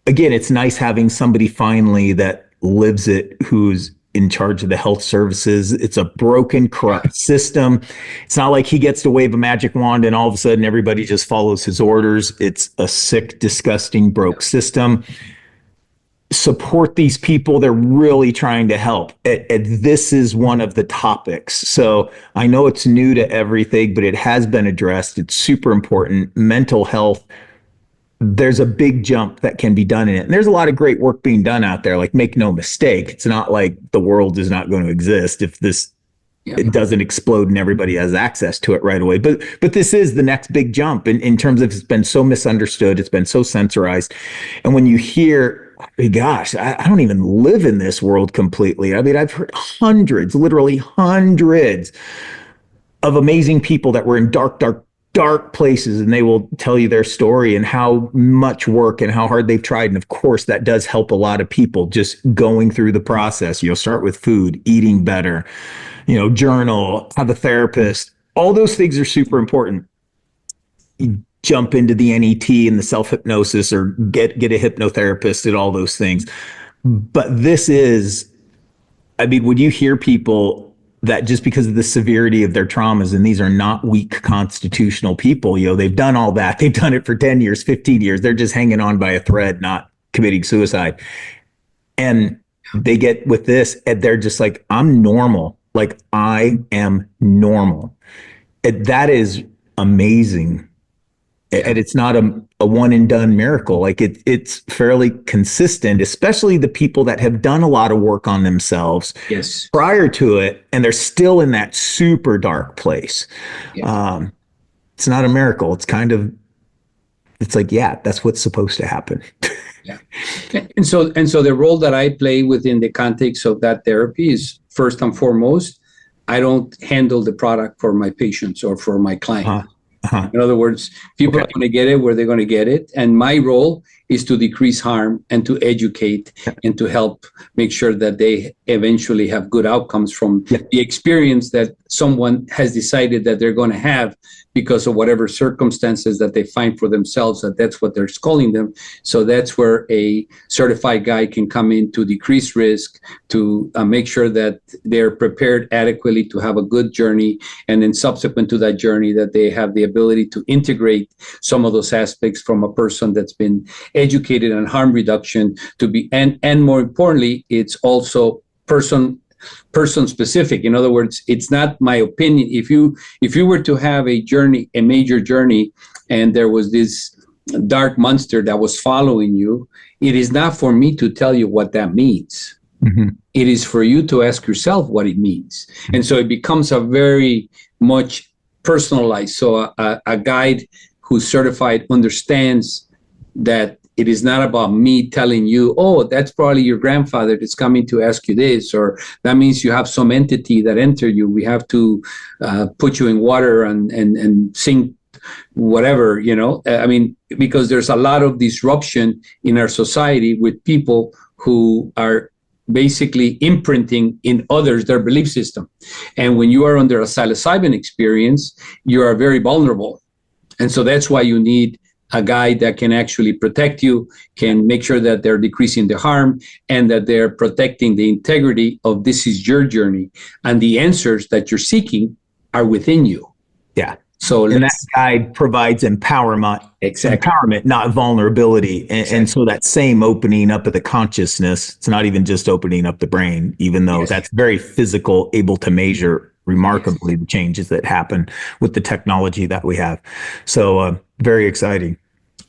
again, it's nice having somebody finally that lives it, who's in charge of the health services. It's a broken, corrupt system. It's not like he gets to wave a magic wand and all of a sudden everybody just follows his orders. It's a sick, disgusting, broke system. Support these people. They're really trying to help. And this is one of the topics. So I know it's new to everything, but it has been addressed. It's super important. Mental health. There's a big jump that can be done in it. And there's a lot of great work being done out there. Like, make no mistake, it's not like the world is not going to exist if it doesn't explode and everybody has access to it right away. But this is the next big jump in terms of, it's been so misunderstood. It's been so censorized. And when you hear, gosh, I don't even live in this world completely. I mean, I've heard literally hundreds of amazing people that were in dark places, and they will tell you their story and how much work and how hard they've tried. And of course, that does help a lot of people just going through the process. Start with food, eating better, journal, have a therapist. All those things are super important. Jump into the NET and the self-hypnosis, or get a hypnotherapist and all those things. But this is, would you hear people that just because of the severity of their traumas, and these are not weak constitutional people, they've done all that. They've done it for 10 years, 15 years. They're just hanging on by a thread, not committing suicide. And they get with this and they're just like, I'm normal. Like, I am normal. And that is amazing. And it's not a one and done miracle. Like, it's fairly consistent, especially the people that have done a lot of work on themselves prior to it, and they're still in that super dark place. It's not a miracle. It's it's like, that's what's supposed to happen. And so the role that I play within the context of that therapy is, first and foremost, I don't handle the product for my patients or for my client. In other words, people are going to get it where they're going to get it. And my role is to decrease harm and to educate and to help make sure that they eventually have good outcomes from the experience that someone has decided that they're going to have because of whatever circumstances that they find for themselves, that's what they're calling them. So that's where a certified guy can come in to decrease risk, to make sure that they're prepared adequately to have a good journey. And then subsequent to that journey, that they have the ability to integrate some of those aspects from a person that's been educated on harm reduction to be, and more importantly, it's also person person specific. In other words, it's not my opinion. If you were to have a journey, a major journey, and there was this dark monster that was following you, it is not for me to tell you what that means. Mm-hmm. It is for you to ask yourself what it means. Mm-hmm. And so it becomes a very much personalized. So a guide who's certified understands that it is not about me telling you, oh, that's probably your grandfather that's coming to ask you this, or that means you have some entity that entered you. We have to put you in water and sing whatever, I mean, because there's a lot of disruption in our society with people who are basically imprinting in others their belief system. And when you are under a psilocybin experience, you are very vulnerable. And so that's why you need a guide that can actually protect you, can make sure that they're decreasing the harm and that they're protecting the integrity of this is your journey. And the answers that you're seeking are within you. Yeah. So and that guide provides empowerment, not vulnerability. And so that same opening up of the consciousness, it's not even just opening up the brain, even though that's very physical, able to measure remarkably the changes that happen with the technology that we have. So very exciting.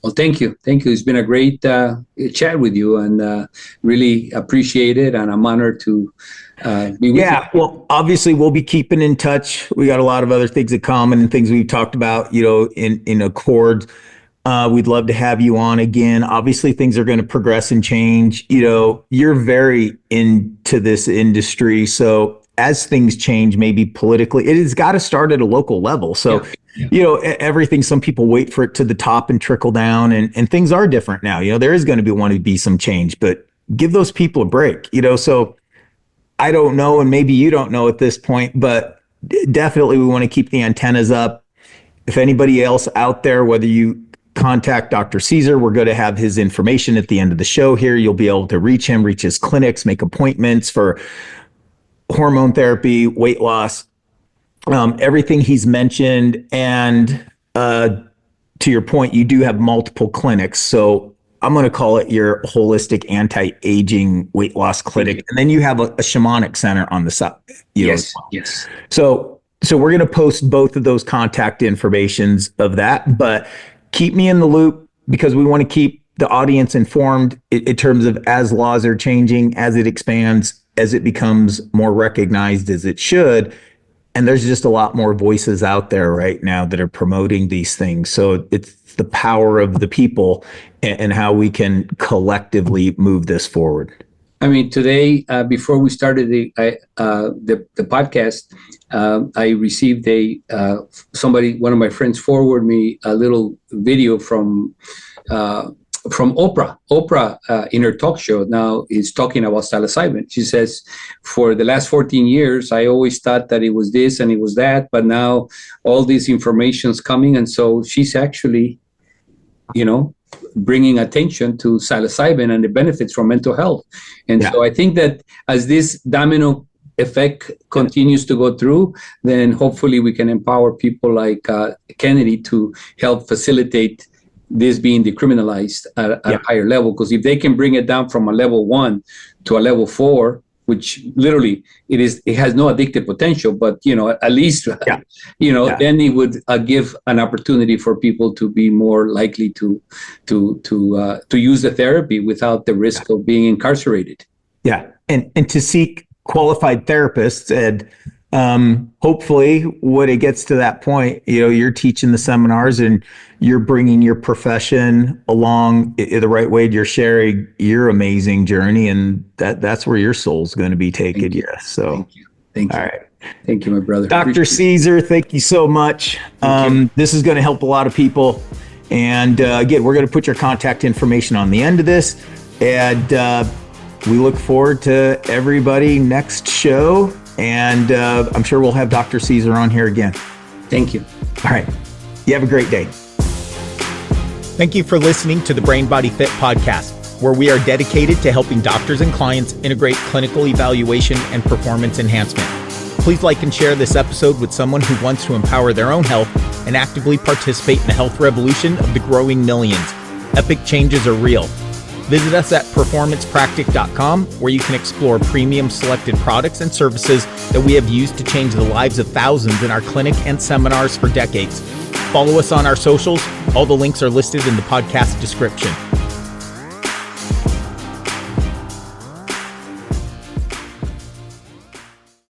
Well, thank you. Thank you. It's been a great chat with you, and really appreciate it. And I'm honored to be with you. Well, obviously we'll be keeping in touch. We got a lot of other things in common and things we've talked about, in accord. We'd love to have you on again. Obviously things are going to progress and change. You're very into this industry. So as things change, maybe politically, it has got to start at a local level. So, everything, some people wait for it to the top and trickle down, and things are different now. There is going to be some change, but give those people a break, so I don't know, and maybe you don't know at this point, but definitely we want to keep the antennas up. If anybody else out there, whether you contact Dr. César, we're going to have his information at the end of the show here. You'll be able to reach him, reach his clinics, make appointments for hormone therapy, weight loss, everything he's mentioned. And to your point, you do have multiple clinics. So I'm going to call it your holistic anti-aging weight loss clinic. And then you have a shamanic center on the side. Yes. So we're going to post both of those contact informations of that, but keep me in the loop, because we want to keep the audience informed in terms of as laws are changing, as it expands, as it becomes more recognized as it should. And there's just a lot more voices out there right now that are promoting these things. So it's the power of the people and how we can collectively move this forward. I mean, today, before we started the podcast, I received one of my friends forwarded me a little video from Oprah. Oprah, in her talk show now, is talking about psilocybin. She says, for the last 14 years, I always thought that it was this and it was that, but now all this information's coming. And so she's actually, bringing attention to psilocybin and the benefits for mental health. And so I think that as this domino effect continues to go through, then hopefully we can empower people like Kennedy to help facilitate this being decriminalized at a higher level. Because if they can bring it down from a level 1 to a level 4, which literally it has no addictive potential, but at least then it would give an opportunity for people to be more likely to use the therapy without the risk of being incarcerated. And to seek qualified therapists. And hopefully when it gets to that point, you're teaching the seminars and you're bringing your profession along the right way. You're sharing your amazing journey, and that's where your soul's going to be taken. So thank you. All right. Thank you, my brother. Dr. César, thank you so much. This is going to help a lot of people. And again, we're going to put your contact information on the end of this. And we look forward to everybody next show. And I'm sure we'll have Dr. César on here again. Thank you. All right. You have a great day. Thank you for listening to the Brain Body Fit podcast, where we are dedicated to helping doctors and clients integrate clinical evaluation and performance enhancement. Please like and share this episode with someone who wants to empower their own health and actively participate in the health revolution of the growing millions. Epic changes are real. Visit us at PerformancePractic.com, where you can explore premium selected products and services that we have used to change the lives of thousands in our clinic and seminars for decades. Follow us on our socials. All the links are listed in the podcast description.